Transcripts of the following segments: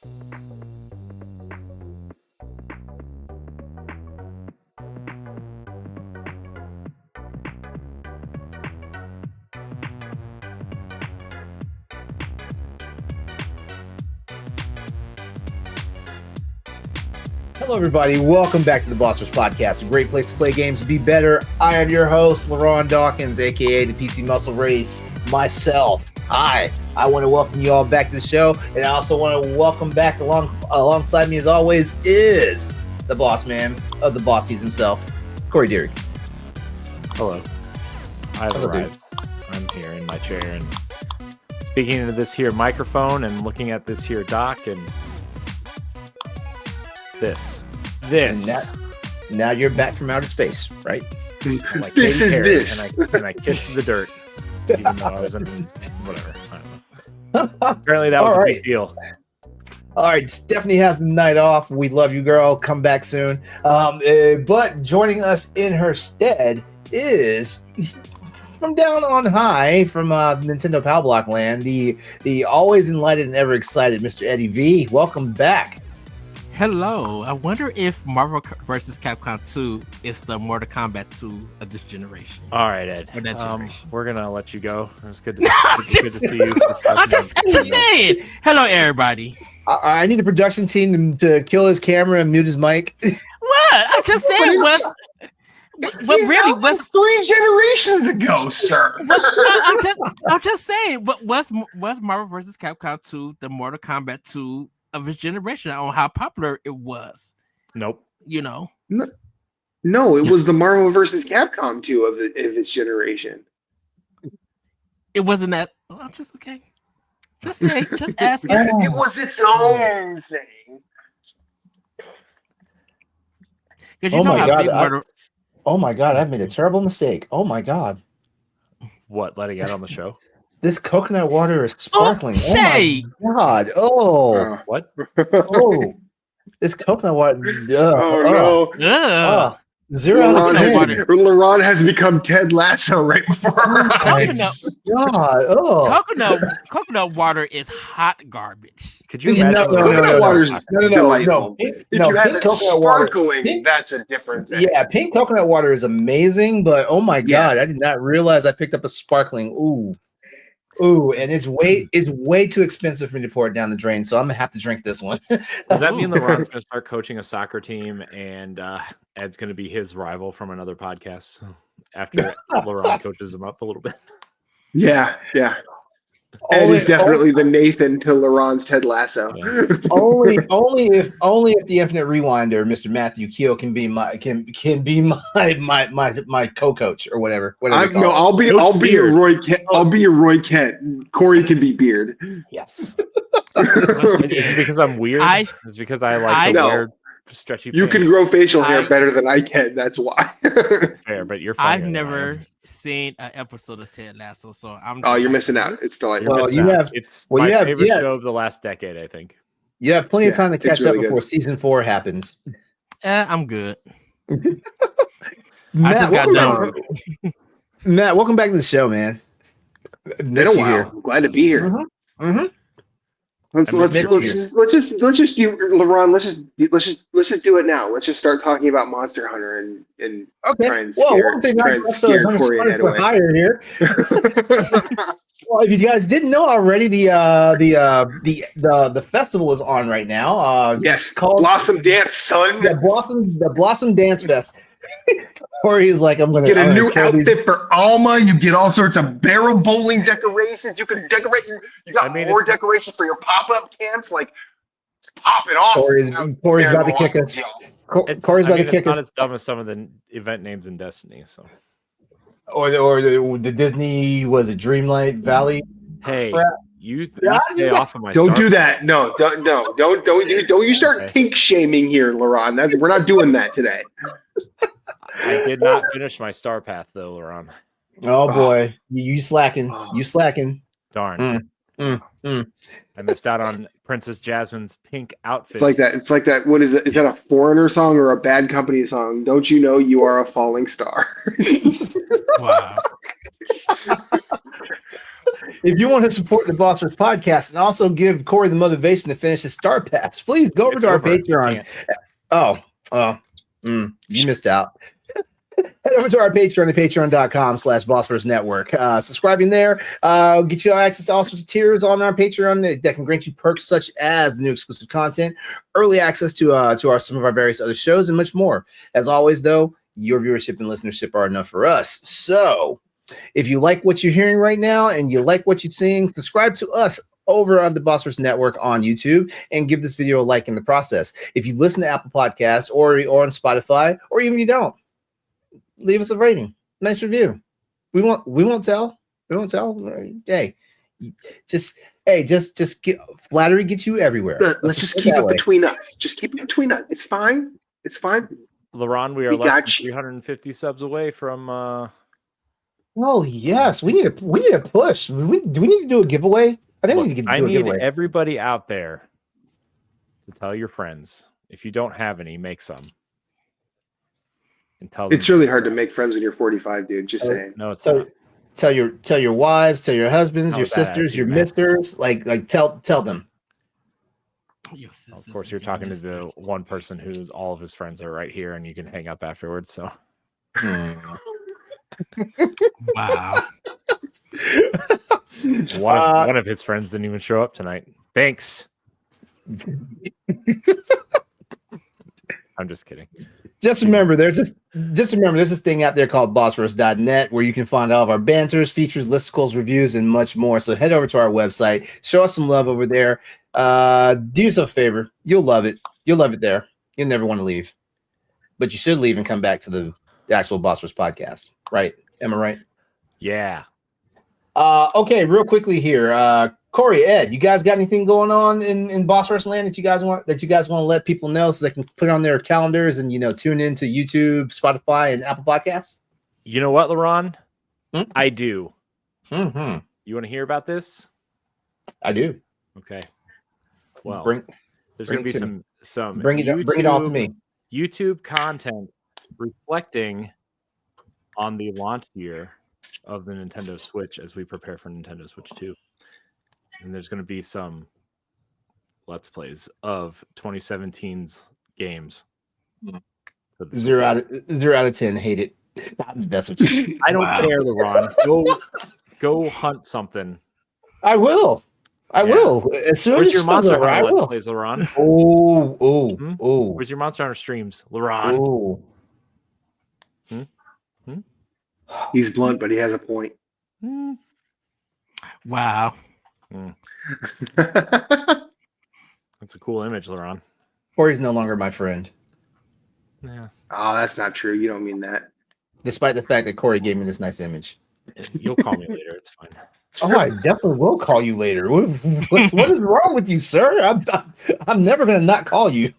Hello, everybody. Welcome back to the Blossers Podcast, a great place to play games and be better. I am your host, LeRon Dawkins, a.k.a. the PC Muscle Race, myself. Hi. I want to welcome you all back to the show, and I also want to welcome back alongside me, as always, is the boss man of the Bossies himself, Corey Deering. Hello. I've arrived. I'm here in my chair and speaking into this here microphone and looking at this here dock and this. Now you're back from outer space, right? Like this is Perry, this. And I kissed the dirt, even though I was in whatever. I don't know. Apparently that was a big deal. All right, Stephanie has the night off. We love you, girl. Come back soon. But joining us in her stead is from down on high from Nintendo Power Block Land, the always enlightened and ever excited Mr. Eddie V. Welcome back. Hello. I wonder if Marvel vs. Capcom 2 is the Mortal Kombat 2 of this generation. All right, Ed. Or that generation. We're gonna let you go. It's good to see you. I'm just saying. Hello, everybody. I need the production team to kill his camera and mute his mic. What? I just said what really was 3 generations ago, sir. I'm just saying. What was Marvel vs. Capcom 2 the Mortal Kombat 2 of his generation on how popular it was? Nope. You know. No, it was the Marvel vs. Capcom 2 of its generation. It wasn't that. Oh, just okay. Just say. Just ask. It was its own thing. Because you know how big Marvel. Oh my God, I've made a terrible mistake. Oh my God. What, letting out on the show? This coconut water is sparkling. Say. Oh my God. Oh. What? Oh. This coconut water. Oh no. 0 out of 10. LeRon has become Ted Lasso right before our eyes. God. Oh. Coconut water is hot garbage. Could you imagine? Coconut water's delightful. If you have it sparkling, water, that's a different thing. Yeah, pink coconut water is amazing, but oh my God, I did not realize I picked up a sparkling. Ooh, and it's way too expensive for me to pour it down the drain, so I'm gonna have to drink this one. Does that mean LeRon's gonna start coaching a soccer team and Ed's gonna be his rival from another podcast after LeRon coaches him up a little bit? Yeah. Ed is definitely the Nathan to LeRon's Ted Lasso. Yeah. only if the Infinite Rewinder, Mr. Matthew Kiel, can be my co-coach or whatever. I'll be your Roy Kent. I'll be your Roy Kent. Corey can be Beard. Yes. Is it because I'm weird? It's because I like the weird stretchy. You can grow facial hair better than I can. That's why. Fair, but you're. I've never seen an episode of Ted Lasso, so I'm. Oh, you're missing out. It's delightful. It's my favorite show of the last decade, I think. You have plenty of time to catch up before season 4 happens. I'm good. Matt, I just got done. Matt, welcome back to the show, man. Been a while. I'm glad to be here. Let's just do LeRon. Let's just do it now. Let's just start talking about Monster Hunter and try and scare Corey and Ed away. Higher here. Well, if you guys didn't know already, the festival is on right now. Yes, it's called Blossom Dance, son. The Blossom Dance Fest. Corey's like, I'm gonna get a new outfit for Alma. You get all sorts of barrel bowling decorations. You can decorate. You got more decorations for your pop-up camps. Like, it's popping off. Corey's about to kick us. Corey's about to kick us. It's not as dumb as some of the event names in Destiny. So, or the Disney, was it Dreamlight Valley? Hey, you stay off of my. Don't do that. No, don't you start pink shaming here, LeRon. We're not doing that today. I did not finish my Star Path though, LeRon. Oh boy, you slacking. You slacking. Darn. I missed out on Princess Jasmine's pink outfit. It's like that. What is it? Is that a Foreigner song or a Bad Company song? Don't you know you are a falling star? Wow. If you want to support the Boss Rush podcast and also give Corey the motivation to finish his Star Pass, please go over to our Patreon. You missed out. Head over to our Patreon at patreon.com/BossRushNetwork. Subscribing there, get you access to all sorts of tiers on our Patreon that can grant you perks such as new exclusive content, early access to some of our various other shows, and much more. As always, though, your viewership and listenership are enough for us. So, if you like what you're hearing right now and you like what you're seeing, subscribe to us over on the Boss Rush Network on YouTube and give this video a like in the process. If you listen to Apple Podcasts or on Spotify, or even you don't, leave us a rating, nice review. We won't tell. Hey, just get flattery gets you everywhere. Let's just keep it between us. Just keep it between us. It's fine. It's fine. LeRon, we are less than 350 subs away from. Oh yes, we need a push. Do we need to do a giveaway? I think we need to do a giveaway. I need everybody out there to tell your friends. If you don't have any, make some. And tell them. It's really hard to make friends when you're 45, dude. Just saying. No, it's not. Tell your wives, tell your husbands, your sisters, your misters. Like tell them. Of course, you're talking to the one person who's all of his friends are right here, and you can hang up afterwards. So. Wow. One of his friends didn't even show up tonight. Thanks. I'm just kidding. Just remember, there's this thing out there called bossrush.net where you can find all of our banters, features, listicles, reviews, and much more. So head over to our website, show us some love over there. Do yourself a favor. You'll love it. You'll love it there. You'll never want to leave. But you should leave and come back to the actual Boss Rush podcast. Right? Am I right? Yeah. Okay, real quickly here. Corey, Ed, you guys got anything going on in Boss Rush land that you guys want to let people know so they can put it on their calendars and tune into YouTube, Spotify, and Apple Podcasts? You know what, LeRon? I do. Mm-hmm. You want to hear about this? I do. Okay. Well, there's going to be some bring it all to me. YouTube content reflecting on the launch year of the Nintendo Switch as we prepare for Nintendo Switch 2. And there's going to be some Let's Plays of 2017's games. 0 out of 10. Hate it. That's what you. I don't care, LeRon. Go hunt something. I will. I will. As soon Where's as your Monster over, Hunter Let's will. Plays, LeRon? Oh. Where's your Monster Hunter streams, LeRon? Oh. He's blunt, but he has a point. Wow. That's a cool image, LeRon. Corey's no longer my friend. Yeah. Oh, that's not true. You don't mean that. Despite the fact that Corey gave me this nice image. You'll call me later. It's fine. Oh, I definitely will call you later. What is wrong with you, sir? I'm never gonna not call you.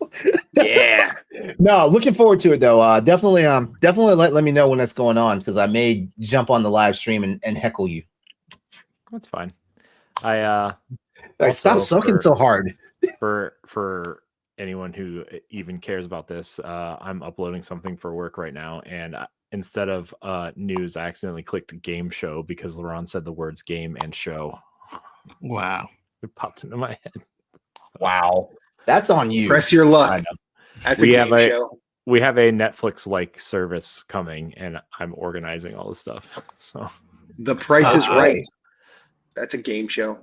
Yeah. No, looking forward to it though. Definitely let me know when that's going on because I may jump on the live stream and heckle you. That's fine. I stop sucking so hard. For anyone who even cares about this, I'm uploading something for work right now, and instead of news, I accidentally clicked game show because LeRon said the words game and show. Wow. It popped into my head. Wow. That's on you. Press your luck. I know. That's we have a Netflix-like service coming, and I'm organizing all this stuff. So The Price is Right. That's a game show.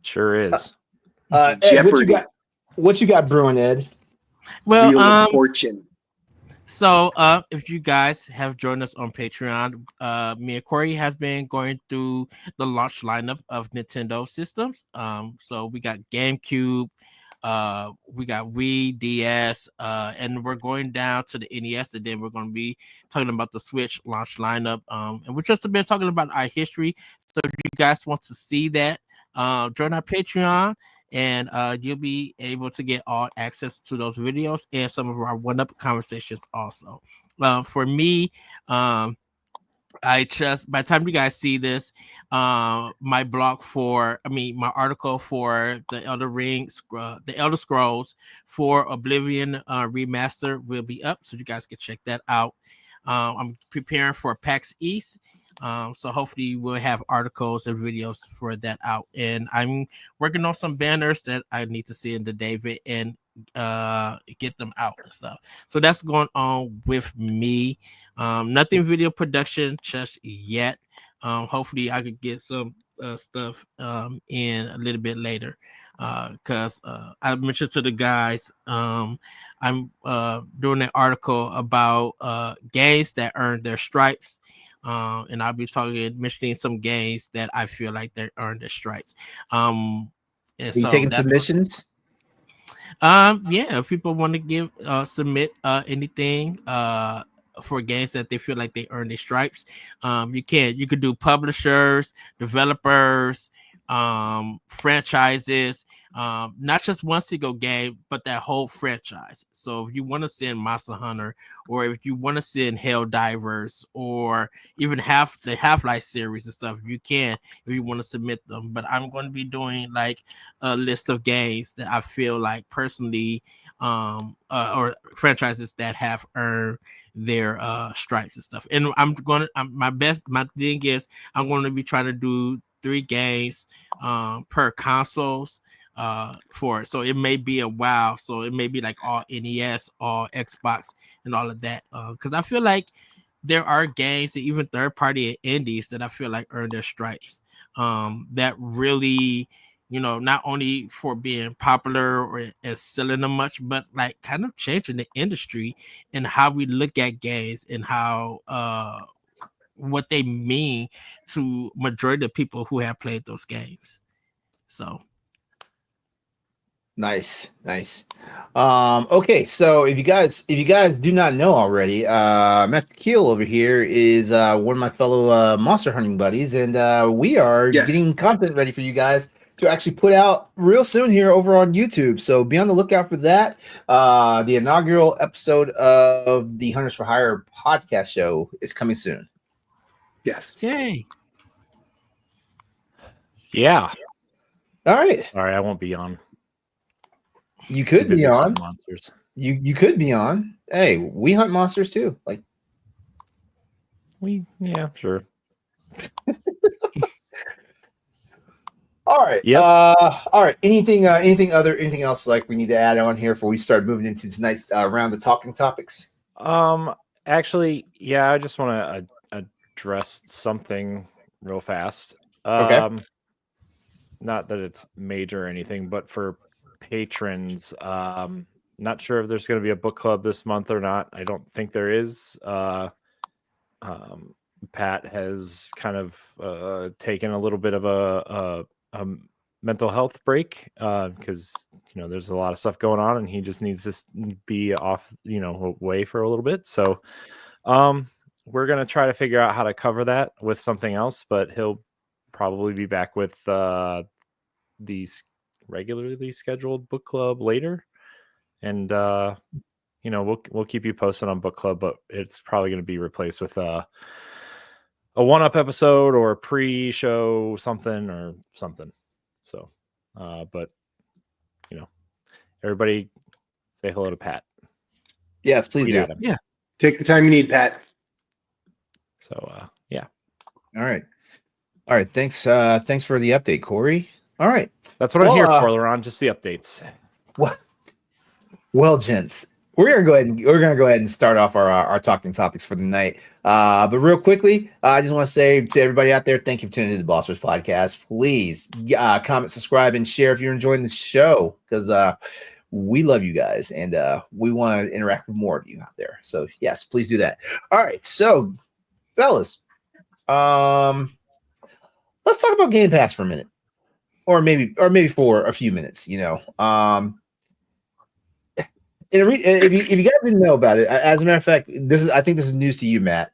Sure is. Ed, what you got brewing, Ed? Well, Wheel of Fortune. So if you guys have joined us on Patreon, me and Corey has been going through the launch lineup of Nintendo systems. So we got GameCube, we got Wii, DS, and we're going down to the NES, and then we're going to be talking about the Switch launch lineup. And we've just been talking about our history. So if you guys want to see that, join our Patreon. And you'll be able to get all access to those videos and some of our one-up conversations also. For me, by the time you guys see this, my article for the Elder Scrolls for Oblivion remaster will be up, so you guys can check that out. I'm preparing for PAX East. So hopefully we'll have articles and videos for that out. And I'm working on some banners that I need to see in the David and get them out and stuff. So that's going on with me. Nothing video production just yet. Hopefully I could get some stuff in a little bit later. Because I mentioned to the guys, I'm doing an article about games that earned their stripes. And I'll be mentioning some games that I feel like they earned their stripes. And Are you taking submissions? Yeah, if people want to submit anything for games that they feel like they earned their stripes, you could do publishers, developers, franchises, not just one single game, but that whole franchise. So if you want to send Monster Hunter, or if you want to send Helldivers, or even the Half-Life series and stuff, you can if you want to submit them. But I'm going to be doing like a list of games that I feel like personally, or franchises that have earned their stripes and stuff. And my thing is I'm going to be trying to do 3 games per consoles for it. So it may be a while. So it may be like all NES, all Xbox, and all of that. Because I feel like there are games and even third-party indies that I feel like earn their stripes. That really, not only for being popular or selling them much, but like kind of changing the industry and how we look at games and how what they mean to majority of people who have played those games. So nice. Okay, so if you guys do not know already, Matthew Kiel over here is one of my fellow monster hunting buddies, and we are getting content ready for you guys to actually put out real soon here over on YouTube. So be on the lookout for that. The inaugural episode of the Hunters for Hire podcast show is coming soon. Yes. Yay. Yeah. All right. Sorry, I won't be on. You could be on. Monsters. You could be on. Hey, we hunt monsters too. Like yeah, sure. All right. Yep. All right. Anything else like we need to add on here before we start moving into tonight's round of talking topics? Actually, yeah, I just want to address something real fast. Okay. Not that it's major or anything, but for patrons, not sure if there's going to be a book club this month or not. I don't think there is. Pat has kind of taken a little bit of a mental health break because there's a lot of stuff going on and he just needs to be off away for a little bit. So we're going to try to figure out how to cover that with something else, but he'll probably be back with these regularly scheduled book club later, and we'll keep you posted on book club, but it's probably going to be replaced with a one-up episode or a pre-show something. So but everybody say hello to Pat. Yes, please do. Yeah, take the time you need, Pat. So yeah. All right. Thanks for the update, Corey. All right. That's what I'm here for, LeRon. Just the updates. Well, gents, we're gonna go ahead and start off our talking topics for the night. But real quickly, I just want to say to everybody out there, thank you for tuning in to the Boss Rush Podcast. Please comment, subscribe, and share if you're enjoying the show, because we love you guys and we want to interact with more of you out there. So yes, please do that. All right, so fellas, let's talk about Game Pass for a minute, or maybe for a few minutes. If you guys didn't know about it, as a matter of fact, I think this is news to you, Matt.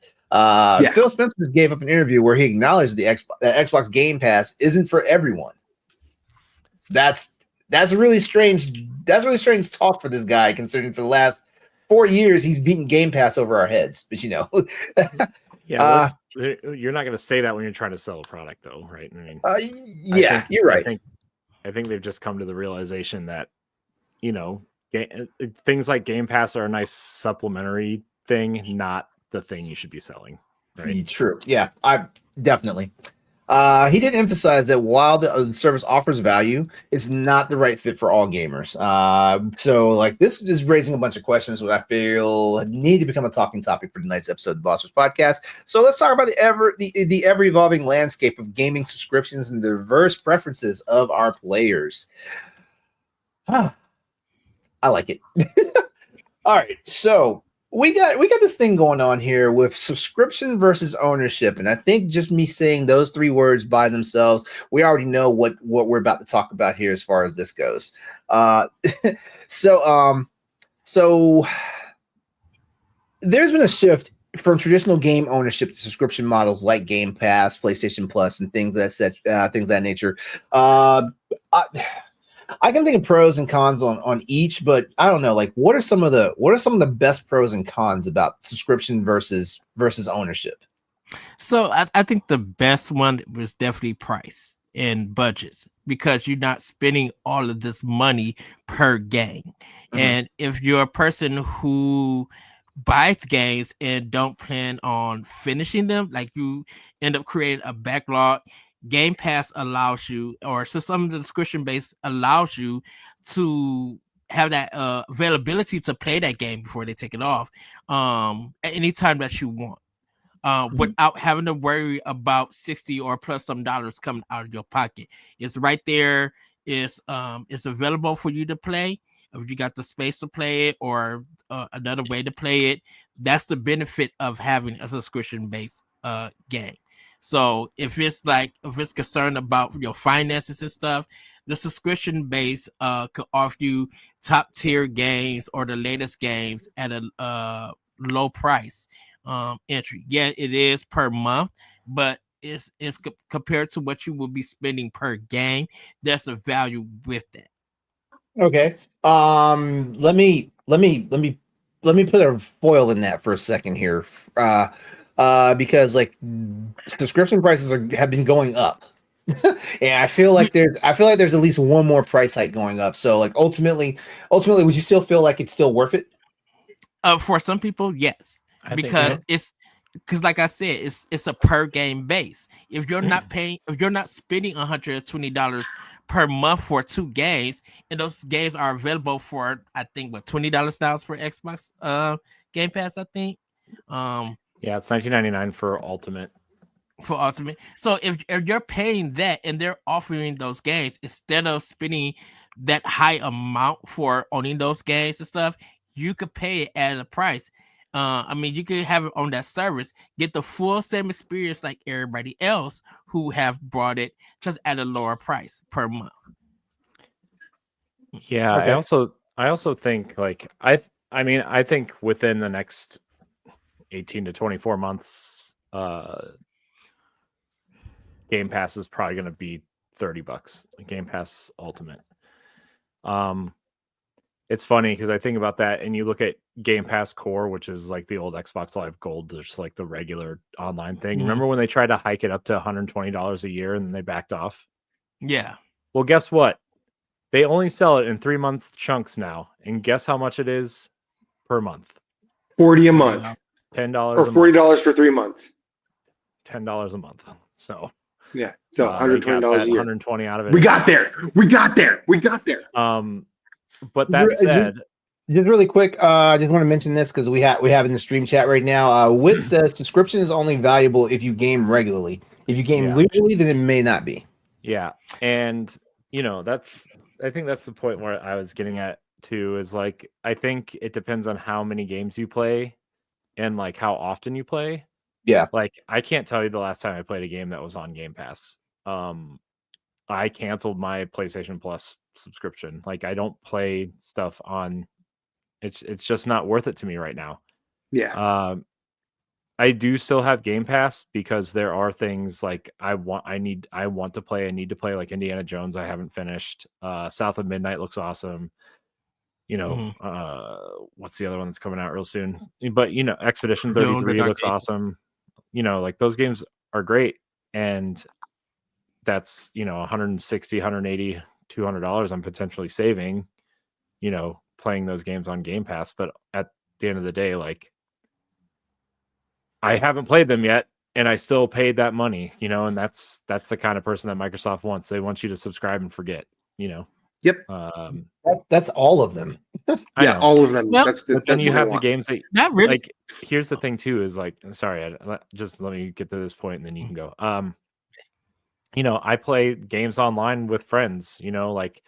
Phil Spencer gave up an interview where he acknowledged that Xbox Game Pass isn't for everyone. That's really strange. That's really strange talk for this guy, considering for the last 4 years he's beaten Game Pass over our heads. But yeah, you're not going to say that when you're trying to sell a product, though, right? I mean, you're right. I think they've just come to the realization that things like Game Pass are a nice supplementary thing, not the thing you should be selling. Right? True. Yeah, I definitely. He did emphasize that while the service offers value, it's not the right fit for all gamers. So like this is raising a bunch of questions that I feel need to become a talking topic for tonight's episode of the Boss Rush Podcast. So let's talk about the ever evolving landscape of gaming subscriptions and the diverse preferences of our players. I like it. All right, so we got this thing going on here with subscription versus ownership, and I think just me saying those three words by themselves, we already know what we're about to talk about here as far as this goes. So there's been a shift from traditional game ownership to subscription models like Game Pass, PlayStation Plus, and things of that nature. I can think of pros and cons on each, but I don't know. Like, what are some of the best pros and cons about subscription versus ownership? So I think the best one was definitely price and budgets, because you're not spending all of this money per game. Mm-hmm. And if you're a person who buys games and don't plan on finishing them, like you end up creating a backlog, Game Pass allows you, or so some of the subscription base allows you to have that availability to play that game before they take it off at any time that you want, without having to worry about $60 or plus some dollars coming out of your pocket. It's right there. It's available for you to play. If you got the space to play it, or another way to play it, that's the benefit of having a subscription-based game. So if it's concerned about your finances and stuff, the subscription base could offer you top tier games or the latest games at a low price entry. Yeah, it is per month, but it's compared to what you will be spending per game. There's a value with that. Okay. Let me put a foil in that for a second here. Because like subscription prices have been going up. And I feel like there's at least one more price hike going up. So like ultimately, would you still feel like it's still worth it? For some people, yes. Because like I said, it's a per game base. If you're not spending $120 per month for 2 games, and those games are available for, I think, $20 now for Xbox Game Pass, I think. Yeah, it's $19.99 for Ultimate. So if you're paying that and they're offering those games, instead of spending that high amount for owning those games and stuff, you could pay it at a price. You could have it on that service, get the full same experience like everybody else who have brought it, just at a lower price per month. Yeah, okay. I also think like I think within the next 18 to 24 months, Game Pass is probably going to be $30. Game Pass Ultimate. It's funny because I think about that, and you look at Game Pass Core, which is like the old Xbox Live Gold, just like the regular online thing. Mm-hmm. Remember when they tried to hike it up to $120 a year and then they backed off? Yeah. Well, guess what? They only sell it in 3-month chunks now, and guess how much it is per month? $40 a month. $10 or $40 for 3 months. $10 a month. So yeah, so $120 a year. 120 out of it. We got there. But that said, just really quick, I just want to mention this because we have in the stream chat right now. Wit says subscription is only valuable if you game regularly. If you game leisurely, then it may not be. Yeah, and I think that's the point where I was getting at too. Is like I think it depends on how many games you play and like how often you play. Yeah, like I can't tell you the last time I played a game that was on Game Pass. I canceled my PlayStation Plus subscription. Like I don't play stuff on. It's just not worth it to me right now. Yeah. I do still have Game Pass because there are things like I need to play like Indiana Jones. I haven't finished. South of Midnight looks awesome. What's the other one that's coming out real soon? But Expedition 33 looks awesome. Like those games are great, and that's $160, $180, $200 I'm potentially saving, playing those games on Game Pass. But at the end of the day, like I haven't played them yet, and I still paid that money, you know, and that's the kind of person that Microsoft wants. They want you to subscribe and forget, you know. Yep. That's all of them. Yeah, all of them. Well, but then you have the games that not really. Like, here's the thing too, is like, sorry, just let me get to this point and then you can go. You know, I play games online with friends, you know, like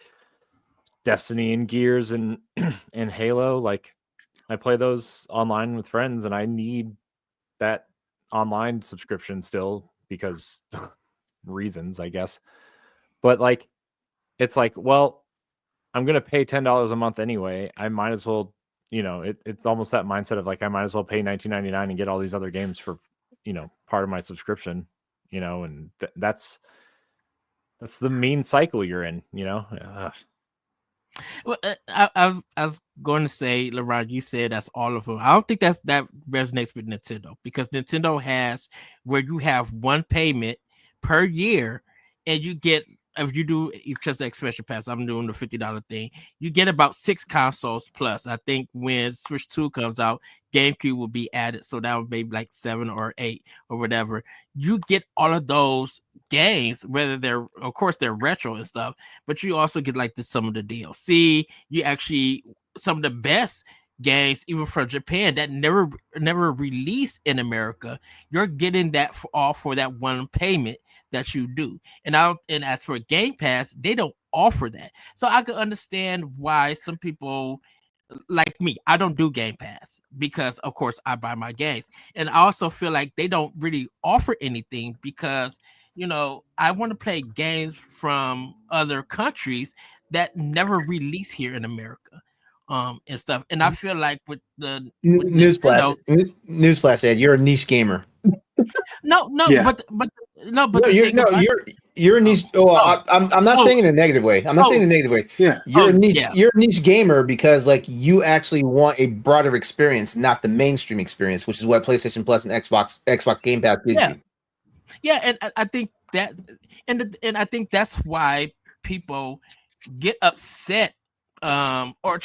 Destiny and Gears and and Halo. Like, I play those online with friends, and I need that online subscription still because reasons, I guess. But like, it's like, well, I'm gonna pay $10 a month anyway. I might as well, you know, it's almost that mindset of like, I might as well pay $19.99 and get all these other games for, you know, part of my subscription, you know, and that's the mean cycle you're in, you know. Well, I was going to say, LeRon, you said that's all of them. I don't think that resonates with Nintendo, because Nintendo has where you have one payment per year, and you get, if you do just the expansion pass, I'm doing the $50 thing, you get about 6 consoles plus. I think when Switch 2 comes out, GameCube will be added, so that would be like 7 or 8 or whatever. You get all of those games, whether they're, of course, they're retro and stuff, but you also get like some of the DLC. You actually, some of the best games, even from Japan, that never released in America, you're getting that all for that one payment that you do. And as for Game Pass, they don't offer that. So I can understand why some people like me, I don't do Game Pass because, of course, I buy my games. And I also feel like they don't really offer anything because, you know, I want to play games from other countries that never release here in America, and stuff. And I feel like with the newsflash, Ed, you're a niche gamer. No, yeah. but you're a niche. I'm not saying in a negative way. I'm not saying in a negative way. Yeah, you're a niche. Yeah. You're a niche gamer because like you actually want a broader experience, not the mainstream experience, which is what PlayStation Plus and Xbox Game Pass gives you. Yeah, and I think that, and I think that's why people get upset, or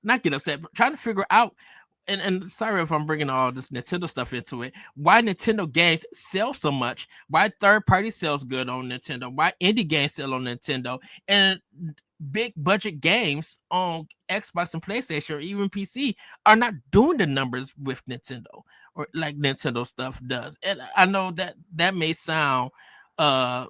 not get upset, but trying to figure out. And sorry if I'm bringing all this Nintendo stuff into it, why Nintendo games sell so much, why third-party sales good on Nintendo, why indie games sell on Nintendo, and big budget games on Xbox and PlayStation or even PC are not doing the numbers with Nintendo or like Nintendo stuff does. And I know that may sound a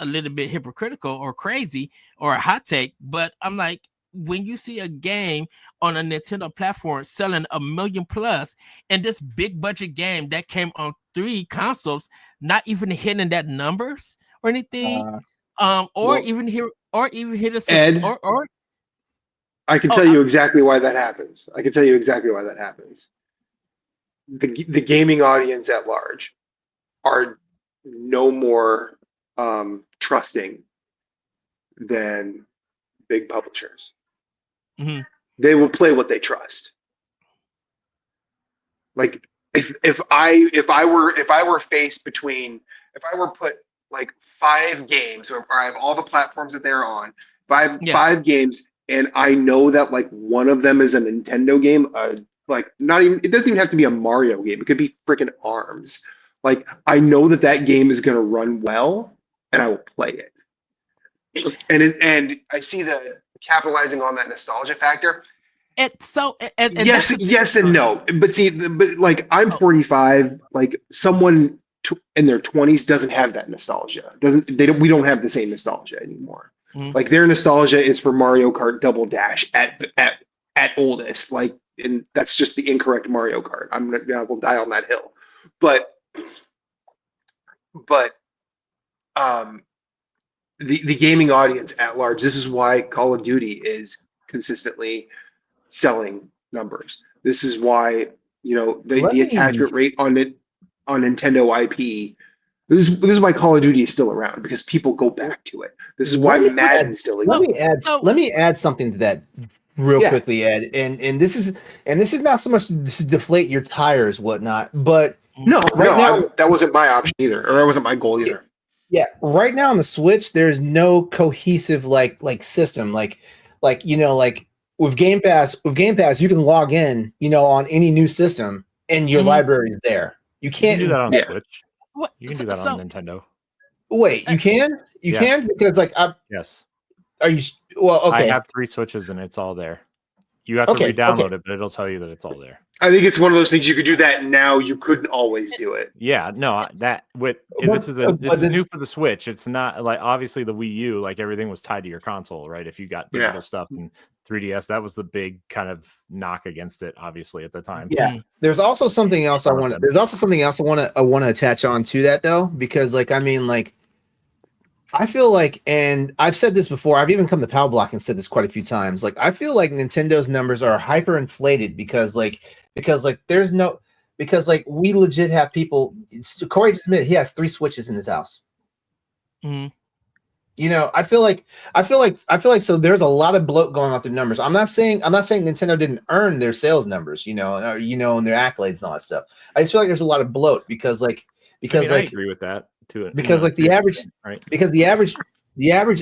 little bit hypocritical or crazy or a hot take, but I'm like, when you see a game on a Nintendo platform selling 1 million plus, and this big budget game that came on 3 consoles not even hitting that numbers or anything, even hear the Ed, or I can tell you exactly why that happens. The gaming audience at large are no more trusting than big publishers. Mm-hmm. They will play what they trust. Like if I were faced between, if I were put like 5 games, or I have all the platforms that they're on, 5 games, and I know that like one of them is a Nintendo game, like not even, it doesn't even have to be a Mario game. It could be freaking ARMS. Like I know that game is going to run well, and I will play it. And I see the capitalizing on that nostalgia factor. Yes and no. But see, like I'm 45. Like someone in their 20s doesn't have that nostalgia. We don't have the same nostalgia anymore. Mm-hmm. Like their nostalgia is for Mario Kart Double Dash at oldest. Like, and that's just the incorrect Mario Kart. I will die on that hill. But the gaming audience at large, this is why Call of Duty is consistently selling numbers. This is why, you know, the attachment rate on Nintendo IP. This is why Call of Duty is still around, because people go back to it. This is why Madden still exists. Let me add something to that real quickly, Ed. And this is not so much to deflate your tires, whatnot, but that wasn't my option either, or that wasn't my goal either. Yeah, right now on the Switch, there's no cohesive like system, like you know, like with Game Pass, you can log in, you know, on any new system, and your library is there. You can't do that on Switch. You can do that on Nintendo. Wait, you can? You can? Because yes. Are you okay? I have 3 Switches and it's all there. You have to re-download it, but it'll tell you that it's all there. I think it's one of those things you could do that now. You couldn't always do it. Yeah, no, this is new for the Switch. It's not like obviously the Wii U, like everything was tied to your console, right? If you got digital stuff and 3DS, that was the big kind of knock against it, obviously at the time. Yeah, there's also something else I want to attach on to that though, because I feel like, and I've said this before, I've even come to Power Block and said this quite a few times. Like, I feel like Nintendo's numbers are hyperinflated because we legit have people. Corey just admitted he has 3 Switches in his house. Mm-hmm. You know, I feel like so there's a lot of bloat going on with their numbers. I'm not saying Nintendo didn't earn their sales numbers, and their accolades and all that stuff. I just feel like there's a lot of bloat because I agree with that. Because the average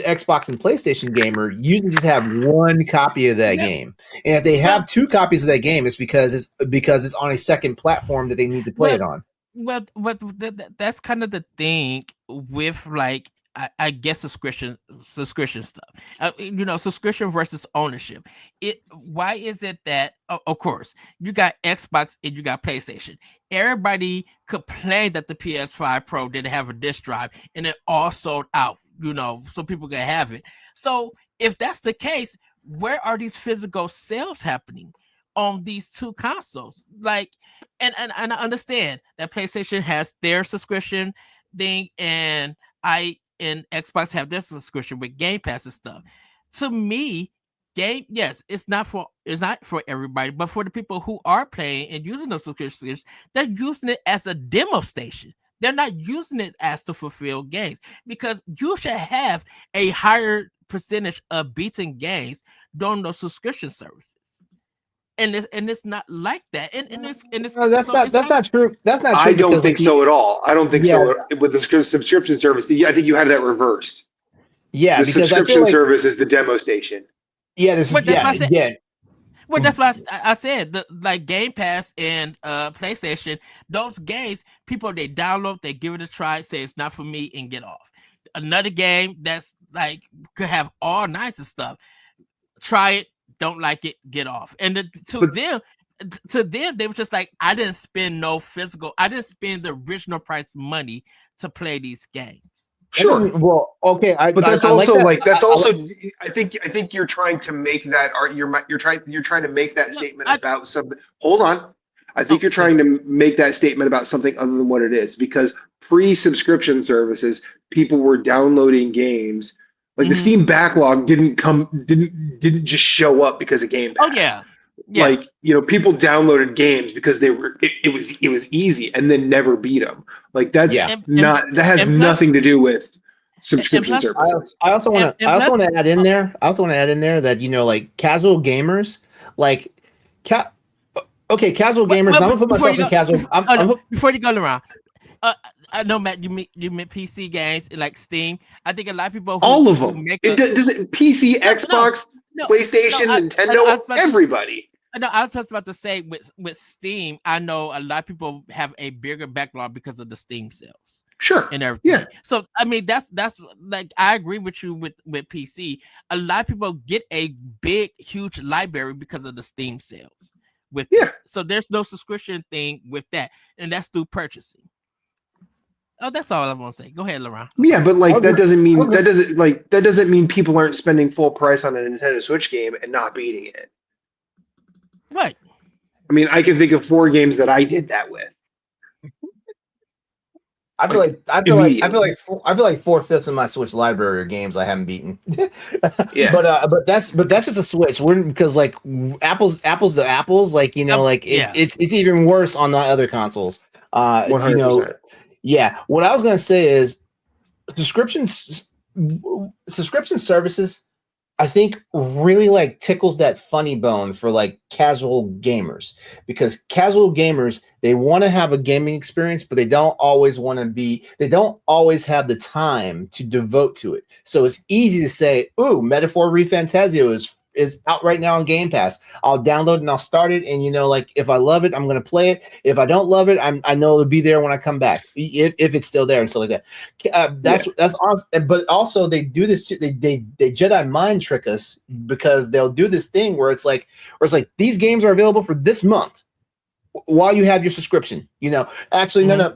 Xbox and PlayStation gamer usually just have 1 copy of that game, and if they have 2 copies of that game, it's because it's on a second platform that they need to play it on. Well, that's kind of the thing with I guess subscription stuff. Subscription versus ownership. Why is it that? Of course, you got Xbox and you got PlayStation. Everybody complained that the PS5 Pro didn't have a disc drive, and it all sold out. So people can have it. So if that's the case, where are these physical sales happening on these 2 consoles? And I understand that PlayStation has their subscription thing, and Xbox have their subscription with Game Pass and stuff. To me, it's not for everybody, but for the people who are playing and using those subscriptions, they're using it as a demo station. They're not using it as to fulfill games, because you should have a higher percentage of beating games during those subscription services. And it's not like that. That's not true. That's not true. I don't think so at all. I don't think so with the subscription service. I think you have that reversed. Yeah, the subscription service is the demo station. Yeah, that's what I said. Like Game Pass and PlayStation, those games, people, they download, they give it a try, say it's not for me, and get off. Another game that's could have all kinds of stuff. Try it. Don't like it, get off. And to them, they were just like, I didn't spend the original price money to play these games. Sure. Well, okay. I think you're trying to make that you're trying to make that statement about something. Hold on. I think you're trying to make that statement about something other than what it is, because pre-subscription services, people were downloading games. The Steam backlog didn't just show up because of Game Pass. Oh yeah. People downloaded games because it was easy and then never beat them. That has nothing to do with subscription services. I also want to add in there that casual gamers casual gamers. I'm gonna put myself in casual. Before you go around. I know, Matt, you meant PC games like Steam. I think a lot of people all of them. Doesn't PC, Xbox, PlayStation, Nintendo, everybody. I was just about to say with Steam, I know a lot of people have a bigger backlog because of the Steam sales. Sure. And everything. Yeah. So that's I agree with you with PC. A lot of people get a big, huge library because of the Steam sales. So there's no subscription thing with that, and that's through purchasing. Oh, that's all I want to say. Go ahead, LeRon. Yeah, but that doesn't mean people aren't spending full price on a Nintendo Switch game and not beating it. Right. I mean, I can think of 4 games that I did that with. I feel like 4/5 of my Switch library are games I haven't beaten. Yeah. But that's just a Switch. Because apples to apples, it's even worse on the other consoles. 100%. Yeah, what I was gonna say is subscription services, I think, really tickles that funny bone for casual gamers, because casual gamers, they want to have a gaming experience, but they don't always have the time to devote to it. So it's easy to say, "Ooh, Metaphor ReFantazio is is out right now on Game Pass. I'll download and I'll start it, and like if I love it, I'm gonna play it. If I don't love it, I know it'll be there when I come back, if it's still there and stuff like that. That's awesome. But also they do this too. They Jedi mind trick us, because they'll do this thing where it's like these games are available for this month while you have your subscription. Actually, no,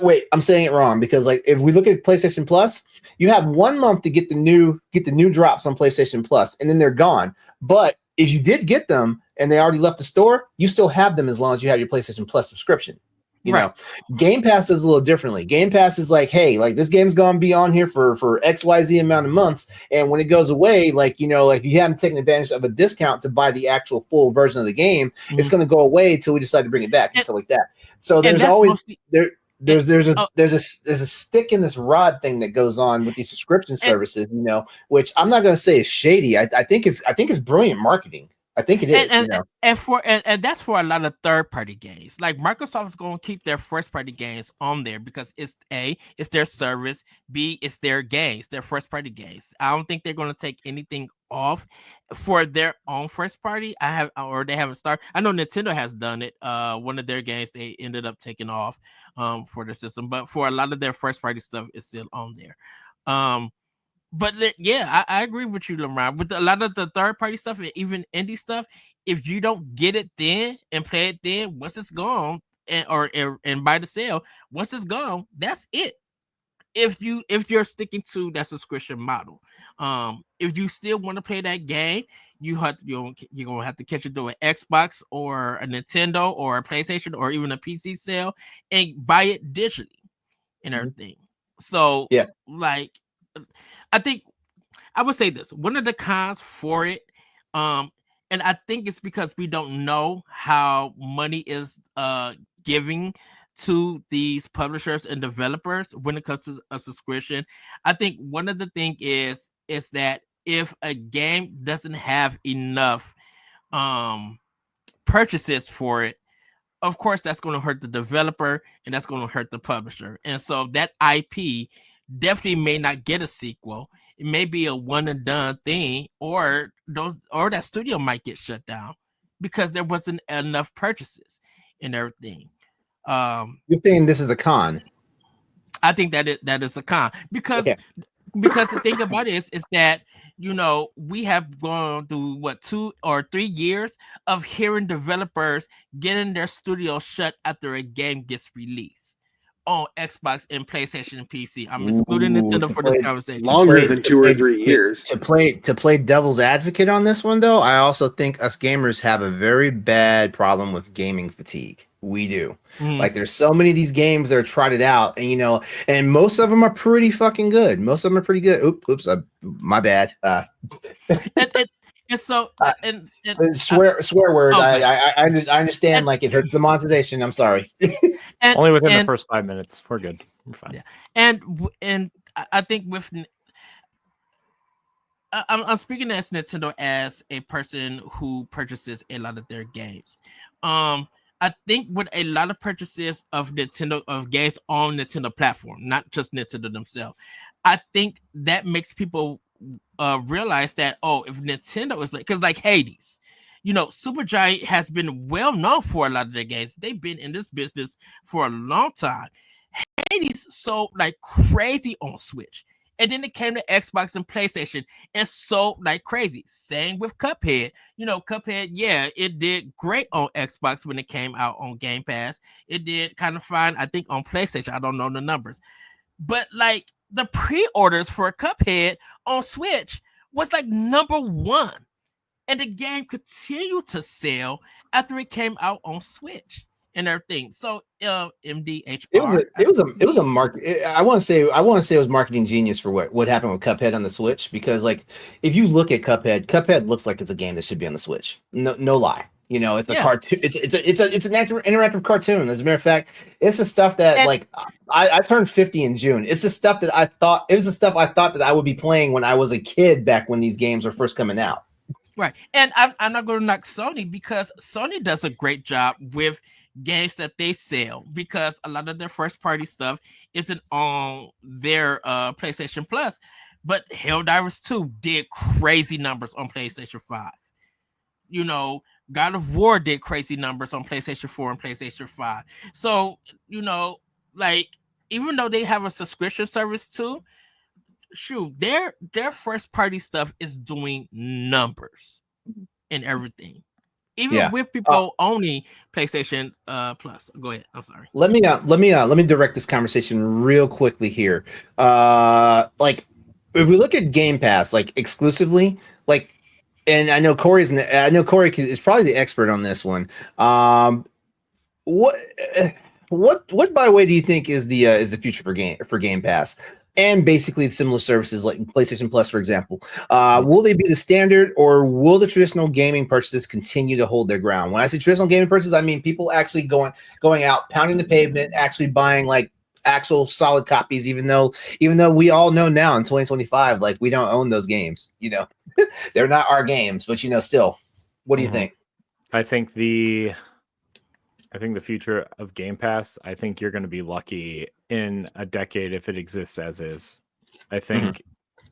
wait, I'm saying it wrong, because like if we look at PlayStation Plus, you have 1 month to get the new drops on PlayStation Plus, and then they're gone. But if you did get them and they already left the store, you still have them as long as you have your PlayStation Plus subscription. You know, Game Pass is a little differently. Game Pass is like, hey, like this game's gonna be on here for XYZ amount of months, and when it goes away, like like you haven't taken advantage of a discount to buy the actual full version of the game, it's gonna go away until we decide to bring it back and stuff like that. So there's always there's a stick in this rod thing that goes on with these subscription services, which I'm not gonna say is shady. I think it's brilliant marketing. I think it is, and that's for a lot of third-party games. Like Microsoft is going to keep their first-party games on there because it's their service. B, it's their games, their first-party games. I don't think they're going to take anything off for their own first-party. They haven't started. I know Nintendo has done it. One of their games they ended up taking off for the system, but for a lot of their first-party stuff, it's still on there. But yeah, I agree with you, LeRon. With a lot of the third-party stuff and even indie stuff, if you don't get it then and play it then, once it's gone, and buy the sale, once it's gone, that's it. If you're sticking to that subscription model, if you still want to play that game, you're gonna have to catch it through an Xbox or a Nintendo or a PlayStation or even a PC sale and buy it digitally and everything. So yeah, like. I think I would say this. One of the cons for it, and I think it's because we don't know how money is giving to these publishers and developers when it comes to a subscription. I think one of the things is that if a game doesn't have enough purchases for it, of course that's going to hurt the developer and that's going to hurt the publisher. And so that IP definitely may not get a sequel. It may be a one and done thing, or that studio might get shut down because there wasn't enough purchases and everything. You're saying this is a con? I think that is a con because the thing about it is that we have gone through 2 or 3 years of hearing developers getting their studio shut after a game gets released on Xbox and PlayStation and PC. I'm excluding Nintendo for this conversation. Longer than 2 or 3 years. To play devil's advocate on this one, though, I also think us gamers have a very bad problem with gaming fatigue. We do. Like there's so many of these games that are trotted out, and and most of them are pretty fucking good. Most of them are pretty good. Oops, my bad. And so, swear words. I understand. Like it hurts the monetization. I'm sorry. Only within the first 5 minutes. We're good. We're fine. Yeah. And I think with I'm speaking as Nintendo as a person who purchases a lot of their games. I think with a lot of purchases of games on Nintendo platform, not just Nintendo themselves, I think that makes people realize that if Nintendo is because like Hades, Supergiant has been well known for a lot of their games. They've been in this business for a long time. Hades sold like crazy on Switch. And then it came to Xbox and PlayStation and sold like crazy. Same with Cuphead. Cuphead, yeah, it did great on Xbox when it came out on Game Pass. It did kind of fine, I think, on PlayStation. I don't know the numbers. But like the pre-orders for Cuphead on Switch was like number 1. And the game continued to sell after it came out on Switch and everything. So MDHR. It was a market. I want to say it was marketing genius for what happened with Cuphead on the Switch, because like if you look at Cuphead looks like it's a game that should be on the Switch. No lie. It's a cartoon. It's an interactive cartoon. As a matter of fact, it's the stuff that I turned 50 in June. It's the stuff that I thought that I would be playing when I was a kid back when these games were first coming out. Right. And I'm not going to knock Sony because Sony does a great job with games that they sell, because a lot of their first party stuff isn't on their PlayStation Plus. But Helldivers 2 did crazy numbers on PlayStation 5. God of War did crazy numbers on PlayStation 4 and PlayStation 5. So, like, even though they have a subscription service too, shoot, their first party stuff is doing numbers and everything. Even with people owning PlayStation Plus. Go ahead. I'm sorry. Let me direct this conversation real quickly here. Like, if we look at Game Pass, like exclusively, like, and I know Corey is probably the expert on this one. What by the way do you think is the future for Game Pass? And basically similar services like PlayStation Plus, for example. Will they be the standard, or will the traditional gaming purchases continue to hold their ground? When I say traditional gaming purchases, I mean people actually going out, pounding the pavement, actually buying like actual solid copies, even though we all know now in 2025, like, we don't own those games. They're not our games, but still. What do you think? I think the future of Game Pass, I think you're going to be lucky in a decade if it exists as is. I think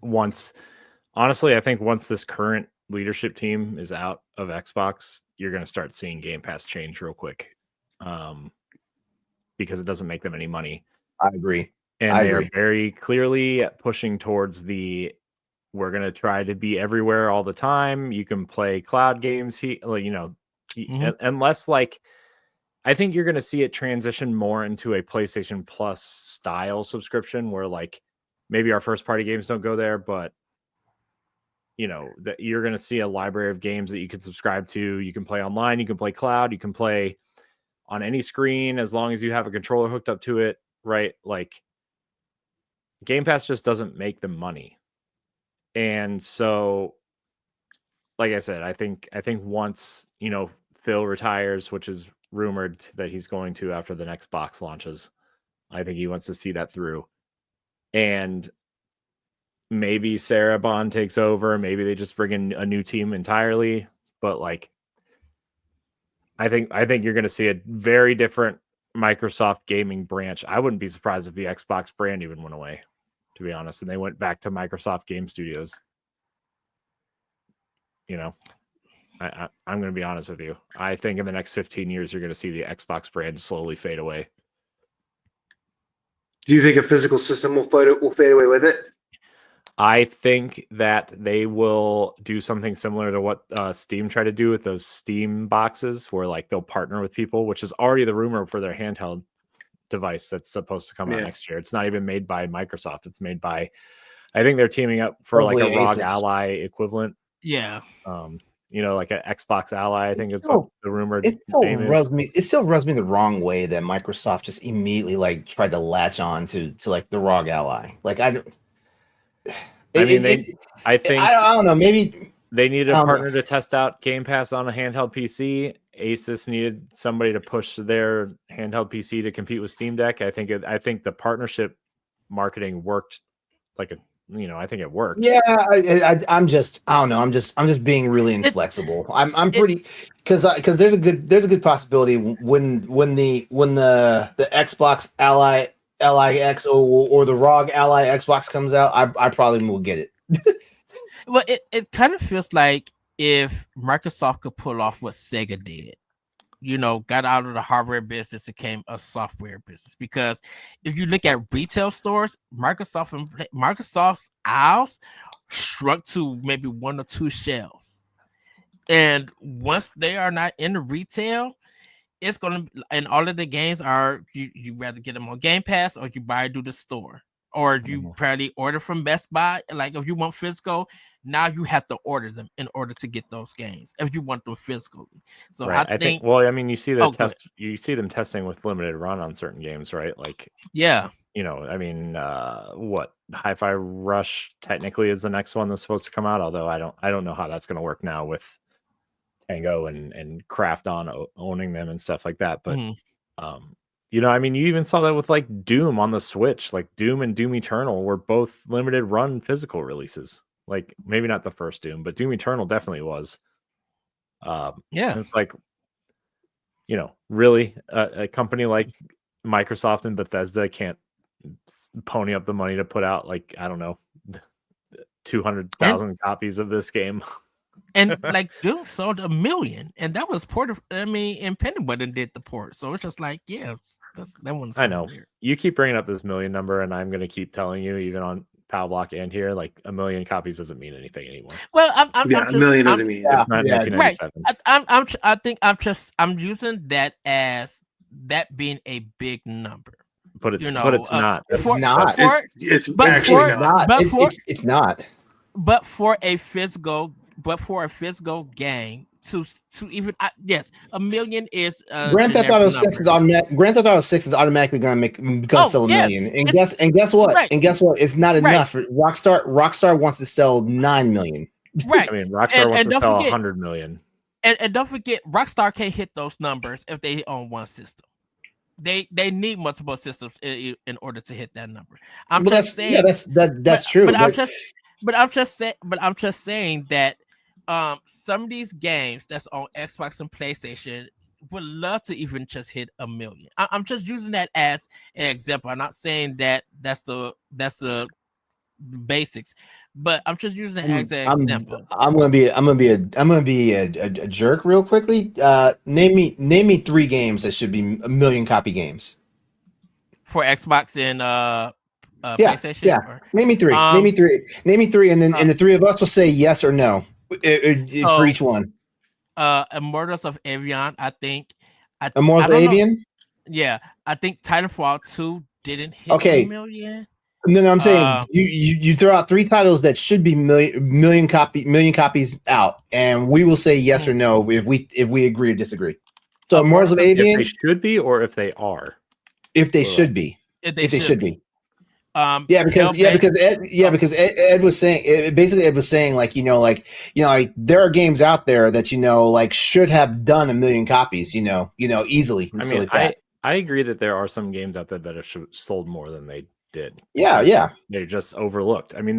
once this current leadership team is out of Xbox, you're going to start seeing Game Pass change real quick, because it doesn't make them any money. I agree. And they are very clearly pushing towards we're going to try to be everywhere all the time. You can play cloud games, unless, like, I think you're going to see it transition more into a PlayStation Plus style subscription where, like, maybe our first party games don't go there, but that you're going to see a library of games that you can subscribe to. You can play online, you can play cloud, you can play on any screen as long as you have a controller hooked up to it, right? Like, Game Pass just doesn't make them money. And so, like I said, I think once, Phil retires, which is rumored that he's going to after the next box launches, I think he wants to see that through. And maybe Sarah Bond takes over. Maybe they just bring in a new team entirely. But, like, I think you're going to see a very different Microsoft gaming branch. I wouldn't be surprised if the Xbox brand even went away, to be honest, and they went back to Microsoft Game Studios. I'm going to be honest with you. I think in the next 15 years, you're going to see the Xbox brand slowly fade away. Do you think a physical system will fade away with it? I think that they will do something similar to what Steam tried to do with those Steam boxes, where, like, they'll partner with people, which is already the rumor for their handheld device that's supposed to come out next year. It's not even made by Microsoft. It's made by, I think they're teaming up for probably like a ROG Ally equivalent. Yeah. Like an Xbox Ally, I think it's what the rumored name is. It still rubs me the wrong way that Microsoft just immediately, like, tried to latch on to like the ROG Ally. Like, I think I don't know. Maybe they needed a partner to test out Game Pass on a handheld PC. Asus needed somebody to push their handheld PC to compete with Steam Deck. I think the partnership marketing worked I think it worked. Yeah, I don't know. I'm just being really inflexible. I'm pretty because there's a good possibility when the Xbox Ally X or the ROG Ally Xbox comes out, I probably will get it. Well, it kind of feels like if Microsoft could pull off what Sega did, got out of the hardware business and became a software business. Because if you look at retail stores, Microsoft's aisles shrunk to maybe 1 or 2 shelves. And once they are not in the retail, it's going to, and all of the games are, you rather get them on Game Pass or you buy it through the store. Or you probably order from Best Buy. Like, if you want physical, now you have to order them in order to get those games if you want them physically. So right. I think well, I mean, you see the you see them testing with limited run on certain games, right? Like, yeah, I mean, what Hi-Fi Rush technically is the next one that's supposed to come out. Although I don't know how that's going to work now with Tango and Craft on owning them and stuff like that. But I mean, you even saw that with like Doom on the Switch. Like Doom and Doom Eternal were both limited run physical releases. Like maybe not the first Doom, but Doom Eternal definitely was. Yeah, and it's like, really a company like Microsoft and Bethesda can't pony up the money to put out, like, I don't know, 200,000 copies of this game. And like Doom sold 1 million, and that was and Penny Button did the port, so it's just like, yeah, that one's. I know weird. You keep bringing up this million number, and I'm going to keep telling you, even on Palblock and here, like 1 million copies doesn't mean anything anymore. Well, I'm just, 1 million doesn't mean it's not 1997. Right. I'm using that as that being a big number. But it's not. It's not. It's not. But for a physical game to even 1 million is Grand Theft Auto 6 is automatic. Grand Theft Auto 6 is automatically going to sell 1 million. And guess what? Right. And guess what? It's not enough. Right. Rockstar wants to sell 9 million. Right. I mean, Rockstar wants to sell 100 million. And don't forget, Rockstar can't hit those numbers if they own one system. They need multiple systems in order to hit that number. That's true. But I'm just saying that some of these games that's on Xbox and PlayStation would love to even just hit 1 million. I'm just using that as an example. I'm not saying that that's the basics, but I'm just using it as an example. I'm gonna be a jerk real quickly. Name me 3 games that should be 1 million copy games for Xbox and PlayStation. Yeah, name me 3. Name me 3, and then and the 3 of us will say yes or no for each one. Immortals of Avion, I think. Immortals of Avion. Yeah, I think Titanfall 2 didn't hit 1 million. No, I'm saying you throw out 3 titles that should be million copies out, and we will say yes or no if we agree or disagrey. So Immortals of Avion, if they should be, or if they are, if they should be, if they should be. Because Ed was saying basically Ed was saying like there are games out there that like should have done 1 million copies easily. I mean, I agree that there are some games out there that have sold more than they did. Yeah. They're just overlooked. I mean,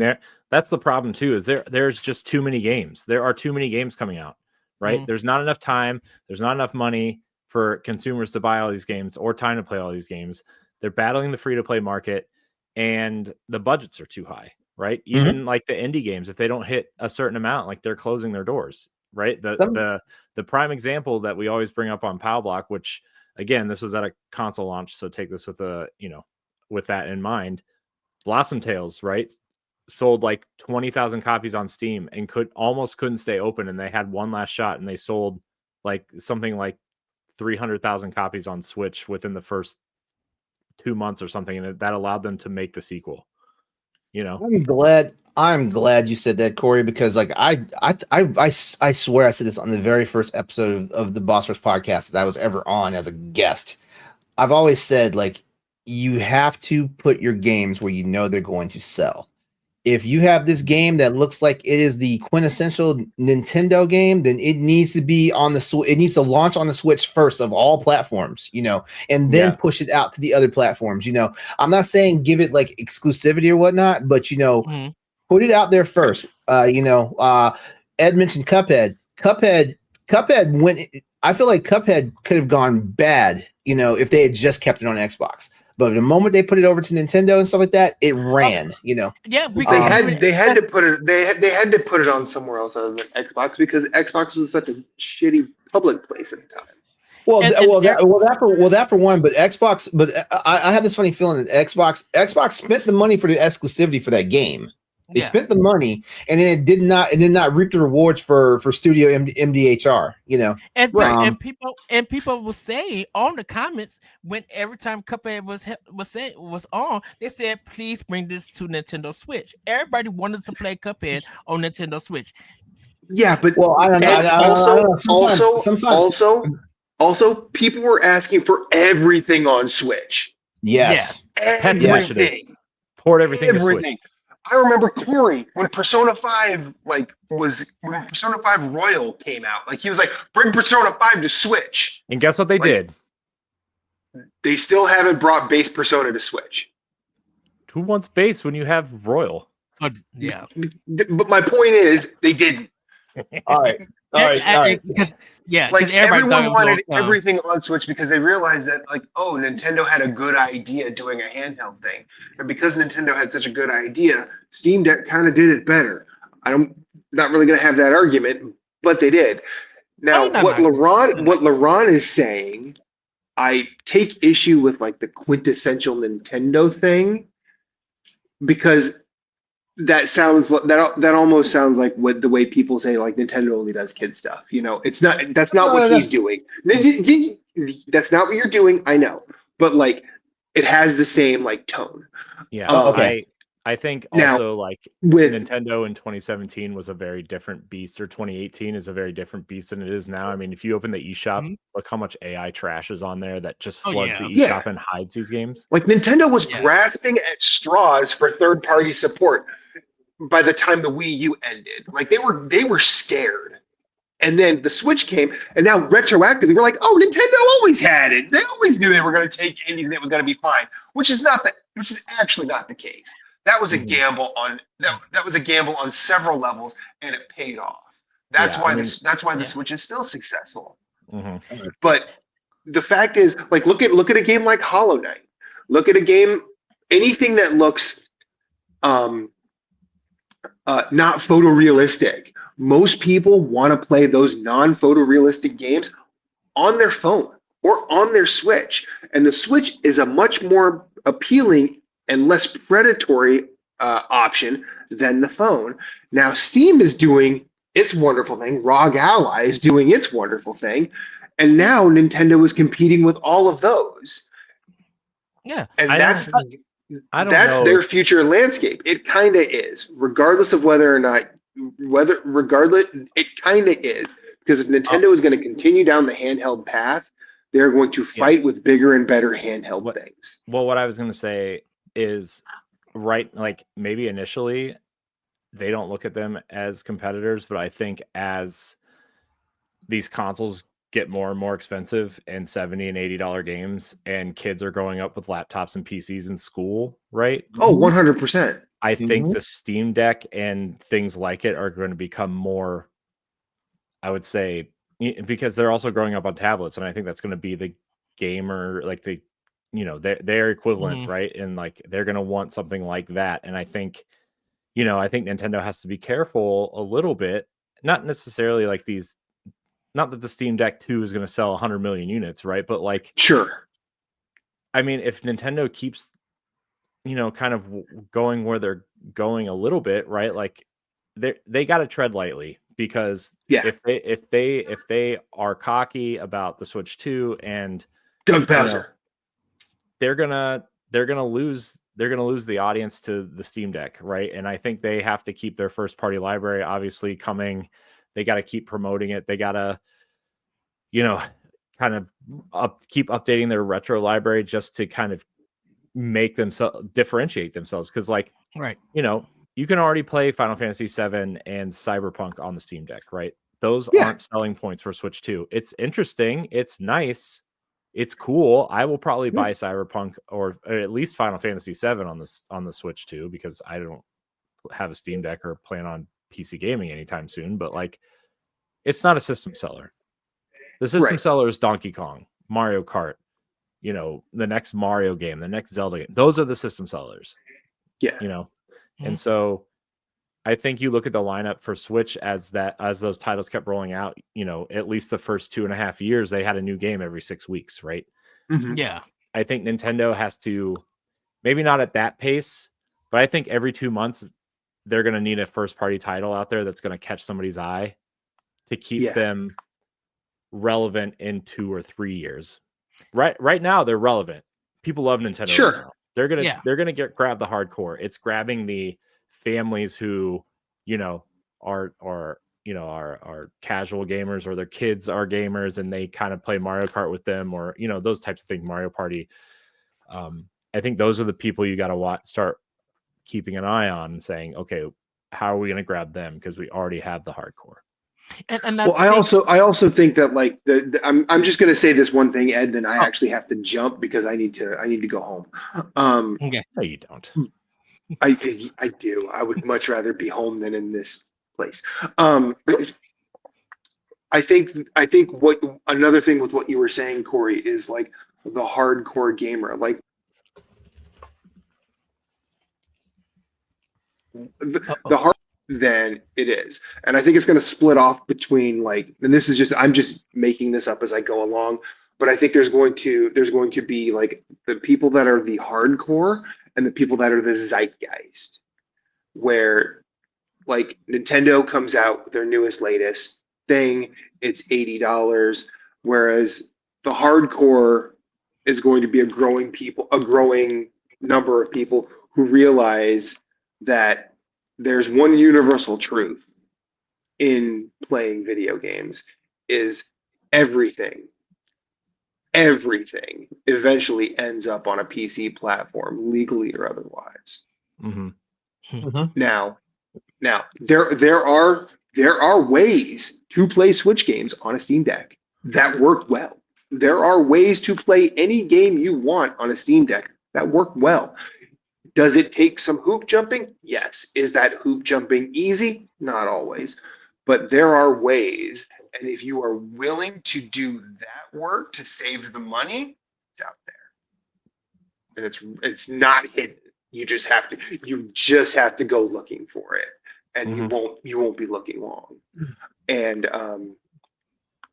that's the problem too, is there's just too many games. There are too many games coming out, right? Mm-hmm. There's not enough time. There's not enough money for consumers to buy all these games or time to play all these games. They're battling the free-to-play market, and the budgets are too high, right? Mm-hmm. Even like the indie games, if they don't hit a certain amount, like they're closing their doors, right? The prime example that we always bring up on Palblock, which again, this was at a console launch, so take this with that in mind. Blossom Tales, right? Sold like 20,000 copies on Steam and couldn't stay open, and they had one last shot, and they sold like something like 300,000 copies on Switch within the first 2 months or something, and that allowed them to make the sequel. I'm glad you said that, Corey, because like I swear I said this on the very first episode of the Boss Rush podcast that I was ever on as a guest. I've always said, like, you have to put your games where they're going to sell. If you have this game that looks like it is the quintessential Nintendo game, then it needs to be on the Switch. It needs to launch on the Switch first of all platforms, and then push it out to the other platforms. I'm not saying give it like exclusivity or whatnot, but put it out there first. Ed mentioned Cuphead. Cuphead went. I feel like Cuphead could have gone bad, if they had just kept it on Xbox. But the moment they put it over to Nintendo and stuff like that, it ran. Yeah, because they had to put it. They had to put it on somewhere else other than Xbox, because Xbox was such a shitty public place at the time. That for one. But Xbox. But I have this funny feeling that Xbox spent the money for the exclusivity for that game. They spent the money, and then it did not reap the rewards for Studio MDHR. And people will say on the comments, when every time Cuphead was on, they said, please bring this to Nintendo Switch. Everybody wanted to play Cuphead on Nintendo Switch. Yeah, but I don't know. Also, people were asking for everything on Switch. Yes, everything. Port everything to Switch. I remember Corey when Persona 5 when Persona 5 Royal came out. Like, he was like, bring Persona 5 to Switch. And guess what they did? They still haven't brought base Persona to Switch. Who wants base when you have Royal? But my point is, they didn't. All right. Because everyone wanted everything on Switch because they realized that, like, Nintendo had a good idea doing a handheld thing, and because Nintendo had such a good idea, Steam Deck kind of did it better. I'm not really going to have that argument, But they did. Now, what LeRon is saying, I take issue with like the quintessential Nintendo thing, because that almost sounds like what the way people say like Nintendo only does kid stuff. You know, it's not. That's not what he's doing. That's not what you're doing. I know, but like, it has the same like tone. Yeah. Okay. I think also like with Nintendo in 2017 was a very different beast, or 2018 is a very different beast than it is now. I mean, if you open the eShop, look how much AI trash is on there that just floods the eShop and hides these games. Like Nintendo was grasping at straws for third-party support by the time the Wii U ended. Like they were scared. And then the Switch came, and now retroactively we're like, oh, Nintendo always had it. They always knew they were going to take indies and it was going to be fine, which is actually not the case. That was a gamble on that was a gamble on several levels, and it paid off. That's why the Switch is still successful. Mm-hmm. But the fact is, like, look at a game like Hollow Knight. Look at a game, anything that looks not photorealistic. Most people want to play those non-photorealistic games on their phone or on their Switch, and the Switch is a much more appealing and less predatory option than the phone. Now, Steam is doing its wonderful thing. ROG Ally is doing its wonderful thing. And now Nintendo is competing with all of those. Yeah. And that's their future landscape. It kind of is, regardless of whether or not, it kind of is. Because if Nintendo is going to continue down the handheld path, they're going to fight with bigger and better handheld things. Well, what I was going to say is, like maybe initially they don't look at them as competitors, but I think as these consoles get more and more expensive and $70 and $80 games, and kids are growing up with laptops and PCs in school, right? Oh, 100%. I think the Steam Deck and things like it are going to become more, I would say, because they're also growing up on tablets, and I think that's going to be the gamer, like the, they're equivalent, right? And like they're going to want something like that. And I think, I think Nintendo has to be careful a little bit, not necessarily like these, not that the Steam Deck 2 is going to sell 100 million units, right? But like, sure. I mean, if Nintendo keeps, kind of going where they're going a little bit, right? Like they got to tread lightly, because if they are cocky about the Switch 2 and Doug Bowser, they're gonna lose the audience to the Steam Deck, right? And I think they have to keep their first party library obviously coming. They got to keep promoting it. They got to, kind of keep updating their retro library just to kind of make themselves differentiate themselves. Because like, right, you can already play Final Fantasy VII and Cyberpunk on the Steam Deck, right? Those aren't selling points for Switch 2. It's interesting. It's nice. It's cool. I will probably buy Cyberpunk or at least Final Fantasy VII on the Switch 2, because I don't have a Steam Deck or plan on PC gaming anytime soon. But like, it's not a system seller. The system seller is Donkey Kong, Mario Kart, the next Mario game, the next Zelda game. Those are the system sellers. Yeah. And so I think you look at the lineup for Switch as those titles kept rolling out, at least the first 2.5 years, they had a new game every 6 weeks, right? Mm-hmm. Yeah. I think Nintendo has to, maybe not at that pace, but I think every 2 months they're going to need a first party title out there that's going to catch somebody's eye to keep them relevant in 2 or 3 years. Right now they're relevant. People love Nintendo. Sure. Right now. They're gonna grab the hardcore. It's grabbing the families who, are casual gamers, or their kids are gamers and they kind of play Mario Kart with them, or those types of things, Mario Party. I think those are the people you got to start keeping an eye on and saying, okay, how are we going to grab them? Because we already have the hardcore. I also think that like I'm just going to say this one thing, Ed, then I actually have to jump because I need to go home. Okay. No, you don't. I do. I would much rather be home than in this place. I think what another thing with what you were saying, Corey, is like the hardcore gamer, like the than it is. And I think it's going to split off between like, and this is just, I'm just making this up as I go along, but I think there's going to be like the people that are the hardcore and the people that are the zeitgeist, where like Nintendo comes out with their newest, latest thing, it's $80, whereas the hardcore is going to be a growing number of people who realize that there's one universal truth in playing video games is everything eventually ends up on a PC platform, legally or otherwise. Mm-hmm. Mm-hmm. Now there are ways to play Switch games on a Steam Deck that work well. There are ways to play any game you want on a Steam Deck that work well. Does it take some hoop jumping? Yes. Is that hoop jumping easy? Not always. But there are ways, and if you are willing to do that work to save the money, it's out there. And it's not hidden. You just have to go looking for it. And you won't be looking long. And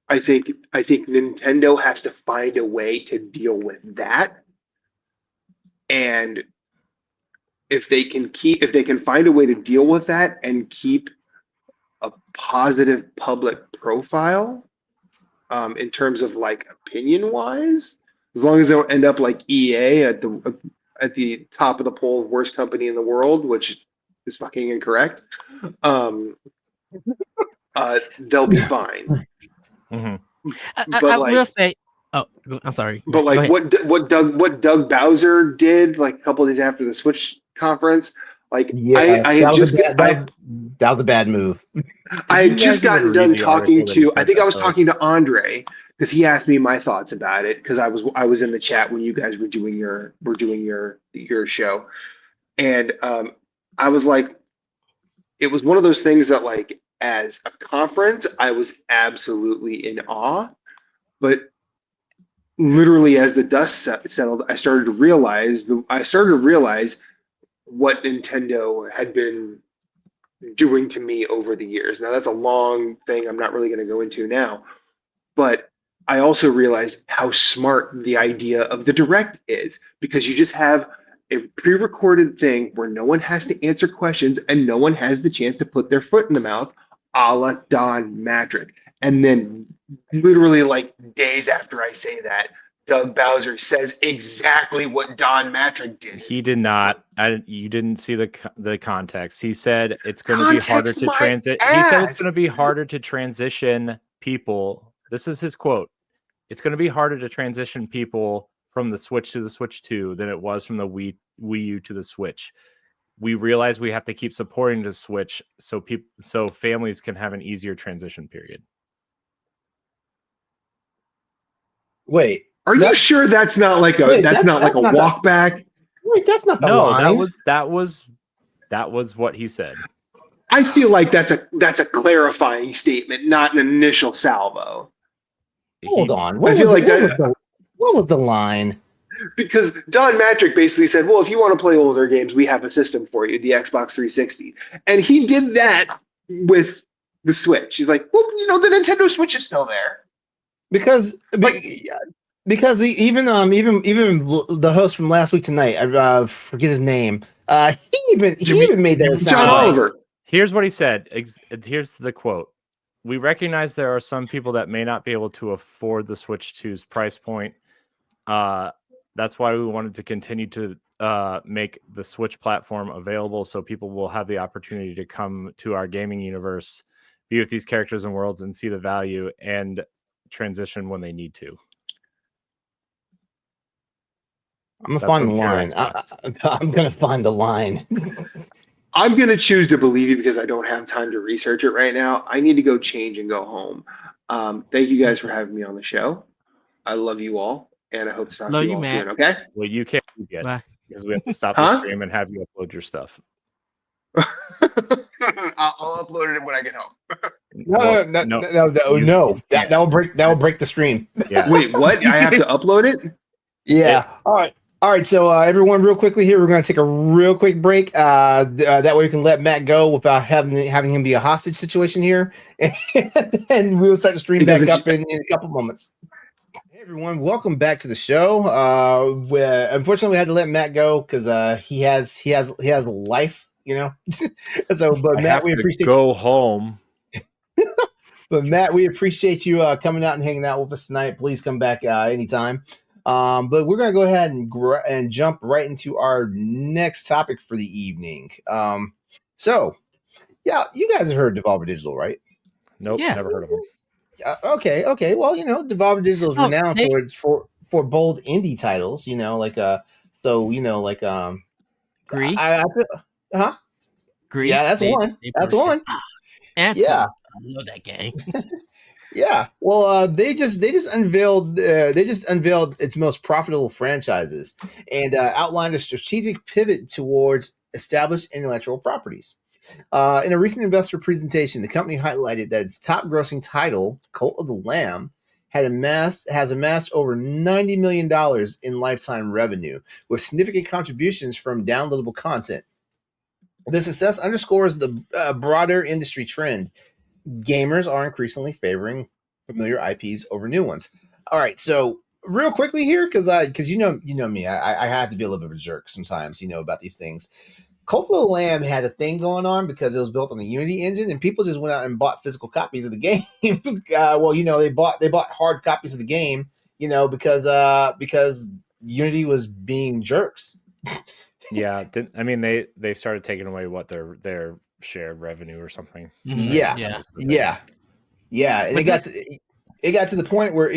I think Nintendo has to find a way to deal with that. And if they can find a way to deal with that and keep a positive public profile, in terms of like opinion wise, as long as they don't end up like EA at the top of the poll, worst company in the world, which is fucking incorrect, they'll be fine. Mm-hmm. I will say, I'm sorry. But like what Doug Bowser did like a couple of days after the Switch conference, like that was a bad move. I had just gotten done talking to. I think I was talking to Andre because he asked me my thoughts about it because I was in the chat when you guys were doing your show, and I was like, it was one of those things that like as a conference I was absolutely in awe, but literally as the dust settled, I started to realize what Nintendo had been doing to me over the years. Now that's a long thing I'm not really going to go into now, but I also realized how smart the idea of the Direct is, because you just have a pre-recorded thing where no one has to answer questions and no one has the chance to put their foot in the mouth, a la Don Matrick. And then literally like days after I say that, Doug Bowser says exactly what Don Matrick did. He did not. You didn't see the context. He said it's going to be harder to transit. He said it's going to be harder to transition people. This is his quote. It's going to be harder to transition people from the Switch to the Switch 2 than it was from the Wii U to the Switch. We realize we have to keep supporting the Switch so families can have an easier transition period. Wait. Are you sure that's not like a walk back? Wait, that's not the line. That was what he said. I feel like that's a clarifying statement, not an initial salvo. Hold on. What was the line? Because Don Matrick basically said, well, if you want to play older games, we have a system for you, the Xbox 360. And he did that with the Switch. He's like, well, the Nintendo Switch is still there. Because even the host from last week tonight, I forget his name. He even made that sound. John Oliver. Here's what he said. Here's the quote. We recognize there are some people that may not be able to afford the Switch 2's price point. That's why we wanted to continue to make the Switch platform available so people will have the opportunity to come to our gaming universe, be with these characters and worlds, and see the value and transition when they need to. I'm gonna find the line. I'm gonna find the line. I'm going to choose to believe you because I don't have time to research it right now. I need to go change and go home. Thank you guys for having me on the show. I love you all, and I hope to talk to you all soon, okay? Well, you can't yet because we have to stop the stream and have you upload your stuff. I'll upload it when I get home. No. That will break the stream. Yeah. Wait, what? I have to upload it? Yeah. All right. All right, so everyone, real quickly here, we're going to take a real quick break. That way we can let Matt go without having him be a hostage situation here, and we will start the stream back up in a couple moments. Hey everyone, welcome back to the show. Unfortunately, we had to let Matt go because he has life, So, but Matt, we appreciate go home. But Matt, we appreciate you coming out and hanging out with us tonight. Please come back anytime. But we're going to go ahead and jump right into our next topic for the evening. So, yeah, you guys have heard Devolver Digital, right? Nope, never heard of them. Okay. Well, Devolver Digital is renowned for bold indie titles. Gree. Gree. Yeah, that's one. That's one. Anthem. Yeah, I love that game. Yeah, well, they just unveiled its most profitable franchises and outlined a strategic pivot towards established intellectual properties. In a recent investor presentation, the company highlighted that its top-grossing title, Cult of the Lamb, has amassed over $90 million in lifetime revenue, with significant contributions from downloadable content. The success underscores the broader industry trend. Gamers are increasingly favoring familiar IPs over new ones. All right, so real quickly here, because you know me, I have to be a little bit of a jerk sometimes, about these things. Cult of the Lamb had a thing going on because it was built on the Unity engine, and people just went out and bought physical copies of the game. They bought hard copies of the game, because Unity was being jerks. Yeah, they started taking away what their shared revenue or something. Mm-hmm. Yeah. And it got to the point where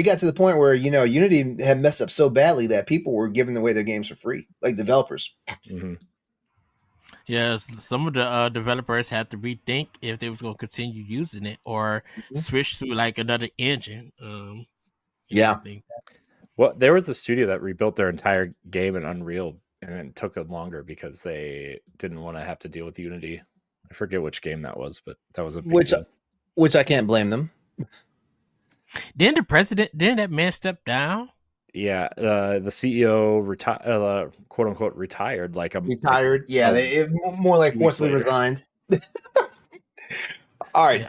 Unity had messed up so badly that people were giving away their games for free, like developers. Mm-hmm. Yes, some of the developers had to rethink if they was going to continue using it or switch to like another engine. Well, there was a studio that rebuilt their entire game in Unreal, and it took them longer because they didn't want to have to deal with Unity. I forget which game that was, but that was a big deal. Which I can't blame them. Didn't that man step down? Yeah, the CEO quote unquote retired. Retired. They more like forcibly resigned. All right,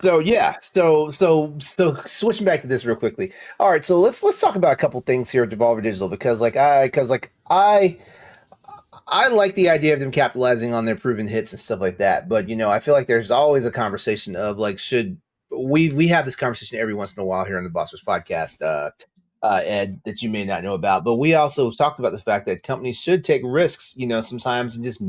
so switching back to this real quickly. All right, so let's talk about a couple things here at Devolver Digital because I like the idea of them capitalizing on their proven hits and stuff like that, but I feel like there's always a conversation of like, should we have this conversation every once in a while here on the Bossers podcast, Ed, that you may not know about, but we also talked about the fact that companies should take risks, sometimes, and just,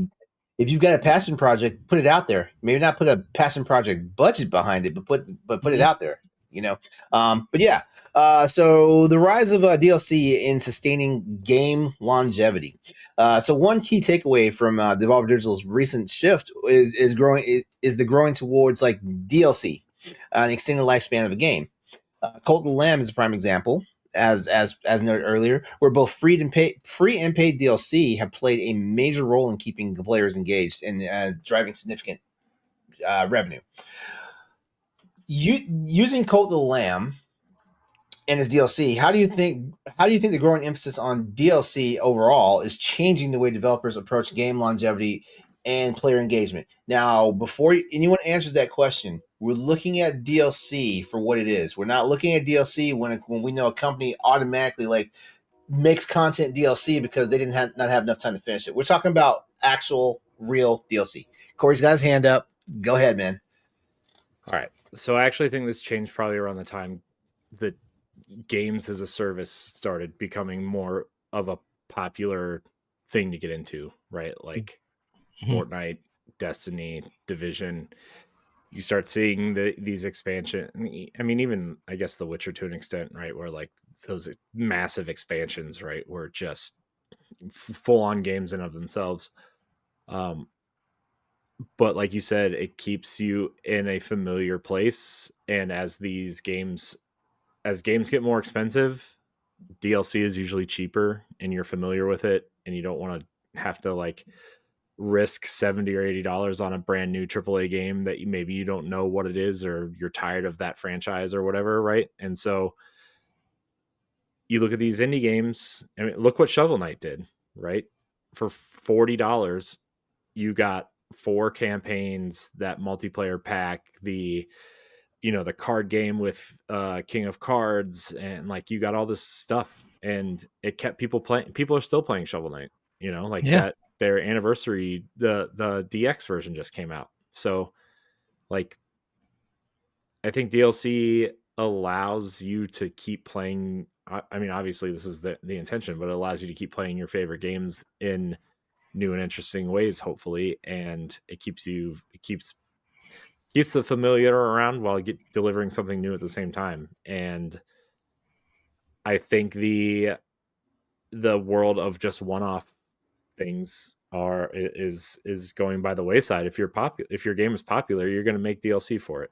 if you've got a passion project, put it out there. Maybe not put a passion project budget behind it, but put it out there, so the rise of DLC in sustaining game longevity. So one key takeaway from Devolver Digital's recent shift is the growing towards like DLC, an extended lifespan of a game. Cult of the Lamb is a prime example, as noted earlier, where both free and paid DLC have played a major role in keeping the players engaged and driving significant revenue. Using Cult of the Lamb and its DLC, how do you think the growing emphasis on DLC overall is changing the way developers approach game longevity and player engagement? Now, before anyone answers that question, we're looking at DLC for what it is. We're not looking at DLC when we know a company automatically like makes content DLC because they didn't not have enough time to finish it. We're talking about actual real DLC. Corey's got his hand up. Go ahead, man. All right. So I actually think this changed probably around the time that games as a service started becoming more of a popular thing to get into, right? Like Fortnite, Destiny, Division. You start seeing these expansion. I mean, even I guess The Witcher to an extent, right? Where like those massive expansions, right, were just full on games in of themselves. But like you said, it keeps you in a familiar place, and as games get more expensive, DLC is usually cheaper and you're familiar with it, and you don't want to have to like risk $70 or $80 on a brand new AAA game that maybe you don't know what it is, or you're tired of that franchise or whatever, right? And so you look at these indie games. I mean, look what Shovel Knight did. right? For $40, you got 4 campaigns, that multiplayer pack, the card game with King of Cards, and like you got all this stuff, and it kept people playing. People are still playing Shovel Knight, that their anniversary, the DX version just came out. So like I think DLC allows you to keep playing. I mean, obviously this is the intention, but it allows you to keep playing your favorite games in new and interesting ways, hopefully, and it keeps the familiar around while delivering something new at the same time. And I think the world of just one-off things is going by the wayside. If your game is popular, you're going to make DLC for it.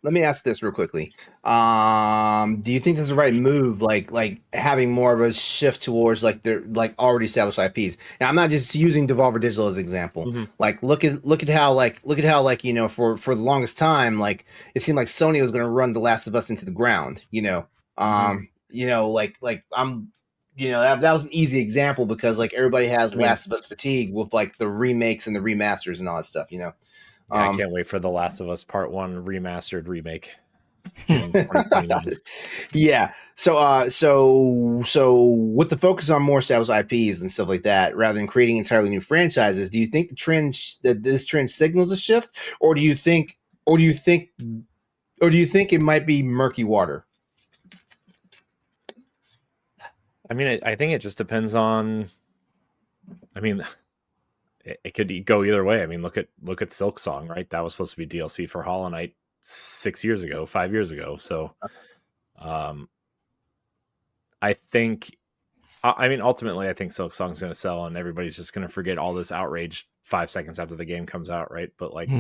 Let me ask this real quickly. Do you think this is the right move? Like having more of a shift towards like they're like already established IPs. And I'm not just using Devolver Digital as an example. Mm-hmm. Like look at how for the longest time, like it seemed like Sony was going to run The Last of Us into the ground. That was an easy example because like everybody has Last of Us fatigue with like the remakes and the remasters and all that stuff. I can't wait for The Last of Us Part 1 remastered remake. Yeah. So with the focus on more established IPs and stuff like that, rather than creating entirely new franchises, do you think this trend signals a shift, or do you think it might be murky water? I mean, I think it just depends on. I mean, it could go either way. I mean, look at Silksong, right? That was supposed to be DLC for Hollow Knight 5 years ago. So, I think, ultimately, I think Silksong's going to sell, and everybody's just going to forget all this outrage 5 seconds after the game comes out, right? But like,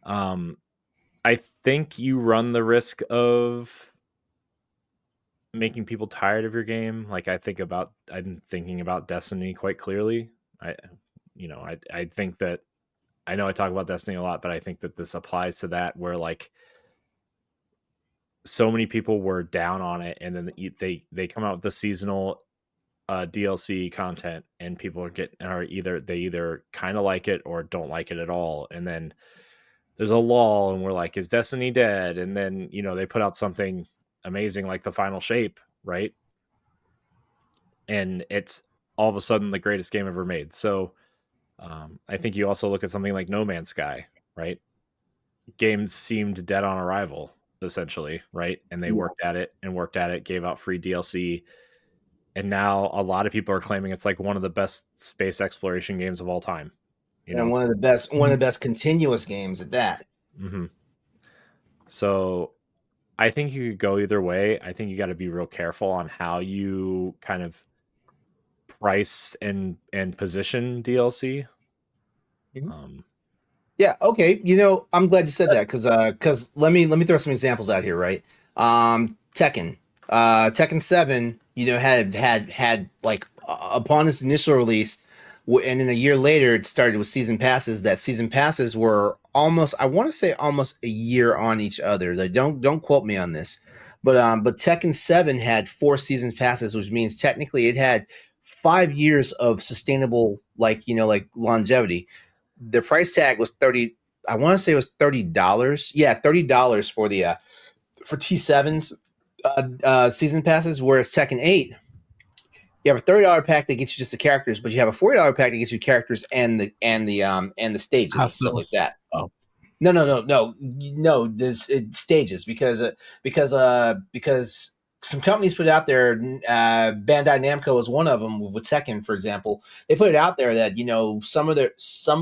I think you run the risk of making people tired of your game. Like I'm thinking about Destiny quite clearly. I think that I know I talk about Destiny a lot, but I think that this applies to that, where like so many people were down on it, and then they come out with the seasonal DLC content, and people are either kind of like it or don't like it at all, and then there's a lull, and we're like, is Destiny dead? And then they put out something amazing like the Final Shape, right? And it's all of a sudden the greatest game ever made. So I think you also look at something like No Man's Sky, right? Games seemed dead on arrival, essentially, right? And they worked at it, gave out free DLC. And now a lot of people are claiming it's like one of the best space exploration games of all time. And one of the best continuous games at that. Mm-hmm. So I think you could go either way. I think you got to be real careful on how you kind of price and position DLC. Yeah. Okay. I'm glad you said that because let me throw some examples out here. Right. Tekken 7. Had like upon its initial release, and then a year later it started with season passes. That season passes were almost a year on each other. Like don't quote me on this, but Tekken 7 had 4 season passes, which means technically it had 5 years of sustainable like longevity. The price tag was $30. I want to say it was $30. Yeah, $30 for the for T7's season passes. Whereas Tekken 8, you have a $30 pack that gets you just the characters, but you have a $40 pack that gets you characters and the stages and stuff like that. Oh. No. This stages because some companies put it out there. Bandai Namco is one of them with Tekken, for example. They put it out there that some of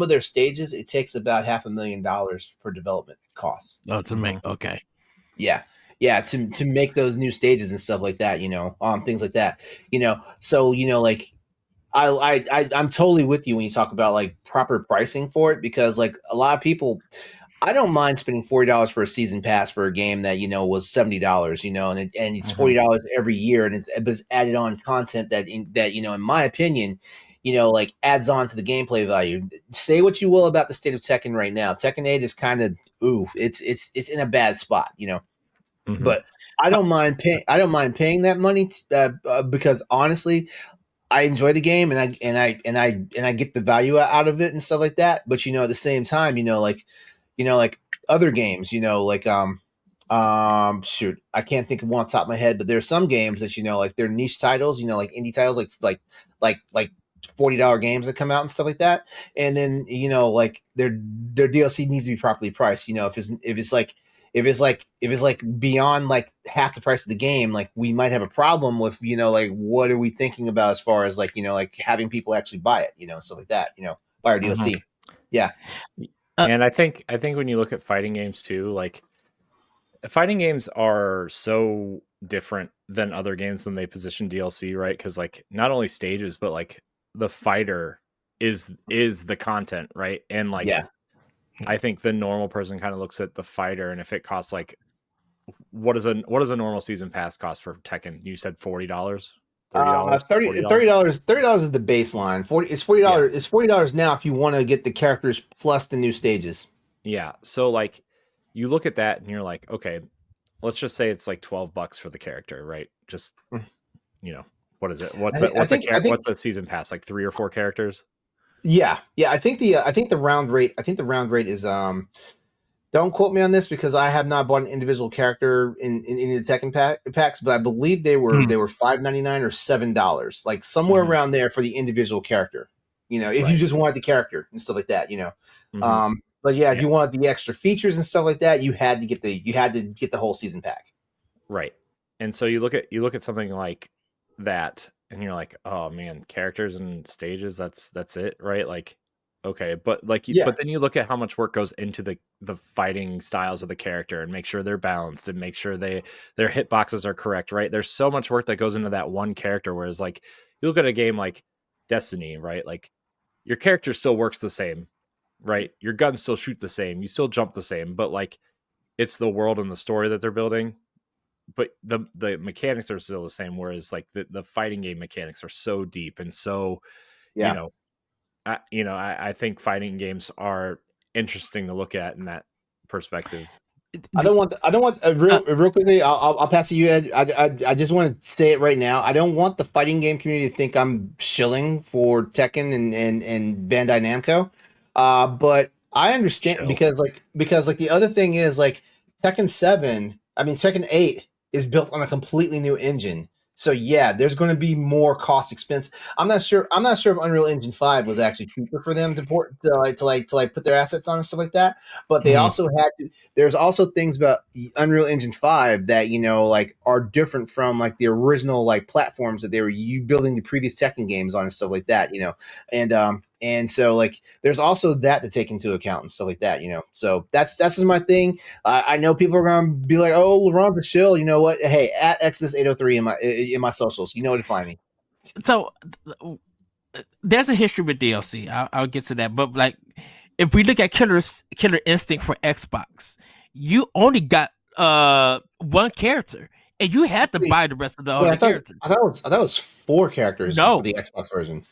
their stages it takes about $500,000 for development costs. Oh, to make okay, yeah, to make those new stages and stuff like that. Things like that. So like I'm totally with you when you talk about like proper pricing for it, because like a lot of people. I don't mind spending $40 for a season pass for a game that was $70, and it's $40 every year, and it's added on content that in my opinion, like adds on to the gameplay value. Say what you will about the state of Tekken right now. Tekken 8 is kind of it's in a bad spot, but I don't mind paying that money because honestly, I enjoy the game and I get the value out of it and stuff like that. But at the same time, like other games, shoot, I can't think of one off the top of my head, but there's some games that like they're niche titles, like indie titles, like $40 games that come out and stuff like that. And then like their DLC needs to be properly priced. If it's like beyond like half the price of the game, like we might have a problem with like what are we thinking about as far as like like having people actually buy it, stuff like that, buy our DLC. Mm-hmm. Yeah. And I think when you look at fighting games too, like fighting games are so different than other games when they position DLC, right? Because like not only stages, but like the fighter is the content, right? And like I think the normal person kind of looks at the fighter, and if it costs like what does a normal season pass cost for Tekken? You said $40, $30, $30 is the baseline. $40 Yeah. It's $40 now if you want to get the characters plus the new stages. Yeah. So like you look at that and you're like, okay, let's just say it's like $12 for the character, right? Just what is it? What's a season pass? Like 3 or 4 characters? Yeah. I think the round rate is don't quote me on this because I have not bought an individual character in the Tekken packs, but I believe they were $5.99 or $7, like somewhere around there for the individual character. If you just wanted the character and stuff like that, But if you wanted the extra features and stuff like that, you had to get the whole season pack. Right. And so you look at something like that and you're like, oh man, characters and stages, that's it, right? Like, okay, but but then you look at how much work goes into the fighting styles of the character and make sure they're balanced and make sure their hitboxes are correct, right? There's so much work that goes into that one character, whereas like you look at a game like Destiny, right? Like your character still works the same, right? Your guns still shoot the same, you still jump the same, but like it's the world and the story that they're building. But the mechanics are still the same, whereas like the fighting game mechanics are so deep and so, I think fighting games are interesting to look at in that perspective. I don't want real quickly. I'll pass to you, Ed. I just want to say it right now. I don't want the fighting game community to think I'm shilling for Tekken and Bandai Namco. But I understand because the other thing is like Tekken 8 is built on a completely new engine. So there's going to be more cost expense. I'm not sure if Unreal Engine 5 was actually cheaper for them to put their assets on and stuff like that. But they also had to. There's also things about Unreal Engine 5 that like are different from like the original like platforms that they were building the previous Tekken games on and stuff like that. And so like there's also that to take into account and stuff like that. So that's just my thing. I know people are gonna be like, oh, LeRon's a shill. You know what? Hey, at Exodus803 in my socials, you know where to find me. So there's a history with DLC. I'll get to that. But like, if we look at Killer Instinct for Xbox, you only got one character, and you had to buy the rest of the other characters. I thought it was 4 characters for the Xbox version.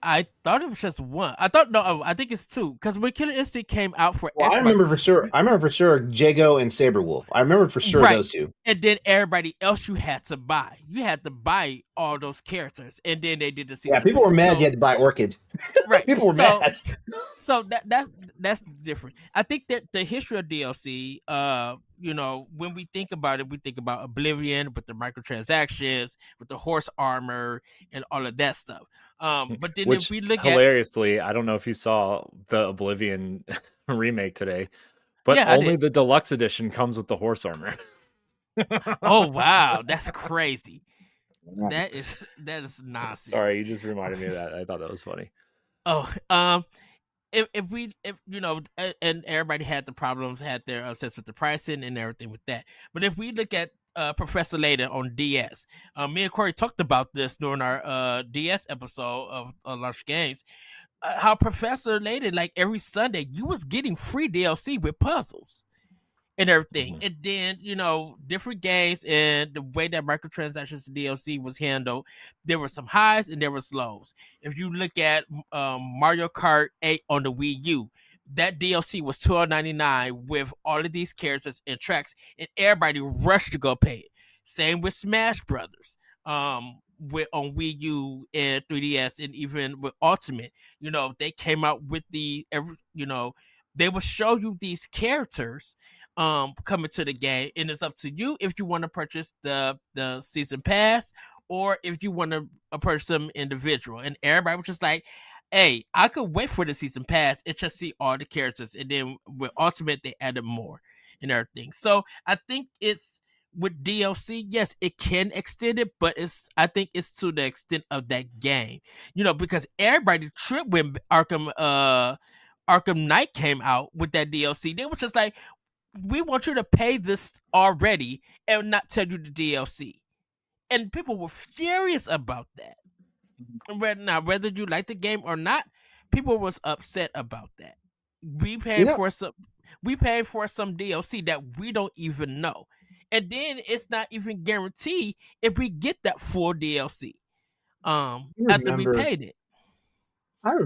I thought it was just one. I think it's 2 because when Killer Instinct came out for Xbox, I remember for sure Jago and Saberwolf. I remember for sure those 2. And then everybody else you had to buy. You had to buy all those characters, and then they did the season. Yeah, people were mad you had to buy Orchid. Right, people were mad. So that's different. I think that the history of DLC, when we think about it, we think about Oblivion with the microtransactions, with the horse armor, and all of that stuff. But then if we look hilariously, I don't know if you saw the Oblivion remake today, but only the deluxe edition comes with the horse armor. Oh wow, that's crazy. That is nonsense. Sorry, you just reminded me of that. I thought that was funny. Oh, if and everybody had the problems, had their upsets with the pricing and everything with that. But if we look at Professor Layton on DS, me and Corey talked about this during our DS episode of Launch Games. How Professor Layton, like every Sunday, you was getting free DLC with puzzles and everything. And then, different games and the way that microtransactions DLC was handled, there were some highs and there was lows. If you look at Mario Kart 8 on the Wii U, that DLC was $12.99 with all of these characters and tracks, and everybody rushed to go pay it. Same with Smash Brothers. with on Wii U and 3DS and even with Ultimate. They came out with they will show you these characters coming to the game, and it's up to you if you want to purchase the season pass or if you want to purchase them individual. And everybody was just like, hey, I could wait for the season pass and just see all the characters. And then with Ultimate, they added more and everything. So I think it's with DLC, yes, it can extend it, but I think it's to the extent of that game. Because everybody tripped when Arkham Knight came out with that DLC. They were just like, we want you to pay this already and not tell you the DLC. And people were furious about that. Now, whether you like the game or not, people was upset about that. We paid for some DLC that we don't even know, and then it's not even guaranteed if we get that full DLC. After we paid it. I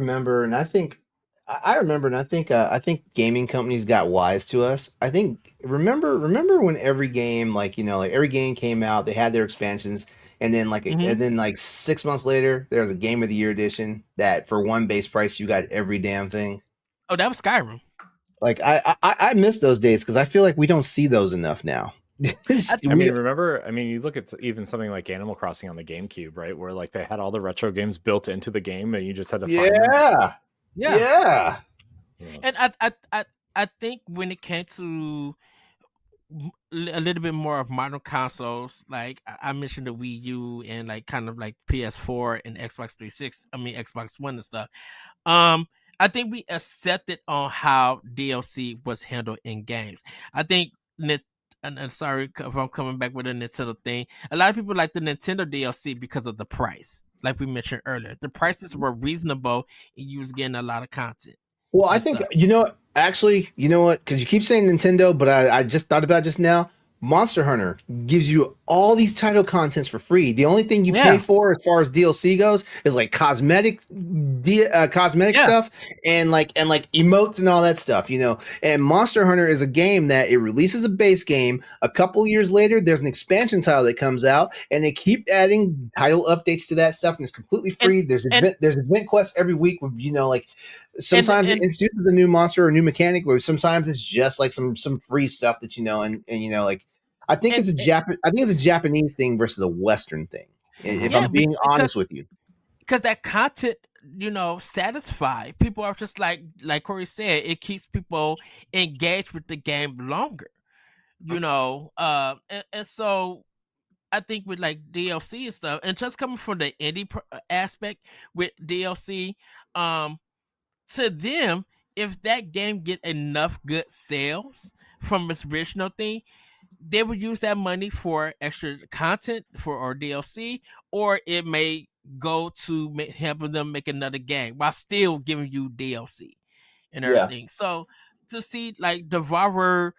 think gaming companies got wise to us. I think remember when every game every game came out, they had their expansions. And then and then 6 months later, there was a Game of the Year edition that for one base price you got every damn thing. Oh, that was Skyrim. I miss those days because I feel like we don't see those enough now. You look at even something like Animal Crossing on the GameCube, right? Where they had all the retro games built into the game and you just had to find them. Yeah. And I think when it came to a little bit more of modern consoles, like I mentioned the Wii U and kind of like PS4 and Xbox 360, Xbox One and stuff. I think we accepted on how DLC was handled in games. I think and sorry if I'm coming back with a Nintendo thing. A lot of people like the Nintendo DLC because of the price. Like we mentioned earlier, the prices were reasonable and you was getting a lot of content. Well, I think, actually, you know what? Because you keep saying Nintendo, but I just thought about just now. Monster Hunter gives you all these title contents for free. The only thing you pay for as far as DLC goes is cosmetic stuff and emotes and all that stuff, And Monster Hunter is a game that it releases a base game. A couple years later, there's an expansion title that comes out, and they keep adding title updates to that stuff, and it's completely free. There's event quests every week with sometimes it introduces a new monster or a new mechanic, where sometimes it's just some free stuff that I think it's a Japanese thing versus a Western thing. If I'm being honest with you, because that content, satisfy people are just like Corey said, it keeps people engaged with the game longer. And so I think with DLC and stuff, and just coming from the indie aspect with DLC, to them, if that game get enough good sales from its original thing, they would use that money for extra content or DLC, or it may go to helping them make another game while still giving you DLC and everything. So to see Devolver,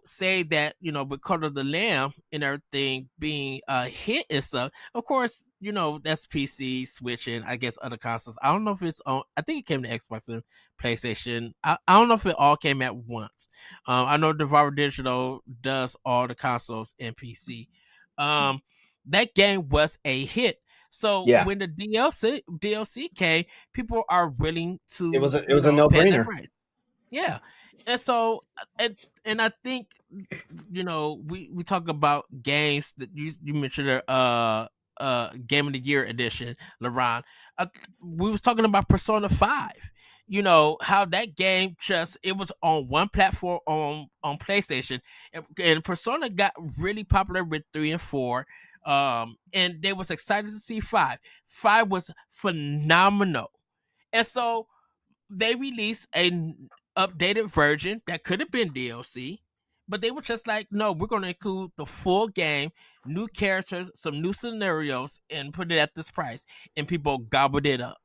say that, with Cult of the Lamb and everything being a hit and stuff, of course, that's PC, Switch, and I guess other consoles. I don't know if it's on, I think it came to Xbox and PlayStation. I don't know if it all came at once. I know Devolver Digital does all the consoles and PC. That game was a hit. So when the DLC came, people are willing to it was a no-brainer. Yeah. And so and I think we talk about games that you mentioned Game of the Year edition, LeRon. We was talking about Persona 5. How that game it was on one platform on PlayStation, and Persona got really popular with 3 and 4. And they was excited to see 5. 5 was phenomenal. And so they released an updated version that could have been DLC, but they were just like, no, we're going to include the full game, new characters, some new scenarios, and put it at this price. And people gobbled it up.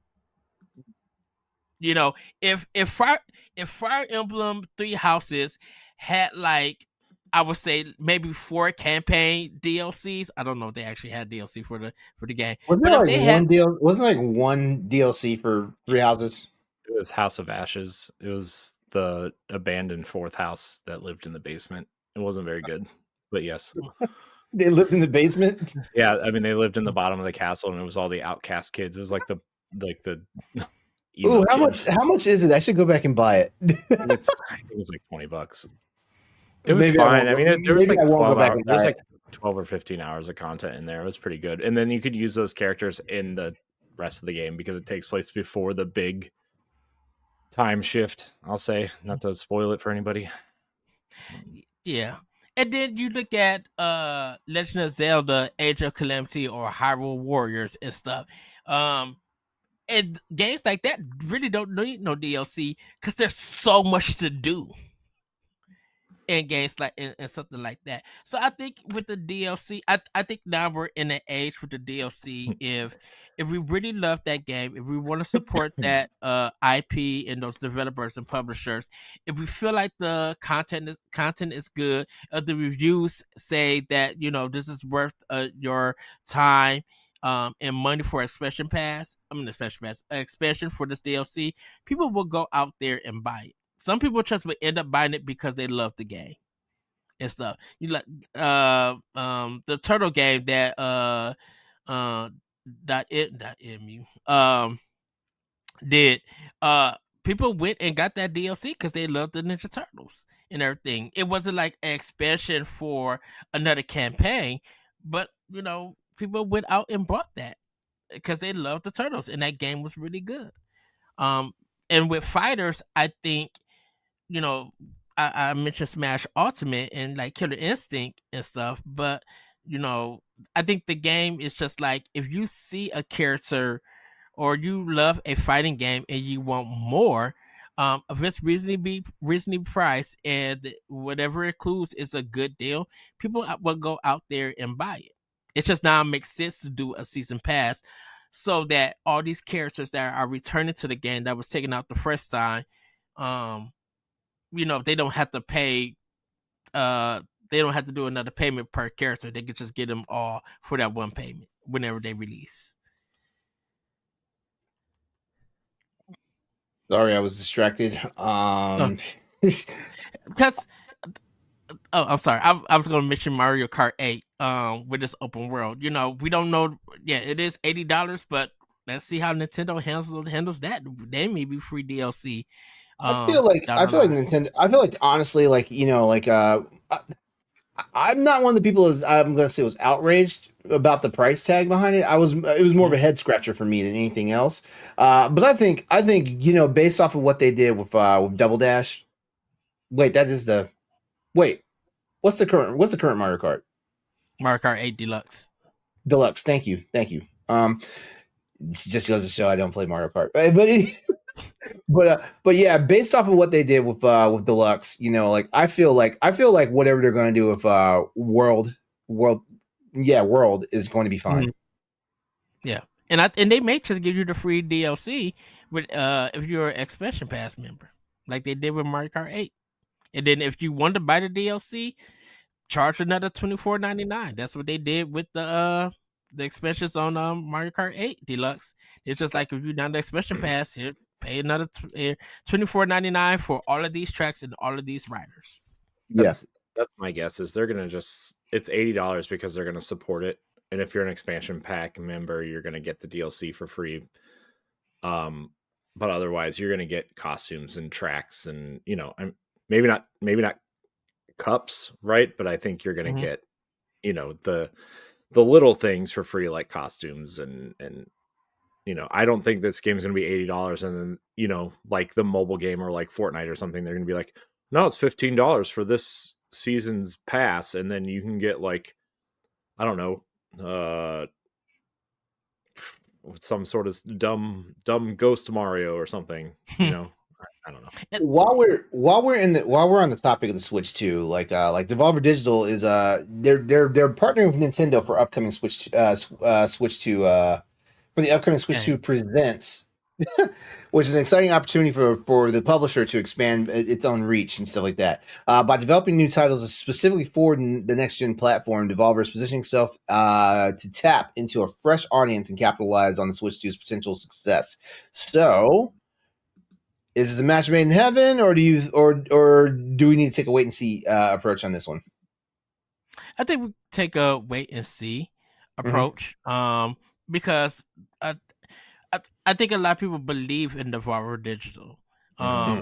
If Fire Emblem 3 Houses had I would say maybe 4 campaign DLCs. I don't know if they actually had DLC for the game. Wasn't one DLC for 3 Houses? It was House of Ashes. It was the abandoned 4th house that lived in the basement. It wasn't very good, but yes. They lived in the basement. Yeah, I mean, they lived in the bottom of the castle, and it was all the outcast kids. It was like the Ooh, how much is it? I should go back and buy it. I think it was like $20. It was fine. I mean, there was like 12 hours. There's like 12 or 15 hours of content in there. It was pretty good. And then you could use those characters in the rest of the game because it takes place before the big time shift, I'll say, not to spoil it for anybody. Yeah. And then you look at Legend of Zelda, Age of Calamity, or Hyrule Warriors and stuff. And games like that really don't need no DLC because there's so much to do in games like and something like that. So I think with the DLC, I think now we're in an age with the DLC. If we really love that game, if we want to support that IP and those developers and publishers, if we feel like the content is good, the reviews say that this is worth your time and money for expansion for this DLC, people will go out there and buy it. Some people just would end up buying it because they love the game and stuff. You like the turtle game that .mu did. People went and got that DLC because they loved the Ninja Turtles and everything. It wasn't like an expansion for another campaign, but people went out and bought that because they loved the Turtles and that game was really good. And with fighters, I think I mentioned Smash Ultimate and like Killer Instinct and stuff, but I think the game is just like if you see a character or you love a fighting game and you want more, if it's reasonably priced and whatever it includes is a good deal, people will go out there and buy it. It just now makes sense to do a season pass so that all these characters that are returning to the game that was taken out the first time, they don't have to pay. They don't have to do another payment per character. They could just get them all for that one payment whenever they release. Sorry, I was distracted. Because I'm sorry. I was going to mention Mario Kart 8 with this open world. We don't know. Yeah, it is $80, but let's see how Nintendo handles that. They may be free DLC. I feel like Nintendo. I feel like honestly, I'm not one of the people I'm going to say was outraged about the price tag behind it. It was more of a head scratcher for me than anything else. But I think based off of what they did with Double Dash. What's the current Mario Kart? Mario Kart 8 Deluxe. Deluxe. Thank you. Just goes to show I don't play Mario Kart, but yeah, based off of what they did with Deluxe, I feel like whatever they're going to do with World is going to be fine. Mm-hmm. Yeah, and they may just give you the free DLC with if you're an expansion pass member, like they did with Mario Kart 8. And then if you want to buy the DLC, charge another $24.99. That's what they did with the expansions on Mario Kart 8 Deluxe. It's just like if you're down the expansion pass, here pay another $24.99 for all of these tracks and all of these riders. That's my guess. Is they're gonna it's $80 because they're gonna support it, and if you're an expansion pack member, you're gonna get the DLC for free. But otherwise, you're gonna get costumes and tracks, and maybe not cups, right? But I think you're gonna get the little things for free, like costumes and I don't think this game is going to be $80 and then like the mobile game or like Fortnite or something, they're going to be like, no, it's $15 for this season's pass, and then you can get like, I don't know, some sort of dumb Ghost Mario or something, I don't know. While we're on the topic of the Switch 2, like Devolver Digital is they're partnering with Nintendo for upcoming Switch 2 for the upcoming Switch 2 Presents, which is an exciting opportunity for the publisher to expand its own reach and stuff like that. By developing new titles specifically for the next gen platform, Devolver is positioning itself to tap into a fresh audience and capitalize on the Switch 2's potential success. So, is this a match made in heaven, or do we need to take a wait and see approach on this one? I think we take a wait and see approach. Because I think a lot of people believe in Devolver Digital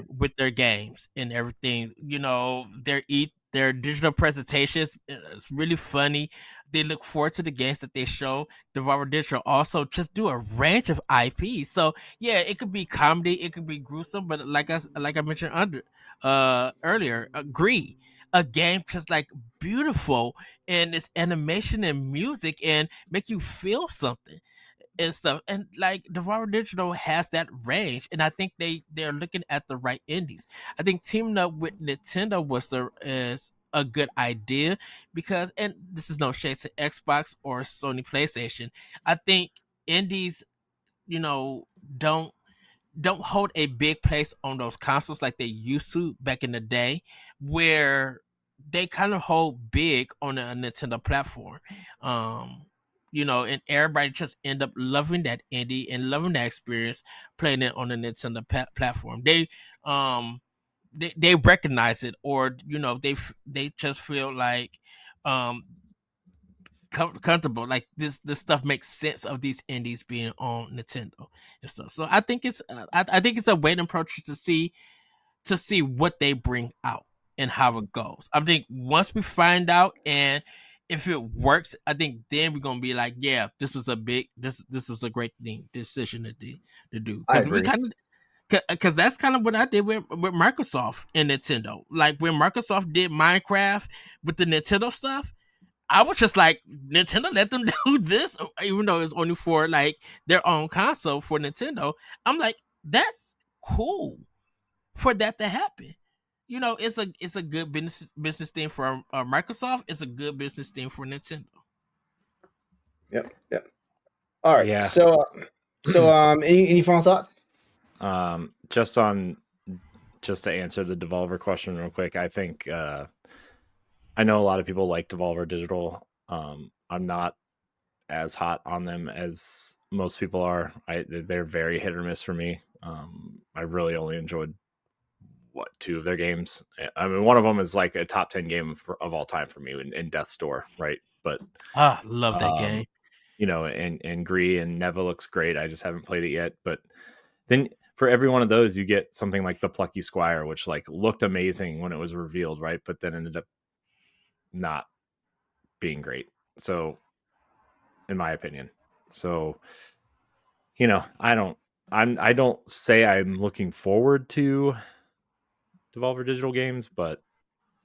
with their games and everything. You know, their digital presentations is really funny. They look forward to the games that they show. Devolver Digital also just do a range of IPs. So yeah, it could be comedy, it could be gruesome, but like I mentioned earlier, agree. A game just like beautiful and its animation and music and make you feel something and stuff. And like Devolver Digital has that range, and I think they're looking at the right indies. I think teaming up with Nintendo is a good idea because, and this is no shade to Xbox or Sony PlayStation. I think indies, you know, don't hold a big place on those consoles like they used to back in the day, where they kind of hold big on a Nintendo platform. You know, and everybody just end up loving that indie and loving that experience playing it on the Nintendo platform. They recognize it, or you know, they just feel like um comfortable, like this stuff makes sense of these indies being on Nintendo and stuff. So I think I think it's a waiting approach to see what they bring out and how it goes. I think once we find out and if it works, I think then we're gonna be like, yeah, this was a great decision to do, because we kind of, because that's kind of what I did with Microsoft and Nintendo. Like when Microsoft did Minecraft with the Nintendo stuff, I was just like, Nintendo, let them do this, even though it's only for like their own console for Nintendo. I'm like, that's cool for that to happen. You know, it's a good business thing for Microsoft. It's a good business thing for Nintendo. Yep. All right. Yeah. So any final thoughts? Just to answer the Devolver question real quick, I think I know a lot of people like Devolver Digital. I'm not as hot on them as most people are. They're very hit or miss for me. I really only enjoyed 2 of their games. I mean, one of them is like a top 10 game of all time for me in Death's Door, right? But love that game. You know, and Gree and Neva looks great. I just haven't played it yet. But then for every one of those, you get something like the Plucky Squire, which like looked amazing when it was revealed, right? But then ended up not being great. So, in my opinion, you know, I don't say I'm looking forward to Devolver Digital games, but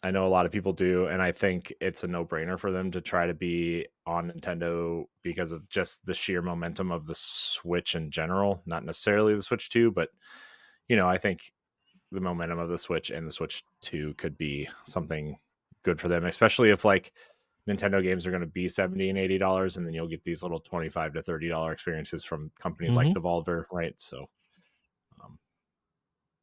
I know a lot of people do, and I think it's a no-brainer for them to try to be on Nintendo because of just the sheer momentum of the Switch in general, not necessarily the Switch 2, but you know, I think the momentum of the Switch and the Switch 2 could be something good for them, especially if like Nintendo games are going to be $70 and $80, and then you'll get these little $25 to $30 experiences from companies like Devolver, right? So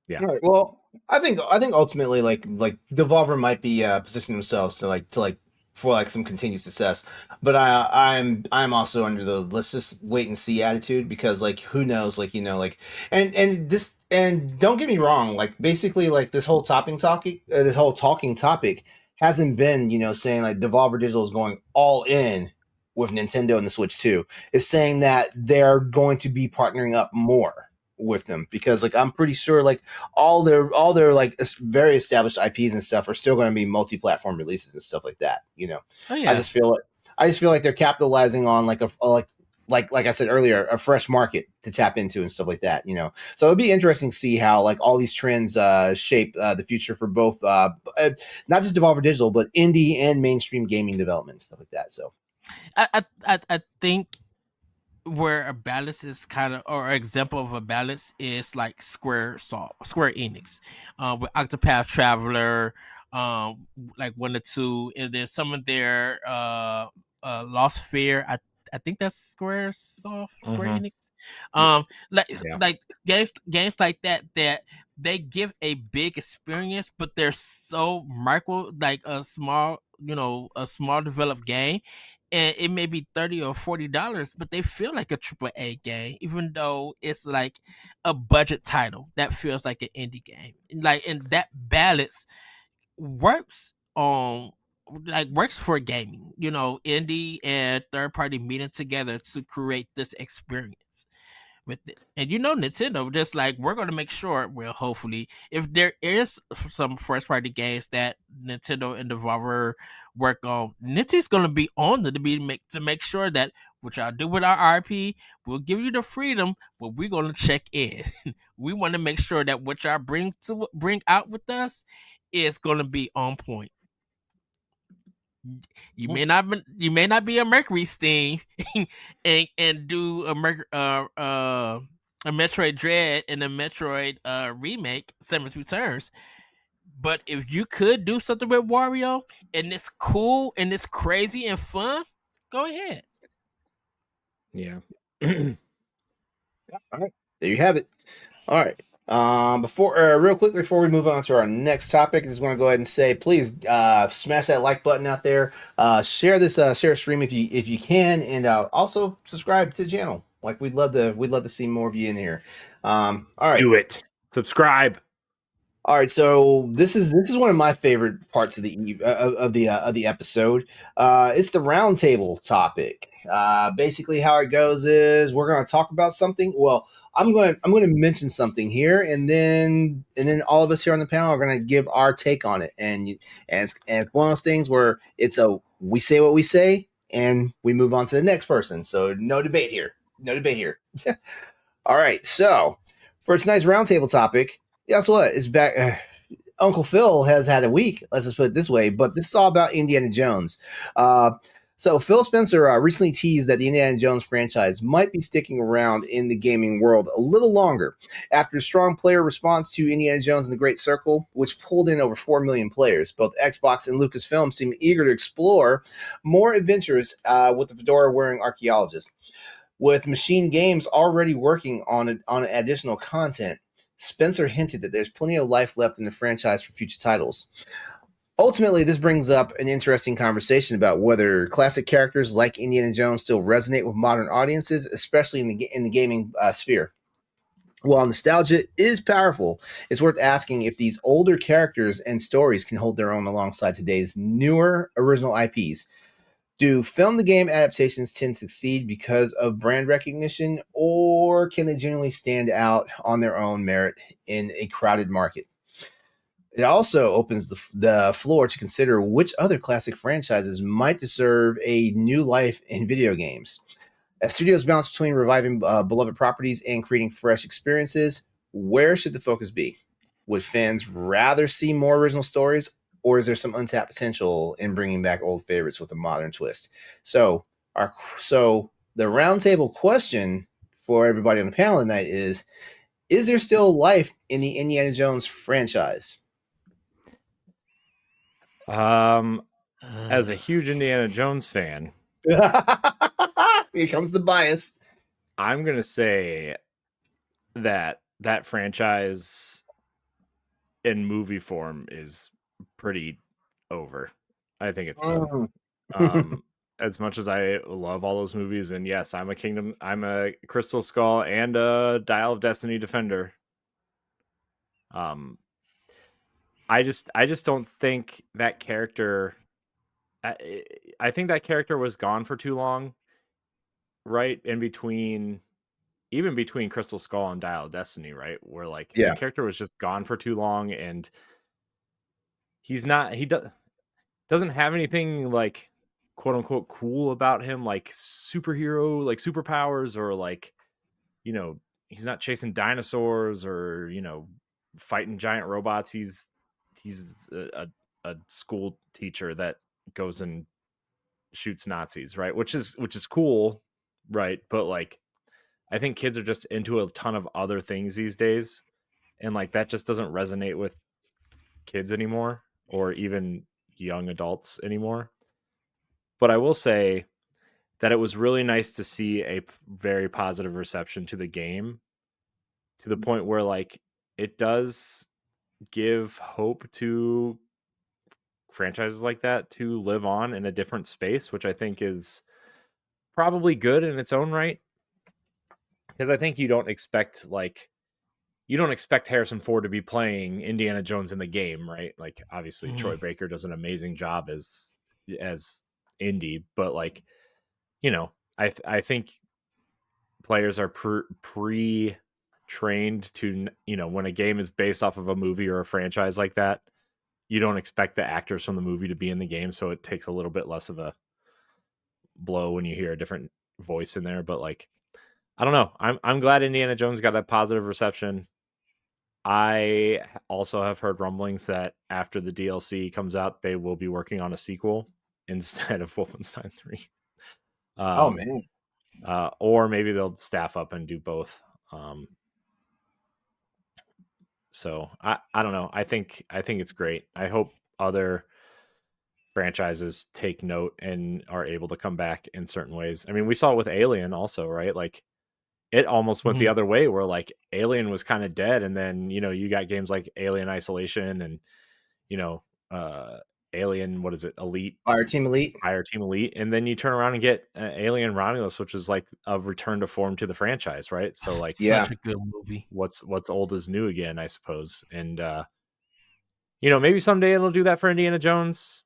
yeah. Right. Well, I think ultimately like Devolver might be positioning themselves to for some continued success, but I'm also under the let's just wait and see attitude, because like who knows, like, you know, like and don't get me wrong, like basically like this whole talking topic hasn't been, you know, saying like Devolver Digital is going all in with Nintendo and the Switch 2. It's saying that they're going to be partnering up more with them, because like I'm pretty sure like all their like very established IPs and stuff are still going to be multi-platform releases and stuff like that, you know. Oh, yeah. I just feel like they're capitalizing on like like I said earlier, a fresh market to tap into and stuff like that, you know. So it'd be interesting to see how like all these trends shape the future for both not just Devolver Digital, but indie and mainstream gaming development and stuff like that. So I think where a balance is kind of, or an example of a balance is like Square Enix with Octopath Traveler, like 1 or 2, and then some of their Lost Sphear. I think that's Square Enix. Like games like that they give a big experience, but they're so micro, like a small developed game, and it may be $30 or $40, but they feel like a AAA game, even though it's like a budget title that feels like an indie game. Like, and that balance works on like works for gaming. You know, indie and third party meeting together to create this experience with it. And you know, Nintendo just like, we're going to make sure, well, hopefully, if there is some first party games that Nintendo and Devolver work on, Nintendo's going to be on to make sure that what y'all do with our RP, we'll give you the freedom, but we're going to check in. We want to make sure that what y'all bring out with us is going to be on point. You may not be a Mercury Steam and do a Metroid Dread and a Metroid remake, Samus Returns. But if you could do something with Wario and it's cool and it's crazy and fun, go ahead. Yeah. All right. There you have it. All right. Real quickly before we move on to our next topic, I just want to go ahead and say, please smash that like button out there. Share stream if you can, and also subscribe to the channel. Like we'd love to see more of you in here. All right, do it. Subscribe. All right, so this is one of my favorite parts of the episode. It's the roundtable topic. Basically, how it goes is we're going to talk about something. Well, I'm going to mention something here, and then all of us here on the panel are going to give our take on it. And it's one of those things where we say what we say, and we move on to the next person. So no debate here. All right, so for tonight's roundtable topic, guess what? It's back. Uncle Phil has had a week. Let's just put it this way. But this is all about Indiana Jones. So Phil Spencer recently teased that the Indiana Jones franchise might be sticking around in the gaming world a little longer after a strong player response to Indiana Jones and the Great Circle, which pulled in over 4 million players. Both Xbox and Lucasfilm seem eager to explore more adventures with the fedora-wearing archaeologist. With Machine Games already working on additional content, Spencer hinted that there's plenty of life left in the franchise for future titles. Ultimately, this brings up an interesting conversation about whether classic characters like Indiana Jones still resonate with modern audiences, especially in the gaming sphere. While nostalgia is powerful, it's worth asking if these older characters and stories can hold their own alongside today's newer original IPs. Do film-to-game adaptations tend to succeed because of brand recognition, or can they genuinely stand out on their own merit in a crowded market? It also opens the floor to consider which other classic franchises might deserve a new life in video games. As studios bounce between reviving beloved properties and creating fresh experiences, where should the focus be? Would fans rather see more original stories, or is there some untapped potential in bringing back old favorites with a modern twist? So the roundtable question for everybody on the panel tonight is there still life in the Indiana Jones franchise? As a huge Indiana Jones fan, here comes the bias. I'm going to say that franchise in movie form is pretty over. I think it's done. As much as I love all those movies, and yes, I'm a Crystal Skull and a Dial of Destiny defender. I just don't think that character. I think that character was gone for too long, right? Even between Crystal Skull and Dial of Destiny, right? Where the character was just gone for too long, and he doesn't have anything like quote unquote cool about him, like superhero, like superpowers, or he's not chasing dinosaurs or fighting giant robots. He's a school teacher that goes and shoots Nazis, right? Which is cool, right? But I think kids are just into a ton of other things these days, and that just doesn't resonate with kids anymore, or even young adults anymore. But I will say that it was really nice to see a very positive reception to the game, to the point where it does give hope to franchises like that to live on in a different space, which I think is probably good in its own right. Because I think you don't expect Harrison Ford to be playing Indiana Jones in the game, right? Obviously Troy Baker does an amazing job as as indie, but like, you know, I think players are pre-trained to, you know, when a game is based off of a movie or a franchise like that, you don't expect the actors from the movie to be in the game, so it takes a little bit less of a blow when you hear a different voice in there. But like, I don't know. I'm glad Indiana Jones got a positive reception. I also have heard rumblings that after the DLC comes out, they will be working on a sequel instead of Wolfenstein 3. Oh man. Or maybe they'll staff up and do both. So I don't know. I think it's great. I hope other franchises take note and are able to come back in certain ways. I mean, we saw it with Alien also, right? Like, it almost went the other way, where like Alien was kind of dead, and then, you know, you got games like Alien Isolation and, you know, Alien, what is it, Fire Team Elite, and then you turn around and get Alien Romulus, which is like a return to form to the franchise, right? So like, such a good movie. What's old is new again, I suppose. And you know, maybe someday it'll do that for Indiana Jones.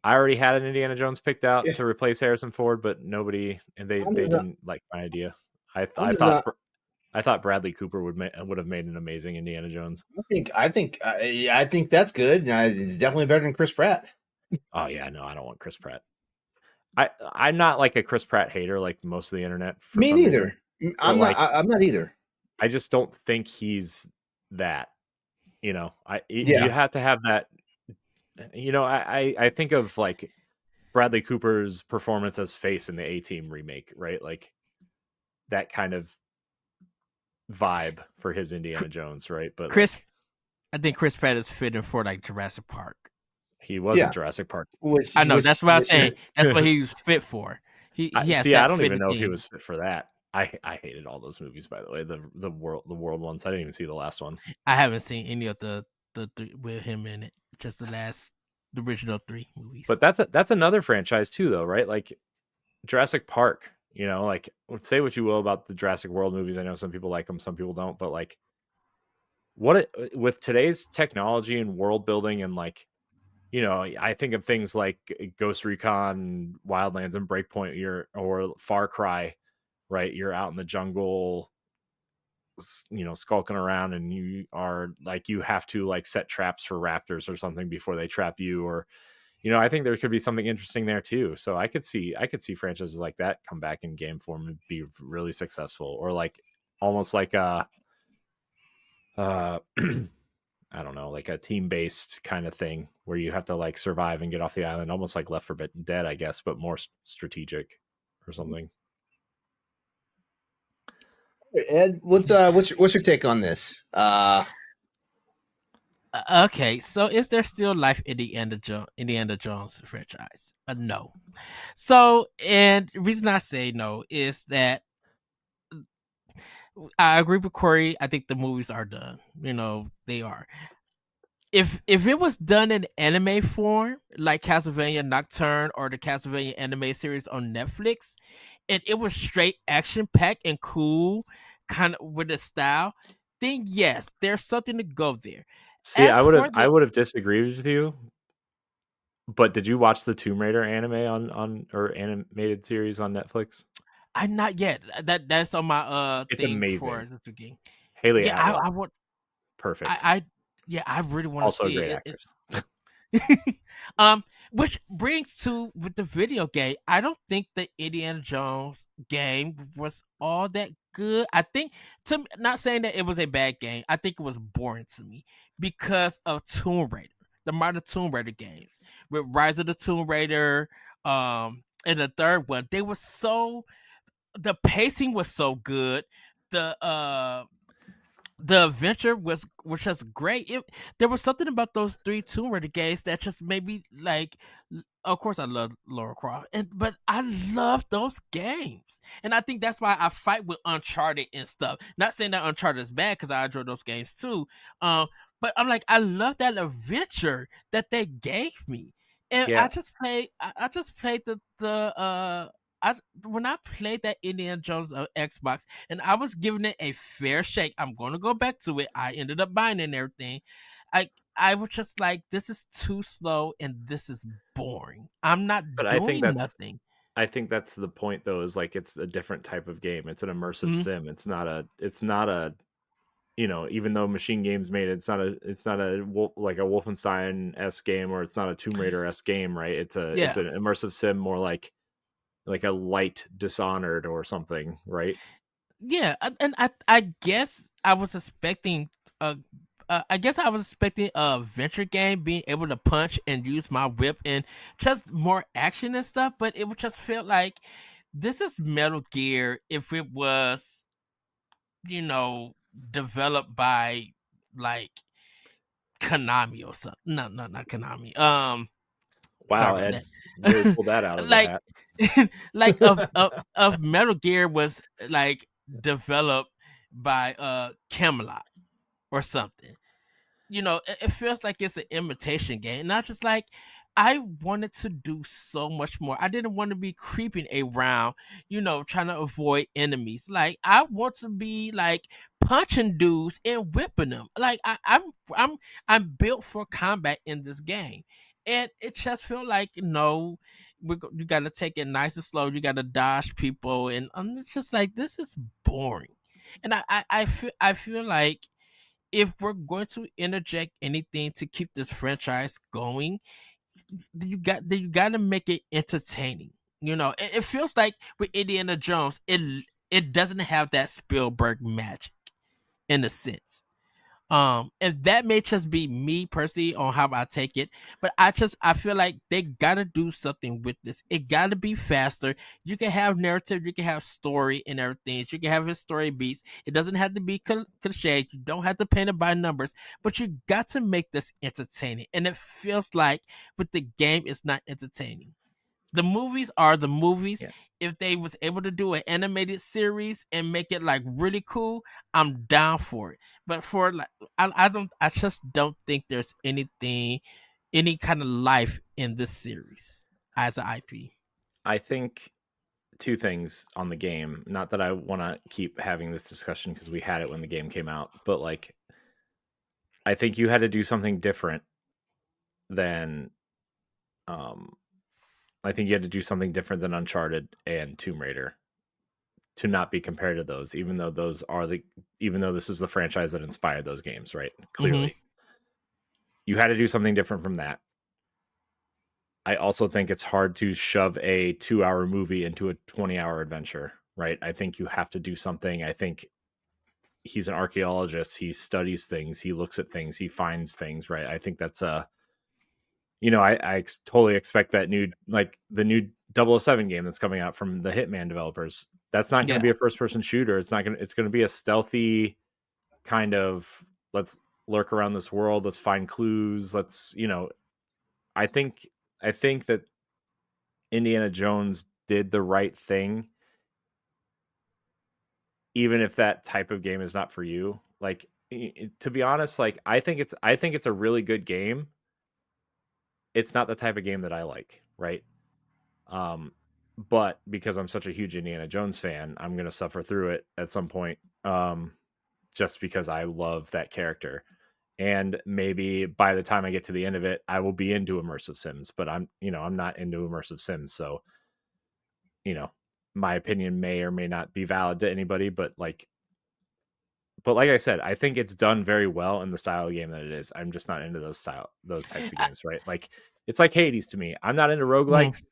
I already had an Indiana Jones picked out to replace Harrison Ford, but nobody, and they didn't like my idea. I thought Bradley Cooper would have made an amazing Indiana Jones. I think that's good. It's definitely better than Chris Pratt. Oh yeah, no, I don't want Chris Pratt. I'm not like a Chris Pratt hater like most of the internet. Me neither. I'm not either. I just don't think he's that. You know, you have to have that. You know, I think of like Bradley Cooper's performance as Face in the A-Team remake, right? Like that kind of vibe for his Indiana Jones, right? But I think Chris Pratt is fitting for like Jurassic Park. He was in Jurassic Park. That's what I was saying. That's what he was fit for. He has I don't even know if he was fit for that. I hated all those movies, by the way. The world ones. I didn't even see the last one. I haven't seen any of the three with him in it. Just the original 3 movies. But that's another franchise too, though, right? Like Jurassic Park. You know, like, say what you will about the Jurassic World movies. I know some people like them, some people don't. But like, with today's technology and world building, and like, you know, I think of things like Ghost Recon, Wildlands, and Breakpoint, or Far Cry, right? You're out in the jungle, you know, skulking around, and you are like, you have to like set traps for raptors or something before they trap you, or, you know, I think there could be something interesting there too. So I could see franchises like that come back in game form and be really successful, or like almost like a I don't know, like a team-based kind of thing where you have to like survive and get off the island, almost like Left 4 Dead, I guess, but more strategic or something. Ed, what's your take on this? Okay, so is there still life in the Indiana Jones franchise? No. So, and the reason I say no is that I agree with Corey. I think the movies are done. You know, they are. If it was done in anime form, like Castlevania Nocturne or the Castlevania anime series on Netflix, and it was straight action packed and cool, kind of with the style, then yes, there's something to go there. See, I would have disagreed with you. But did you watch the Tomb Raider anime on or animated series on Netflix? I not yet. That's on my it's thing amazing. For the game. Haley, I would. Perfect. I really want to see also a great actress. Which brings to with the video game. I don't think the Indiana Jones game was all that good. I think, not saying that it was a bad game. I think it was boring to me because of Tomb Raider, the modern Tomb Raider games with Rise of the Tomb Raider, and the third one. They were the pacing was so good. The adventure was just great. There was something about those 3 Tomb Raider games that just made me like. Of course, I love Lara Croft, but I love those games, and I think that's why I fight with Uncharted and stuff. Not saying that Uncharted is bad, because I enjoy those games too. But I'm like, I love that adventure that they gave me, and I just played. I just played when I played that Indiana Jones Xbox, and I was giving it a fair shake. I'm going to go back to it. I ended up buying it and everything. I was just like, this is too slow and this is boring. I'm not but doing nothing. I think that's the point, though, is like it's a different type of game. It's an immersive sim. It's not a even though Machine Games made it, it's not a like a Wolfenstein-esque game, or it's not a Tomb Raider-esque game, right? It's an immersive sim, more like a light Dishonored or something, right? Yeah, and I guess I was expecting a venture game, being able to punch and use my whip and just more action and stuff, but it would just feel like this is Metal Gear if it was, developed by like Konami or something. No, not Konami. Wow, Ed, really pulled that out of the hat. Like of Metal Gear was like developed by Camelot or something. It feels like it's an imitation game. Not just like, I wanted to do so much more. I didn't want to be creeping around, trying to avoid enemies. Like, I want to be like punching dudes and whipping them. Like, I'm built for combat in this game, and it just felt like, no, you got to take it nice and slow. You got to dodge people, and I'm just like, this is boring. And I feel like if we're going to interject anything to keep this franchise going, you got to make it entertaining. It feels like with Indiana Jones, it doesn't have that Spielberg magic in a sense. And that may just be me personally on how I take it, but I feel like they gotta do something with this. It gotta be faster. You can have narrative, you can have story and everything. You can have his story beats. It doesn't have to be cliche. You don't have to paint it by numbers, but you got to make this entertaining. And it feels like with the game, it's not entertaining. The movies are the movies. Yeah. If they was able to do an animated series and make it like really cool, I'm down for it. But for like, I just don't think there's any kind of life in this series as an IP. I think two things on the game. Not that I want to keep having this discussion because we had it when the game came out, but like, I think you had to do something different than, I think you had to do something different than Uncharted and Tomb Raider to not be compared to those, even though this is the franchise that inspired those games, right? Clearly. You had to do something different from that. I also think it's hard to shove a 2-hour movie into a 20-hour adventure, right? I think you have to do something. I think he's an archaeologist. He studies things. He looks at things. He finds things, right? I think that's I totally expect that the new 007 game that's coming out from the Hitman developers. That's not going to be a first-person shooter. It's going to be a stealthy kind of, let's lurk around this world. Let's find clues. I think that Indiana Jones did the right thing, even if that type of game is not for you. Like, to be honest, like, I think it's a really good game. It's not the type of game that I like, right? But because I'm such a huge Indiana Jones fan, I'm going to suffer through it at some point, just because I love that character. And maybe by the time I get to the end of it, I will be into immersive sims, but I'm not into immersive sims. So, my opinion may or may not be valid to anybody, but like I said, I think it's done very well in the style of game that it is. I'm just not into those types of games, right? Like, it's like Hades to me. I'm not into roguelikes,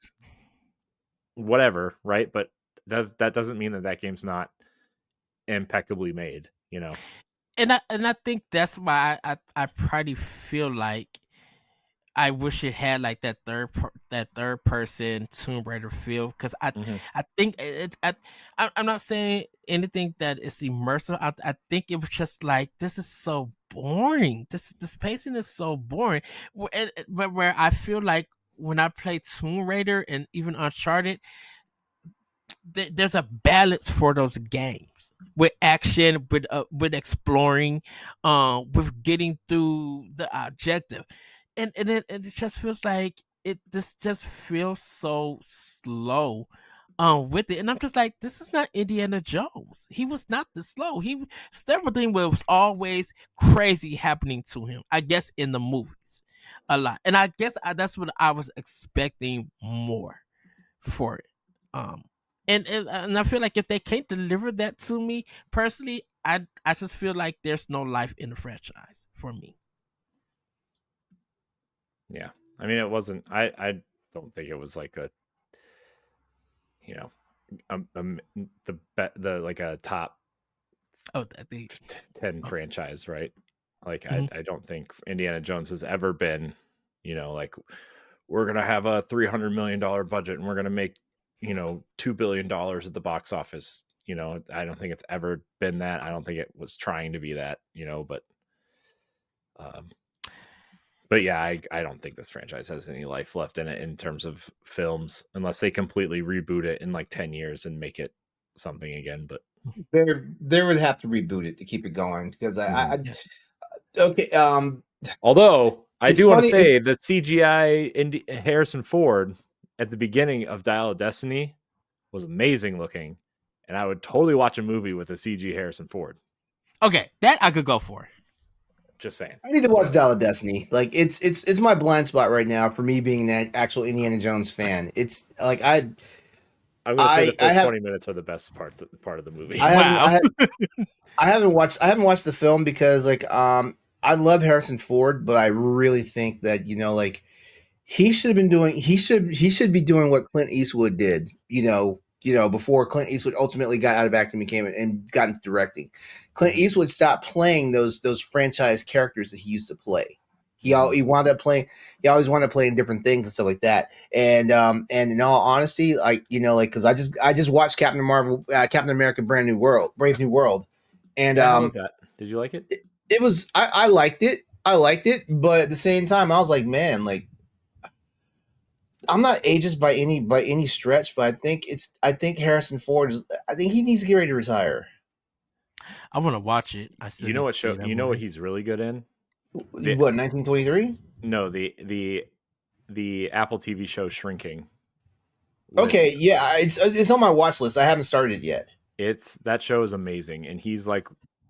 whatever, right? But that doesn't mean that game's not impeccably made, And I think that's why I probably feel like I wish it had like that third person Tomb Raider feel, because I think I'm not saying anything that is immersive. I think it was just like, this is so boring. This pacing is so boring. Where I feel like when I play Tomb Raider and even Uncharted, there's a balance for those games with action, with exploring, with getting through the objective, and it just feels like this just feels so slow. with it, and I'm just like, this is not Indiana Jones. He was not this slow. Everything was always crazy happening to him, I guess, in the movies a lot, and I guess that's what I was expecting more for it. And I feel like if they can't deliver that to me personally, I just feel like there's no life in the franchise for me. Yeah, I mean, it wasn't. I don't think it was like a, you know, the like a top 10 franchise, right? Like I don't think Indiana Jones has ever been, you know, like we're gonna have a $300 million budget and we're gonna make, you know, $2 billion at the box office. You know, I don't think it's ever been that. I don't think it was trying to be that, you know, but yeah, I don't think this franchise has any life left in it in terms of films, unless they completely reboot it in like 10 years and make it something again. But they would have to reboot it to keep it going because okay. Although I do want to say the CGI Harrison Ford at the beginning of Dial of Destiny was amazing looking, and I would totally watch a movie with a CG Harrison Ford. Okay, that I could go for. Just saying. I need to watch Dial of Destiny. Like it's my blind spot right now for me being an actual Indiana Jones fan. It's like I'm gonna say the first 20 minutes are the best part of the movie. I haven't watched the film because like I love Harrison Ford, but I really think that, you know, like he should be doing what Clint Eastwood did, you know, before Clint Eastwood ultimately got out of acting and got into directing. Clint Eastwood stopped playing those franchise characters that he used to play. He always wanted to play in different things and stuff like that. And in all honesty, like, you know, like, because I just watched Captain America Brave New World, and how was that? Did you like it? It was I liked it, but at the same time, I was like, man, like, I'm not ageist by any stretch, but I think Harrison Ford I think he needs to get ready to retire. I want to watch it. You know what show? You know what he's really good in? What, 1923? No, the Apple TV show Shrinking. Okay, yeah, it's on my watch list. I haven't started it yet. That show is amazing, and he's like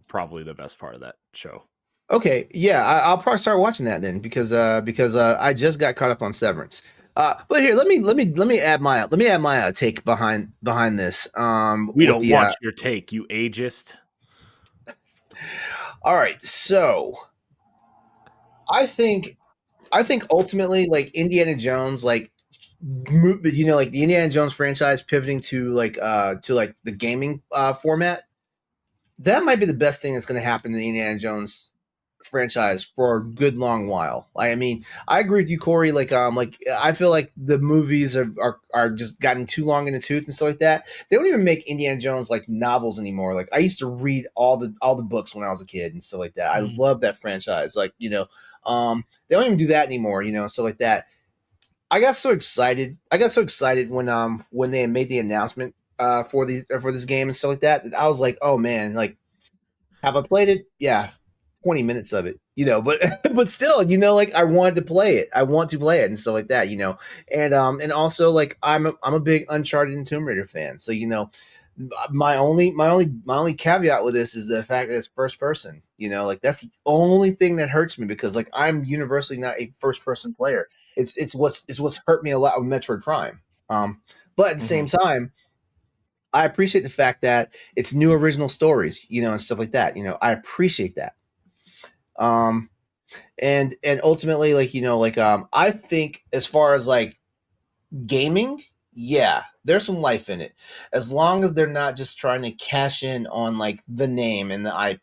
probably the best part of that show. Okay, yeah, I'll probably start watching that then because I just got caught up on Severance. But here, let me add my take behind this. We don't want your take, you ageist. All right, so I think ultimately, like, Indiana Jones, like, you know, like the Indiana Jones franchise pivoting to the gaming format, that might be the best thing that's going to happen to the Indiana Jones franchise for a good long while. I mean, I agree with you, Corey. Like I feel like the movies are just gotten too long in the tooth and stuff like that. They don't even make Indiana Jones like novels anymore. Like I used to read all the books when I was a kid and stuff like that. I love that franchise. Like, you know, they don't even do that anymore, you know, stuff like that. I got so excited when they made the announcement for this game and stuff like that I was like, oh man, like, have I played it? Yeah. 20 minutes of it, you know, but still, you know, like I want to play it and stuff like that, you know, and also like I'm a big Uncharted and Tomb Raider fan, so, you know, my only caveat with this is the fact that it's first person, you know, like that's the only thing that hurts me because like I'm universally not a first person player. It's what's hurt me a lot with Metroid Prime, but at the same time, I appreciate the fact that it's new original stories, you know, and stuff like that, you know, I appreciate that. And ultimately, like, you know, like, I think as far as like gaming, yeah, there's some life in it, as long as they're not just trying to cash in on like the name and the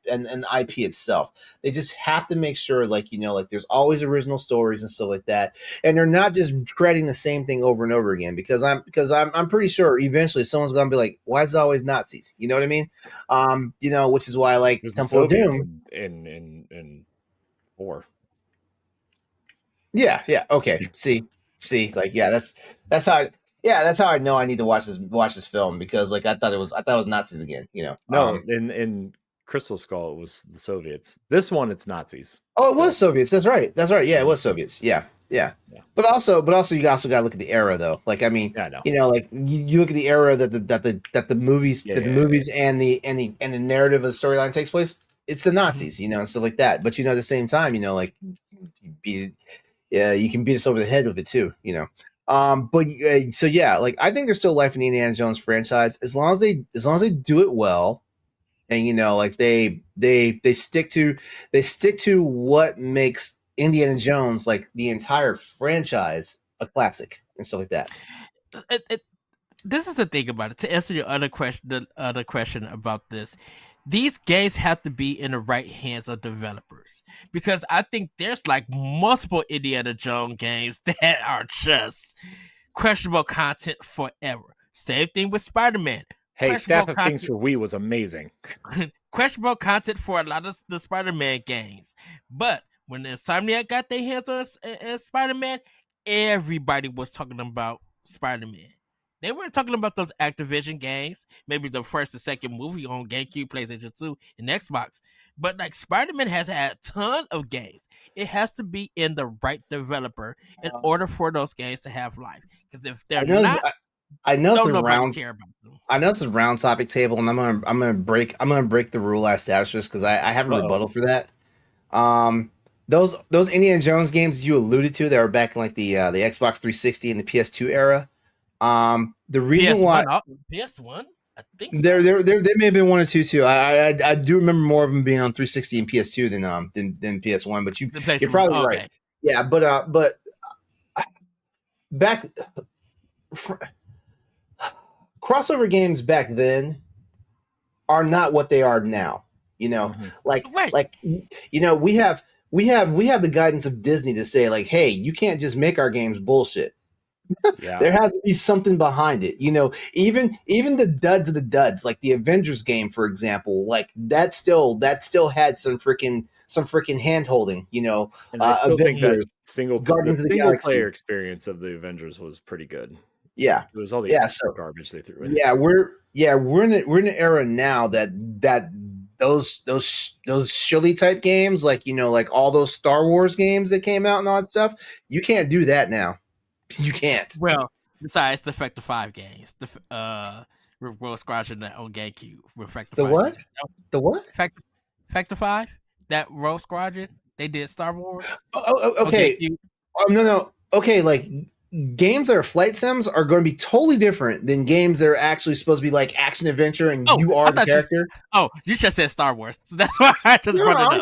IP itself. They just have to make sure, like, you know, like there's always original stories and stuff like that, and they're not just creating the same thing over and over again. Because I'm pretty sure eventually someone's gonna be like, why is it always Nazis? You know what I mean? You know, which is why I like Temple of Doom in 4. Yeah. Okay. See, like, yeah, that's how. Yeah, that's how I know I need to watch this film, because like I thought it was Nazis again, you know. No, in Crystal Skull it was the Soviets. This one it's Nazis. Oh, it was Soviets. That's right. Yeah, it was Soviets. Yeah. Yeah. But also you also got to look at the era though. Like I mean, you know, like you look at the era that the movies and the narrative of the storyline takes place. It's the Nazis, you know, and stuff like that. But you know, at the same time, you know, like you can beat us over the head with it too, you know. So yeah, like I think there's still life in the Indiana Jones franchise as long as they do it well, and you know, like they stick to what makes Indiana Jones, like the entire franchise, a classic and stuff like that. This is the thing about it. To answer your other question about this, these games have to be in the right hands of developers, because I think there's like multiple Indiana Jones games that are just questionable content forever. Same thing with Spider-Man. Hey, Staff of Kings for Wii was amazing. Questionable content for a lot of the Spider-Man games. But when Insomniac got their hands on Spider-Man, everybody was talking about Spider-Man. They weren't talking about those Activision games, maybe the first and second movie on GameCube, PlayStation 2, and Xbox. But like Spider-Man has had a ton of games. It has to be in the right developer in order for those games to have life. Because if they're not, I know don't nobody care about them. I know it's a round topic table, and I'm gonna break the rule I established this because I have a rebuttal for that. Those Indiana Jones games you alluded to that were back in like the Xbox 360 and the PS2 era. The reason PS1, why PS1, I think there may have been one or two too. I do remember more of them being on 360 and PS2 than PS1. But you're probably right. Yeah, but back crossover games back then are not what they are now. You know, like you know, we have the guidance of Disney to say like, hey, you can't just make our games bullshit. Yeah. There has to be something behind it, you know. Even the duds of the duds, like the Avengers game, for example, like that still had some freaking hand holding, you know. And I still think that single player experience of the Avengers was pretty good. Yeah, it was all the garbage they threw in. Yeah, we're in an era now that those shilly type games, like you know, like all those Star Wars games that came out and all that stuff, you can't do that now. You can't. Well, besides the Factor 5 games, the World Squadron on GameCube. The what? The what? Factor 5? That Rogue Squadron? They did Star Wars? Okay. No. Okay, like games that are flight sims are going to be totally different than games that are actually supposed to be like action adventure and you are the character. You just said Star Wars, so that's why I just brought it up.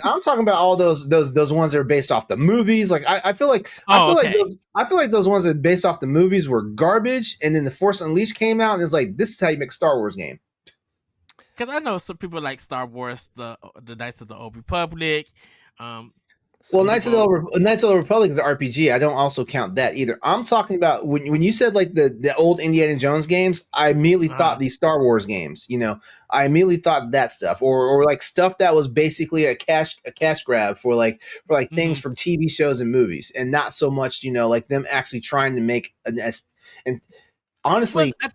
I'm talking about all those ones that are based off the movies. Like I feel like those ones that are based off the movies were garbage, and then the Force Unleashed came out, and it's like, this is how you make a Star Wars game. Because I know some people like Star Wars, the Knights of the Old Republic. Well, Knights of the Old Republic is an RPG. I don't also count that either. I'm talking about when you said like the old Indiana Jones games, I immediately thought these Star Wars games. You know, I immediately thought that stuff, or like stuff that was basically a cash grab for things from TV shows and movies, and not so much, you know, like them actually trying to make an S. And honestly, I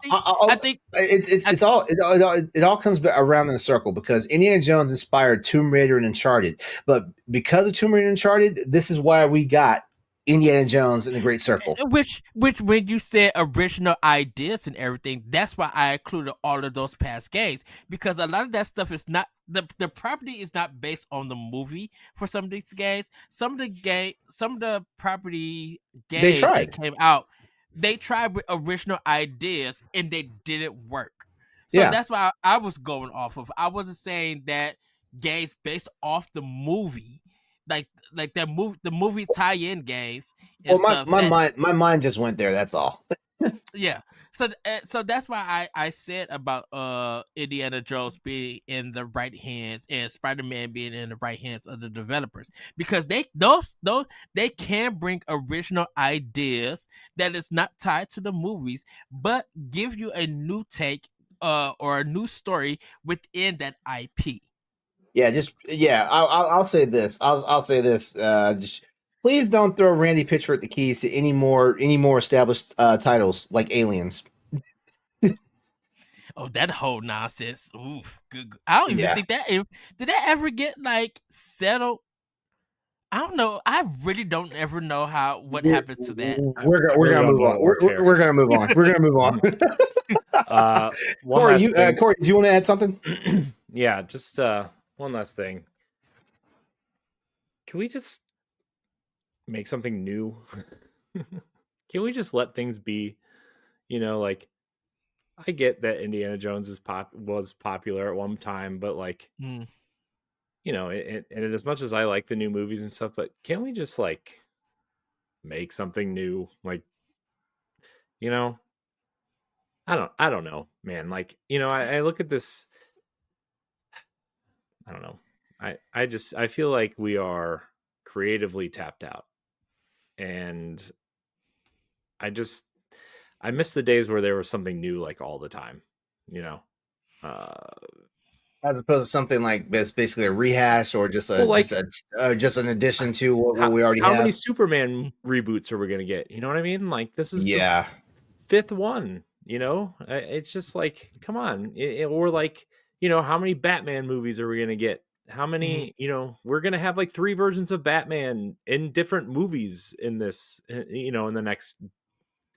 think it all comes around in a circle, because Indiana Jones inspired Tomb Raider and Uncharted, but because of Tomb Raider and Uncharted, this is why we got Indiana Jones in the Great Circle. Which when you said original ideas and everything, that's why I included all of those past games, because a lot of that stuff is not the property is not based on the movie for some of these games. Some of the property games that came out, they tried with original ideas and they didn't work. So that's why I was going off of. I wasn't saying that games based off the movie, like that the movie tie-in games. Well, my mind just went there. That's all. Yeah. So that's why I said about Indiana Jones being in the right hands and Spider-Man being in the right hands of the developers, because they can bring original ideas that is not tied to the movies, but give you a new take or a new story within that IP. I'll say this. I'll say this. Please don't throw Randy Pitchford the keys to any more established titles like Aliens. Oh, that whole nonsense. Oof. Good. I don't even think that did that ever get like settled. I don't know. I really don't ever know what happened to that. We're gonna move on. We're gonna move on. We're gonna move on. Corey, Corey, do you want to add something? Yeah, just one last thing. Can we just make something new? Can we just let things be? Like, I get that Indiana Jones was popular at one time, but like, and as much as I like the new movies and stuff, but can't we just like make something new? Like, I don't know, man. Like, I look at this. I don't know. I feel like we are creatively tapped out, and I miss the days where there was something new like all the time, as opposed to something like it's basically a rehash or just just an addition to what we already have. How many Superman reboots are we going to get? You know what I mean? Like, this is the fifth one. It's just like, come on. Or like, how many Batman movies are we going to get? How many, we're going to have like 3 versions of Batman in different movies in this, in the next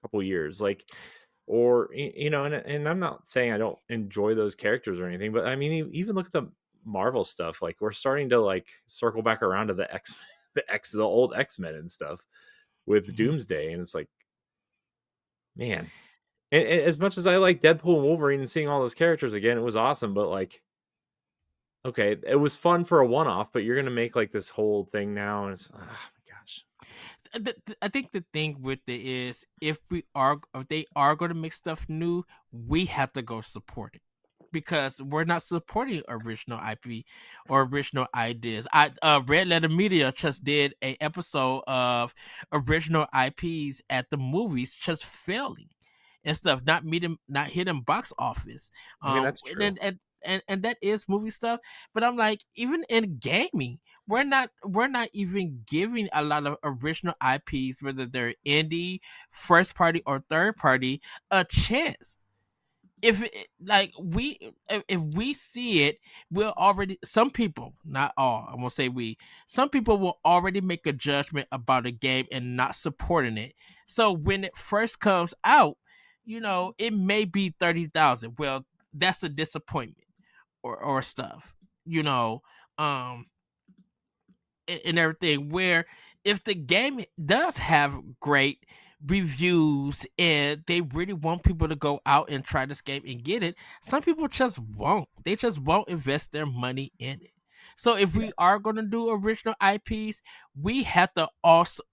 couple years. Like, or, and I'm not saying I don't enjoy those characters or anything, but I mean, even look at the Marvel stuff. Like, we're starting to like circle back around to the old X-Men and stuff with Doomsday. And it's like, man, and as much as I like Deadpool and Wolverine and seeing all those characters again, it was awesome. But like, okay, it was fun for a one-off, but you're going to make like this whole thing now. And it's, oh my gosh. I think the thing with it is if they are going to make stuff new, we have to go support it, because we're not supporting original IP or original ideas. Red Letter Media just did an episode of original IPs at the movies just failing and stuff, not hitting box office. I mean, that's true. And that is movie stuff, but I'm like, even in gaming, we're not even giving a lot of original IPs, whether they're indie, first party, or third party, a chance. If we see it, we'll already, some people, not all, I'm gonna say some people will already make a judgment about a game and not supporting it. So when it first comes out, it may be 30,000. Well, that's a disappointment or stuff, and everything. Where if the game does have great reviews and they really want people to go out and try this game and get it, some people just won't. They just won't invest their money in it. So if we are going to do original IPs, we have to also,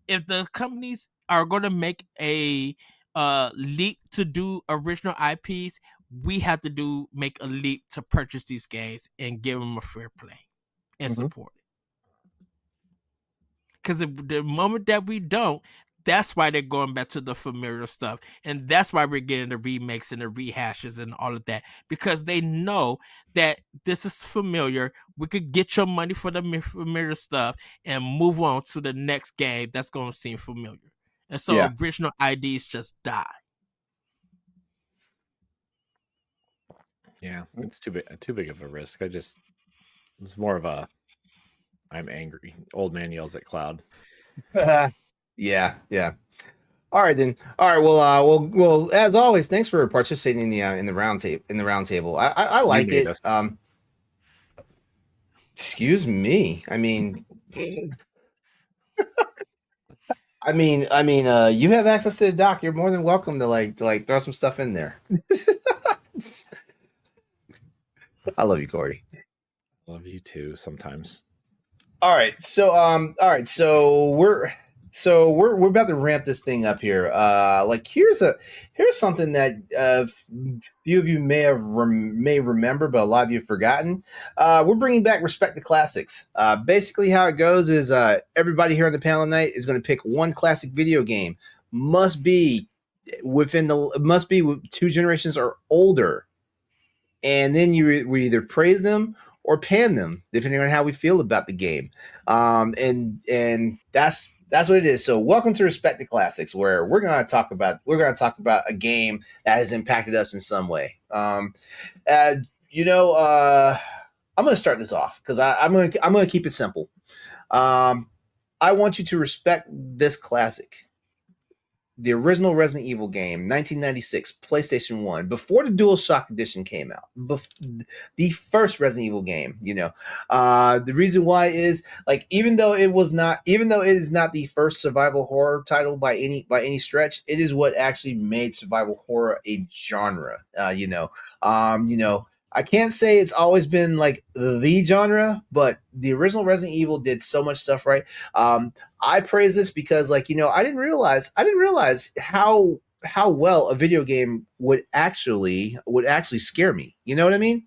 if the companies are going to make a leap to do original IPs, we have to make a leap to purchase these games and give them a fair play and support it. Because the moment that we don't, that's why they're going back to the familiar stuff. And that's why we're getting the remakes and the rehashes and all of that. Because they know that this is familiar. We could get your money for the familiar stuff and move on to the next game that's going to seem familiar. And so original IDs just die. Yeah, it's too big of a risk. It's more of a, I'm angry. Old man yells at cloud. Yeah. All right then. All right. Well. As always, thanks for participating in the round table. I like it. Excuse me. I mean, you have access to the doc. You're more than welcome to throw some stuff in there. I love you, Corey. Love you too. Sometimes. All right. So we're about to ramp this thing up here. Here's something that few of you may remember, but a lot of you have forgotten. We're bringing back Respect the Classics. Basically, how it goes is everybody here on the panel tonight is going to pick one classic video game. Must be 2 generations or older. And then we either praise them or pan them, depending on how we feel about the game. And that's what it is. So welcome to Respect the Classics, where we're going to talk about a game that has impacted us in some way. I'm going to start this off because I'm going to keep it simple. I want you to respect this classic. The original Resident Evil game, 1996, PlayStation 1, before the DualShock Edition came out. The first Resident Evil game, the reason why is like even though it is not the first survival horror title by any stretch, it is what actually made survival horror a genre. I can't say it's always been like the genre, but the original Resident Evil did so much stuff right. I praise this because, like, I didn't realize how well a video game would actually scare me. You know what I mean?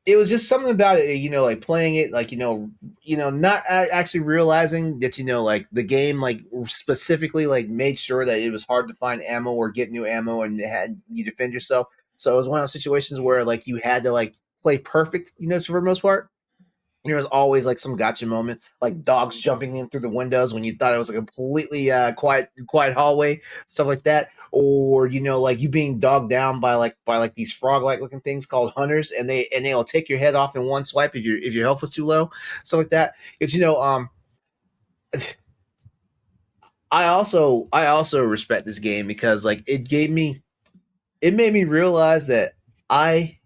It was just something about it, like playing it, like, not actually realizing that, like the game, like specifically, like made sure that it was hard to find ammo or get new ammo and had you defend yourself. So it was one of those situations where like you had to like play perfect, for the most part. There was always like some gotcha moment, like dogs jumping in through the windows when you thought it was a completely quiet hallway, stuff like that. Or like you being dogged down by these frog-like looking things called hunters, and they'll take your head off in one swipe if your health was too low, stuff like that. It's I also respect this game because like it made me realize that I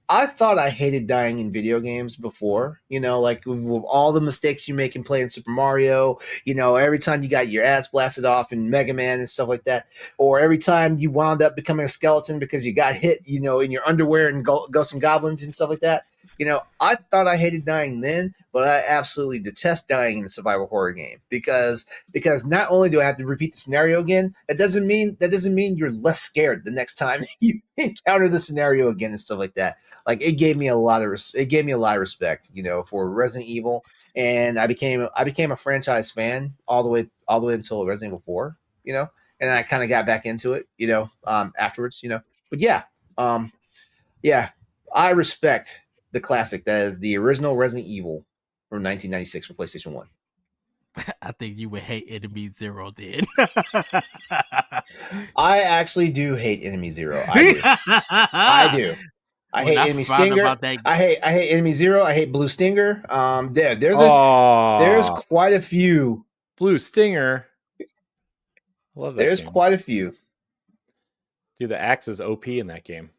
thought I hated dying in video games before, like with all the mistakes you make in playing Super Mario, every time you got your ass blasted off in Mega Man and stuff like that, or every time you wound up becoming a skeleton because you got hit, in your underwear and Ghosts and Goblins and stuff like that. I thought I hated dying then, but I absolutely detest dying in a survival horror game because not only do I have to repeat the scenario again, that doesn't mean you're less scared the next time you encounter the scenario again and stuff like that. Like it gave me a lot of respect, for Resident Evil, and I became a franchise fan all the way until Resident Evil 4, and I kind of got back into it, afterwards, but yeah, I respect the classic that is the original Resident Evil from 1996 for PlayStation 1. I think you would hate Enemy Zero then. I actually do hate Enemy Zero. I do. I hate Enemy Stinger. I hate Enemy Zero. I hate Blue Stinger. There's quite a few. Blue Stinger. I love that. There's quite a few. Dude, the axe is OP in that game.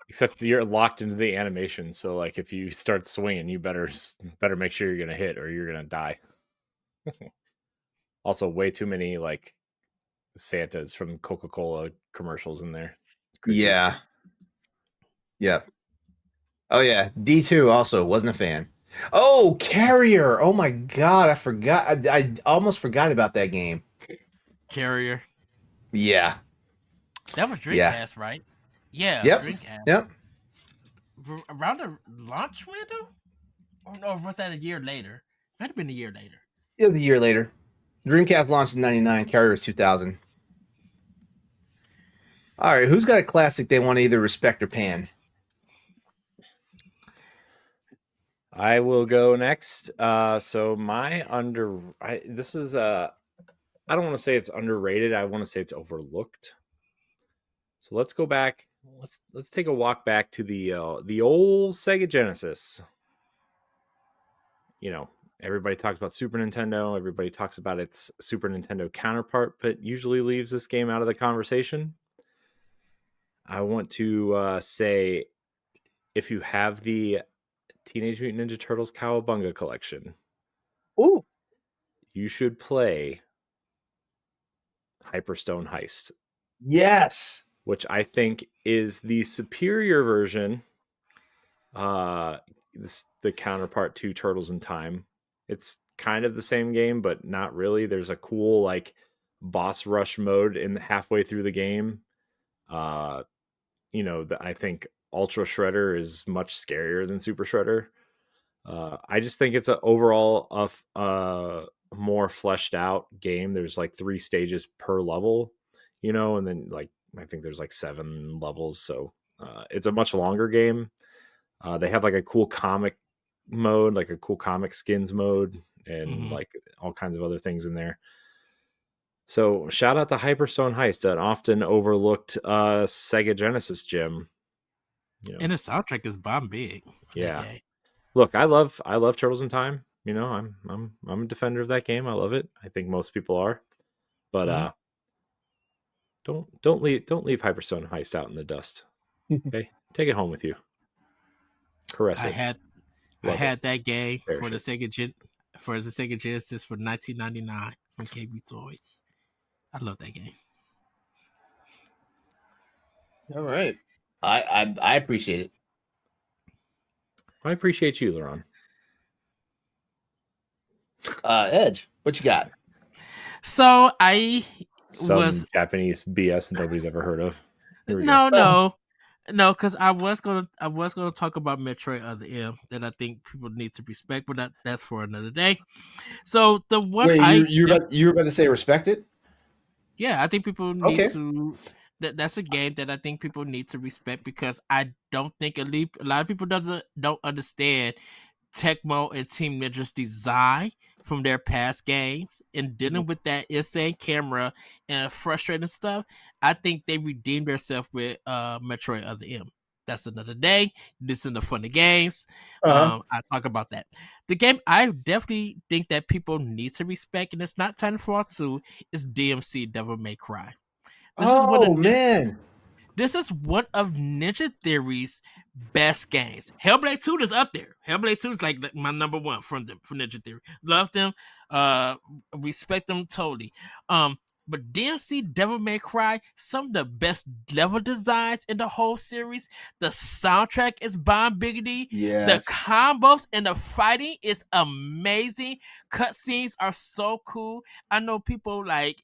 Except you're locked into the animation, so like if you start swinging, you better make sure you're gonna hit or you're gonna die. Also, way too many like Santas from Coca-Cola commercials in there. Yeah. Yep. Oh yeah, D2 also wasn't a fan. Oh, Carrier! Oh my god, I forgot. I almost forgot about that game. Carrier. Yeah. That was Dreamcast, right? Yeah. Yep. Dreamcast. Yep. Around the launch window? Or was that a year later? Might have been a year later. It was a year later. Dreamcast launched in 99. Carrier was 2000. All right, who's got a classic they want to either respect or pan? I will go next. So my this is I don't want to say it's underrated. I want to say it's overlooked. So let's go back. Let's take a walk back to the old Sega Genesis. Everybody talks about Super Nintendo. Everybody talks about its Super Nintendo counterpart, but usually leaves this game out of the conversation. I want to say, if you have the Teenage Mutant Ninja Turtles Cowabunga collection, ooh, you should play Hyperstone Heist. Yes. Which I think is the superior version, the counterpart to Turtles in Time. It's kind of the same game, but not really. There's a cool like boss rush mode in halfway through the game. I think Ultra Shredder is much scarier than Super Shredder. I just think it's an overall more fleshed out game. There's like 3 stages per level, and then like I think there's like 7 levels, so it's a much longer game. They have like a cool comic mode, like a cool comic skins mode, and like all kinds of other things in there. So shout out to Hyperstone Heist, an often overlooked Sega Genesis gem. And the soundtrack is bomb big. Yeah. Look, I love Turtles in Time. You know, I'm a defender of that game. I love it. I think most people are. But don't leave Hyperstone Heist out in the dust. Okay, take it home with you. Caress it. I had that game Cherish for the Sega Genesis for 1999 from KB Toys. I love that game. All right, I appreciate it. I appreciate you, LeRon. Edge, what you got? So Some Japanese BS nobody's ever heard of. No, because I was gonna talk about Metroid Other M that I think people need to respect, but that's for another day. So the one you were about to say respect it? Yeah, I think people need to. That's a game that I think people need to respect because I don't think a lot of people don't understand Tecmo and Team Ninja's design from their past games and dealing with that insane camera and frustrating stuff. I think they redeemed themselves with Metroid Other M. That's another day. This is the fun of games. I talk about that. The game I definitely think that people need to respect, and it's not Titanfall 2, is DMC Devil May Cry. This is one of Ninja Theory's best games. Hellblade 2 is up there. Hellblade 2 is like my number one from Ninja Theory. Love them. Respect them totally. But DMC Devil May Cry, some of the best level designs in the whole series. The soundtrack is bomb biggity. Yes. The combos and the fighting is amazing. Cutscenes are so cool. I know people like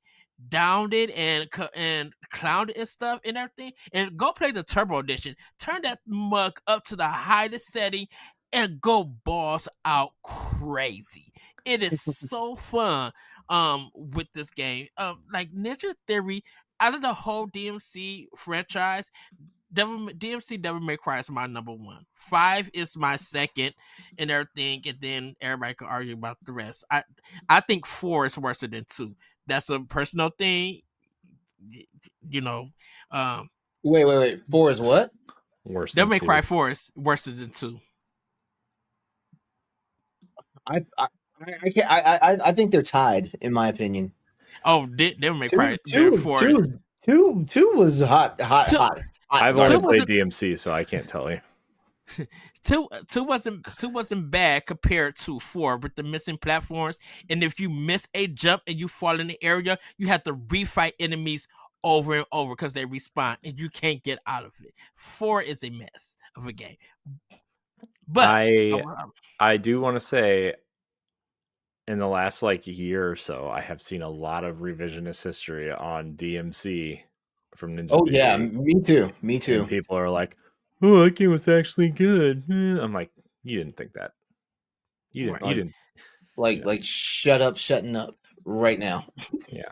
downed it and clowned it and stuff and everything. And go play the Turbo Edition. Turn that mug up to the highest setting and go balls out crazy. It is so fun with this game. Like Ninja Theory, out of the whole DMC franchise, DMC Devil May Cry is my number one. 5 is my second and everything, and then everybody can argue about the rest. I think 4 is worse than 2. That's a personal thing. You know. Wait. 4 is what? Worse. Devil May Cry 4 is worse than 2. I think they're tied, in my opinion. Oh, Devil May Cry 4. Two was hot. I've only played DMC, so I can't tell you. Two wasn't bad compared to 4 with the missing platforms. And if you miss a jump and you fall in the area, you have to refight enemies over and over because they respawn and you can't get out of it. 4 is a mess of a game. But I do want to say, in the last year or so, I have seen a lot of revisionist history on DMC from Ninja Theory. Yeah, me too. And people are like, "Oh, that game was actually good." I'm like, you didn't think that. You didn't. Like shutting up right now. Yeah.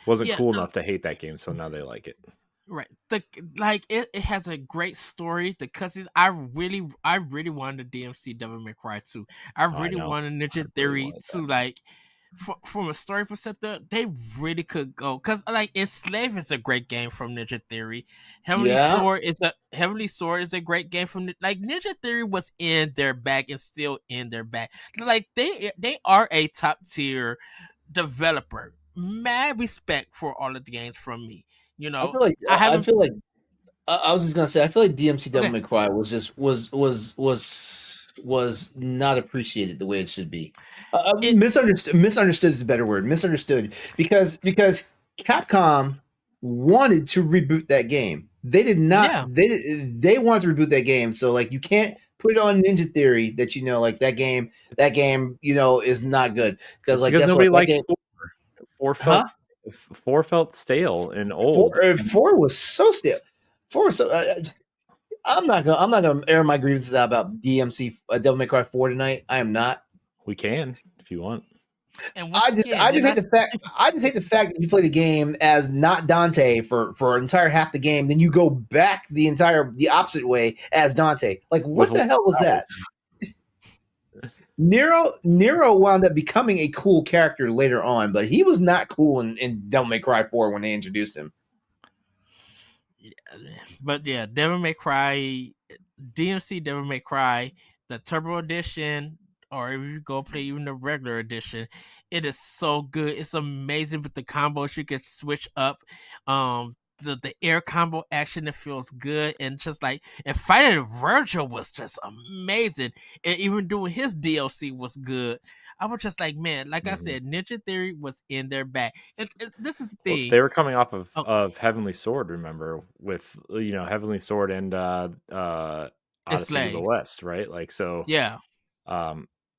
Wasn't cool enough to hate that game, so now they like it. Right. It has a great story. The cutscenes, I really wanted the DMC Devil May Cry 2. I really wanted Ninja Theory to from a story perspective, they really could go because Enslave is a great game from Ninja Theory. Heavenly Sword is a great game from Ninja Theory was in their bag and still in their bag. They are a top tier developer. Mad respect for all of the games from me. You know, I feel like I was just gonna say I feel like DMC Devil May Cry was not appreciated the way it should be. Misunderstood is a better word. Misunderstood because Capcom wanted to reboot that game. They did not. Yeah. They wanted to reboot that game. So you can't put it on Ninja Theory that that game is not good because nobody liked 4. 4 felt stale and old. 4 was so stale. 4 was so. I'm not gonna air my grievances out about DMC Devil May Cry 4 tonight. I am not. We can if you want. And I just hate the fact that you play the game as not Dante for an entire half the game, then you go back the opposite way as Dante. What the hell was that? Nero wound up becoming a cool character later on, but he was not cool in Devil May Cry 4 when they introduced him. But Devil May Cry, DMC Devil May Cry, the Turbo Edition, or if you go play even the regular edition, it is so good. It's amazing with the combos you can switch up. The air combo action, it feels good, and just like, and fighting Virgil was just amazing, and even doing his DLC was good. I was just like, man, like I said, Ninja Theory was in their bag, and this is the thing. They were coming off of Heavenly Sword, remember, with Heavenly Sword and Odyssey to the West, right? Like, so yeah,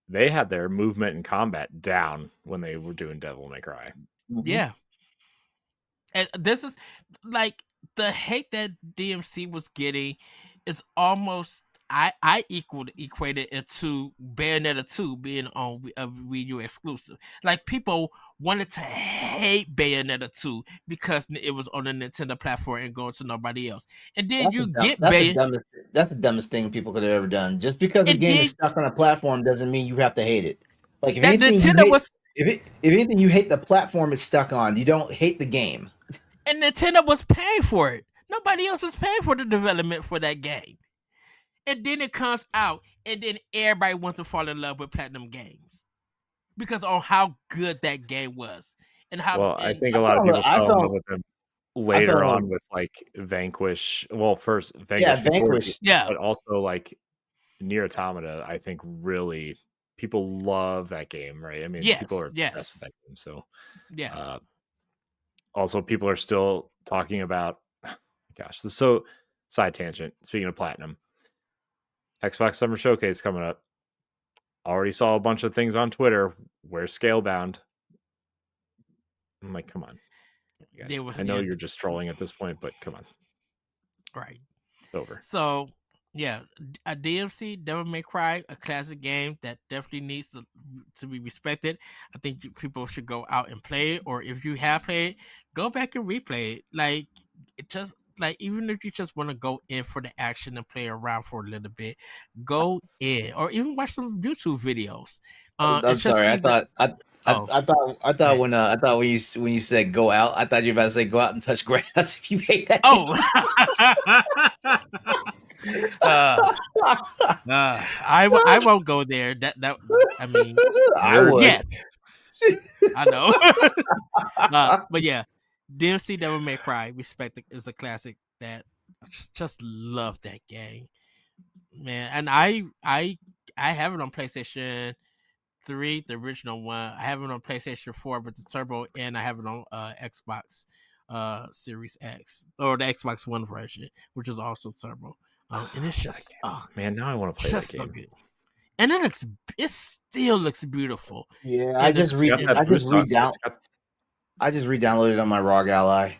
they had their movement and combat down when they were doing Devil May Cry. Yeah. And this is like the hate that DMC was getting is almost I equated it to Bayonetta 2 being on a Wii U exclusive. Like, people wanted to hate Bayonetta 2 because it was on a Nintendo platform and going to nobody else. And then that's the dumbest thing people could have ever done. Just because a game is stuck on a platform doesn't mean you have to hate it. Like, if anything you hate the platform it's stuck on, you don't hate the game. And Nintendo was paying for it. Nobody else was paying for the development for that game. And then it comes out, and then everybody wants to fall in love with Platinum Games because of how good that game was. And how I think a lot of people fell in love with them later on with like Vanquish. Well, first Vanquish, but also like Nier Automata. I think really people love that game, right? I mean, people are obsessed with that game. So also, people are still talking about, gosh, this is so side tangent. Speaking of Platinum, Xbox Summer Showcase coming up. Already saw a bunch of things on Twitter. Where's Scalebound? I'm like, come on. You guys. I know you're just trolling at this point, but come on. Right. It's over. So, yeah, a DMC, Devil May Cry, a classic game that definitely needs to be respected. I think people should go out and play it, or if you have played, go back and replay it. Like, it just, like, even if you just want to go in for the action and play around for a little bit, go in, or even watch some YouTube videos. I'm sorry. I thought when you said go out, I thought you were about to say go out and touch grass if you hate that. Oh. I won't go there. That I mean, I would. Yes, I know. But yeah, DMC Devil May Cry, respect is a classic that I just love that game, man. And I have it on PlayStation 3, the original one. I have it on PlayStation 4 with the turbo, and I have it on Xbox Series X, or the Xbox One version, which is also turbo. And it's just man, now I want to play that game. So good. And it still looks beautiful. Yeah, I just re-downloaded it on my ROG Ally.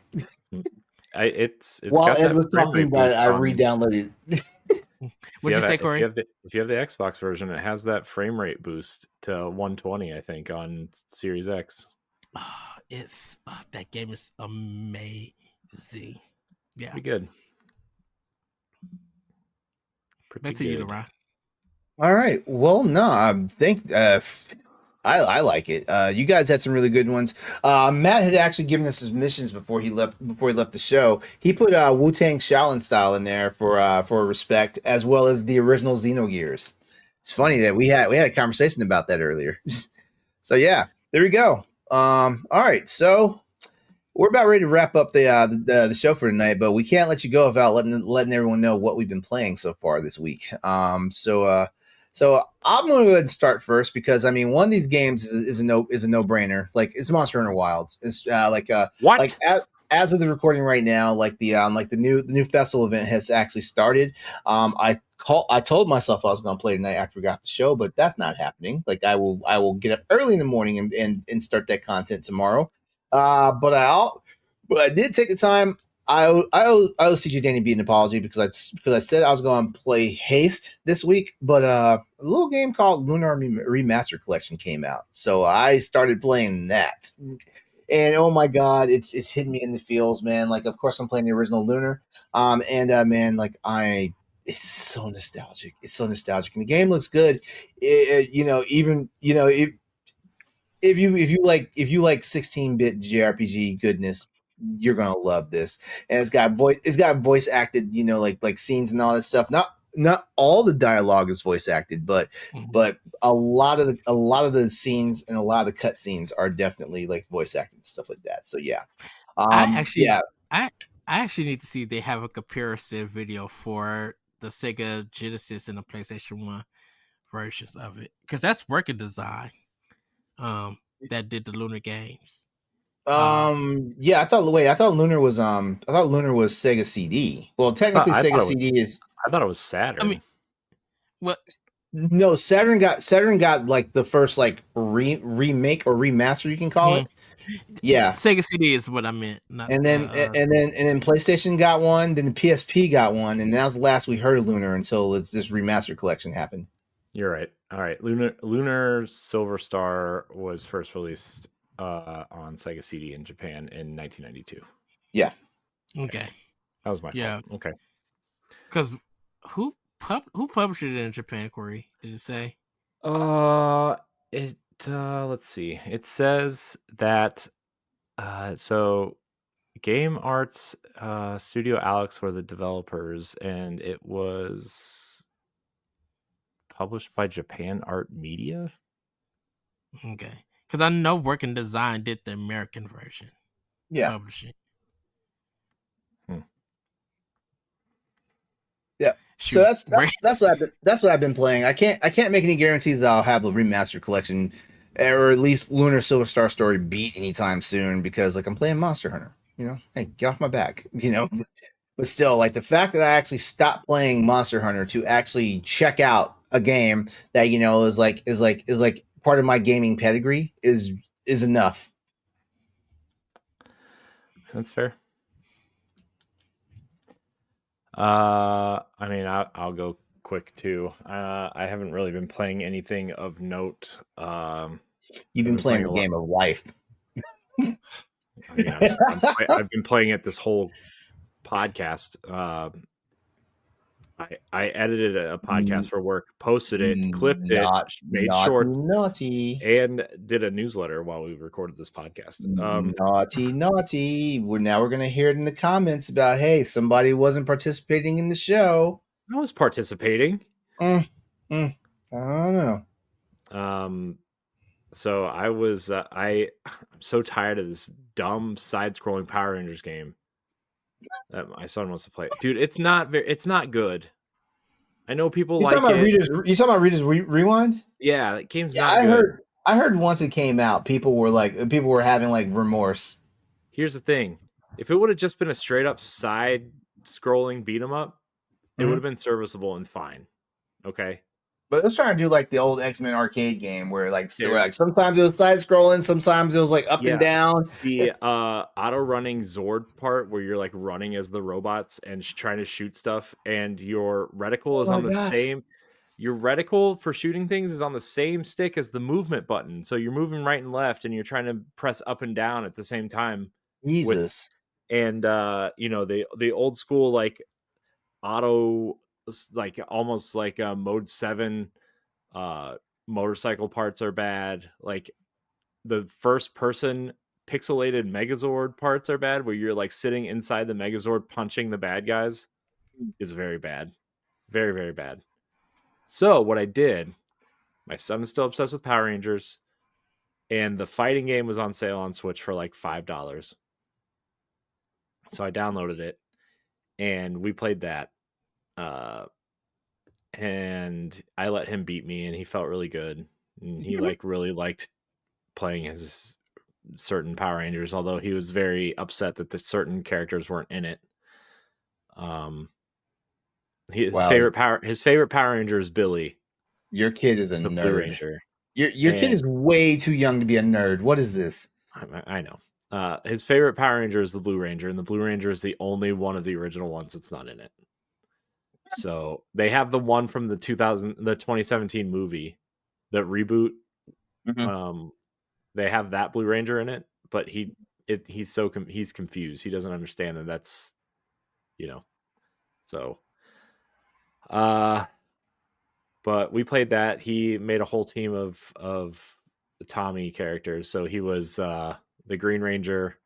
It's while Ed was talking about it, I re-downloaded it. What'd you say, Corey? If you have the Xbox version, it has that frame rate boost to 120, I think, on Series X. That game is amazing. Yeah, pretty good. Back to you, LeRon. All right. Well, no, I think I like it. You guys had some really good ones. Matt had actually given us submissions before he left the show. He put Wu-Tang Shaolin style in there for respect, as well as the original Xenogears. It's funny that we had a conversation about that earlier. So yeah, there we go. All right, so we're about ready to wrap up the show for tonight, but we can't let you go without letting everyone know what we've been playing so far this week. So I'm going to go ahead and start first because I mean one of these games is a no-brainer. Like it's Monster Hunter Wilds. It's what? Like as of the recording right now, like the new festival event has actually started. I told myself I was going to play tonight after we got the show, but that's not happening. Like I will get up early in the morning and start that content tomorrow. But I did take the time. I owe CJ Danny B an apology because I said I was going to play Haste this week, but a little game called Lunar Remaster Collection came out, so I started playing that. And oh my god, it's hitting me in the feels, man. Like, of course, I'm playing the original Lunar, man, like it's so nostalgic. It's so nostalgic, and the game looks good. If you like 16-bit JRPG goodness, you're gonna love this. And it's got voice acted, like scenes and all that stuff. not all the dialogue is voice acted, but a lot of the scenes and a lot of the cut scenes are definitely like voice acted and stuff like that. So yeah. I actually need to see if they have a comparison video for the Sega Genesis and the PlayStation 1 versions of it, because that's working design that did the Lunar games. Yeah, I thought Lunar was Sega CD. Well, technically Sega CD is. I thought it was Saturn. I mean, what? No, Saturn got like the first like remake or remaster, you can call it. Yeah, Sega CD is what I meant. And then PlayStation got one, then the PSP got one, and that was the last we heard of Lunar until this remastered collection happened. You're right. All right, Lunar Silver Star was first released on Sega CD in Japan in 1992. Yeah. Okay. That was my fault. Okay. Because who published it in Japan, Corey? Did it say? Let's see. It says that so Game Arts Studio Alex were the developers, and it was published by Japan Art Media. Okay. Because I know Working Design did the American version. Yeah. Publishing. Yeah. So that's what I've been playing. I can't make any guarantees that I'll have a remastered collection, or at least Lunar Silver Star Story beat anytime soon, because like I'm playing Monster Hunter. You know, hey, get off my back. You know, but still, like the fact that I actually stopped playing Monster Hunter to actually check out a game that is like part of my gaming pedigree is enough. That's fair. I mean, I'll go quick too. I haven't really been playing anything of note. You've been playing the game of life. I mean, I've been playing it this whole podcast. I edited a podcast for work, posted it, clipped it, made shorts, and did a newsletter while we recorded this podcast. Naughty. We're going to hear it in the comments about, hey, somebody wasn't participating in the show. I was participating. I don't know. So I was. I'm so tired of this dumb side-scrolling Power Rangers game that my son wants to play. Dude, it's not good. I know people like it. You talking about Reader's Rewind? Yeah, that game's not good. I heard once it came out, people were having like remorse. Here's the thing: if it would have just been a straight up side-scrolling beat 'em up, it would have been serviceable and fine. Okay. But it was trying to do like the old X-Men arcade game where sometimes it was side scrolling, sometimes it was like up and down. The auto running Zord part where you're like running as the robots and trying to shoot stuff, and your reticle is on the same. Your reticle for shooting things is on the same stick as the movement button, so you're moving right and left, and you're trying to press up and down at the same time. Jesus. The old school like auto. Like almost like mode 7 motorcycle parts are bad. Like the first person pixelated Megazord parts are bad, where you're like sitting inside the Megazord punching the bad guys, is very bad. Very, very bad. So what I did, my son is still obsessed with Power Rangers, and the fighting game was on sale on Switch for like $5. So I downloaded it and we played that. And I let him beat me, and he felt really good. And he really liked playing his certain Power Rangers, although he was very upset that the certain characters weren't in it. His favorite Power Ranger is Billy. Your kid is a nerd. Blue Ranger. Your kid is way too young to be a nerd. What is this? I know. His favorite Power Ranger is the Blue Ranger, and the Blue Ranger is the only one of the original ones that's not in it. So they have the one from the 2017 movie, the reboot. Mm-hmm. They have that Blue Ranger in it, but he's confused. He doesn't understand that that's, so. But we played that. He made a whole team of Tommy characters. So he was the Green Ranger,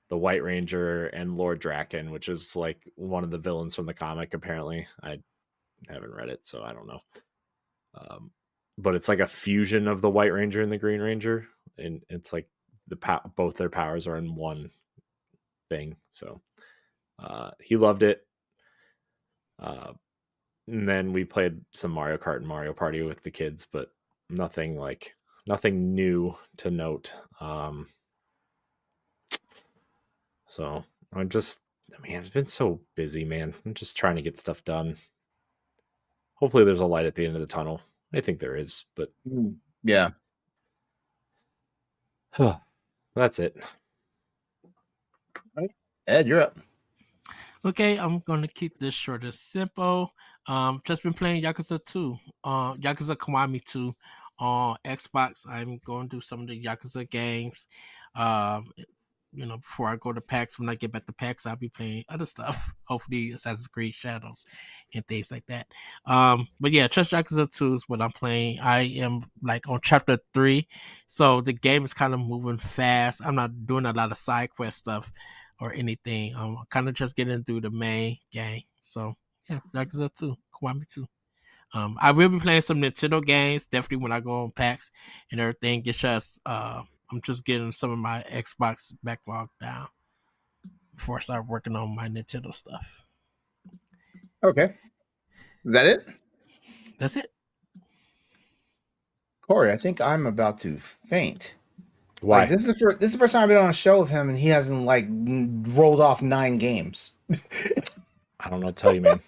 the White Ranger, and Lord Draken, which is like one of the villains from the comic. Apparently, I haven't read it, so I don't know. But it's like a fusion of the White Ranger and the Green Ranger, and it's like both their powers are in one thing. So he loved it. And then we played some Mario Kart and Mario Party with the kids, but nothing new to note. So it's been so busy, man. I'm just trying to get stuff done. Hopefully there's a light at the end of the tunnel. I think there is, but yeah. That's it. All right. Ed, you're up. Okay, I'm going to keep this short and simple. Just been playing Yakuza 2. Yakuza Kiwami 2 on Xbox. I'm going to do some of the Yakuza games. Before I go to PAX, when I get back to PAX, I'll be playing other stuff. Hopefully Assassin's Creed Shadows and things like that. But yeah, just Yakuza 2 is what I'm playing. I am like on chapter 3. So the game is kind of moving fast. I'm not doing a lot of side quest stuff or anything. I'm kind of just getting through the main game. So yeah, Yakuza 2, Kiwami 2. I will be playing some Nintendo games, definitely when I go on PAX and everything. It's just I'm just getting some of my Xbox backlog down before I start working on my Nintendo stuff. Okay. Is that it? That's it. Corey, I think I'm about to faint. Why? Like, this is the first time I've been on a show with him, and he hasn't like rolled off 9 games. I don't know. Tell you, man.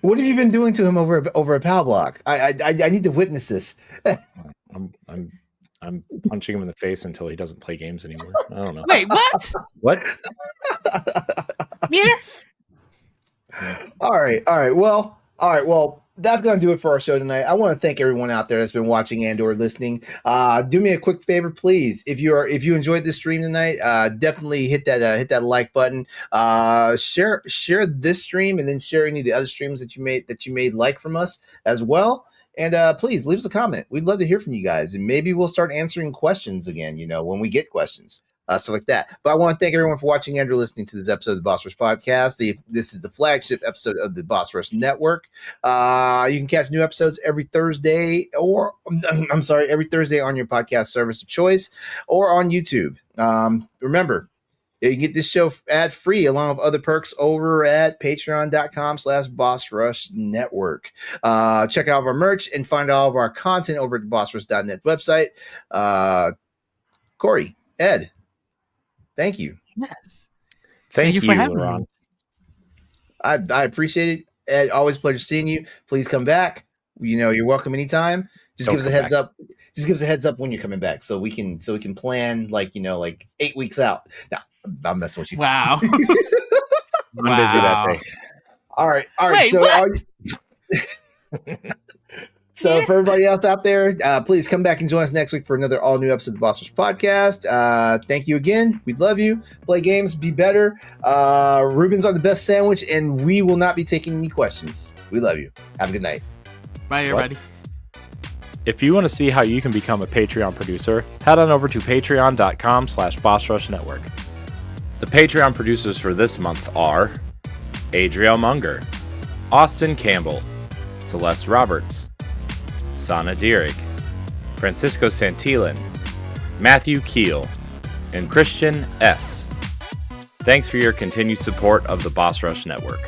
What have you been doing to him over a PAL block? I need to witness this. I'm punching him in the face until he doesn't play games anymore. I don't know. Wait, what? What? Yeah. All right. Well, that's going to do it for our show tonight. I want to thank everyone out there that's been watching and or listening. Do me a quick favor, please. If you enjoyed this stream tonight, definitely hit that like button. Share this stream, and then share any of the other streams that you made like from us as well. And please leave us a comment. We'd love to hear from you guys, and maybe we'll start answering questions again, when we get questions. Stuff like that. But I want to thank everyone for watching and or listening to this episode of the Boss Rush Podcast. This is the flagship episode of the Boss Rush Network. You can catch new episodes every Thursday every Thursday on your podcast service of choice or on YouTube. Remember, you can get this show ad-free along with other perks over at patreon.com/Boss Rush Network. Check out our merch and find all of our content over at the bossrush.net website. Corey, Ed, thank you. Yes. Thank you for having LeRon. me. I appreciate it. Ed, always a pleasure seeing you. Please come back. You're welcome anytime. Just give us a heads up. Just give us a heads up when you're coming back so we can plan like 8 weeks out. No, I'm messing with you. Wow. I'm busy that day. All right. Wait, So for everybody else out there, please come back and join us next week for another all-new episode of the Boss Rush Podcast. Thank you again. We love you. Play games, be better. Rubens are the best sandwich, and we will not be taking any questions. We love you. Have a good night. Bye, everybody. If you want to see how you can become a Patreon producer, head on over to patreon.com/Boss Rush Network. The Patreon producers for this month are Adriel Munger, Austin Campbell, Celeste Roberts, Sana Dierig, Francisco Santillan, Matthew Kiel, and Christian S. Thanks for your continued support of the Boss Rush Network.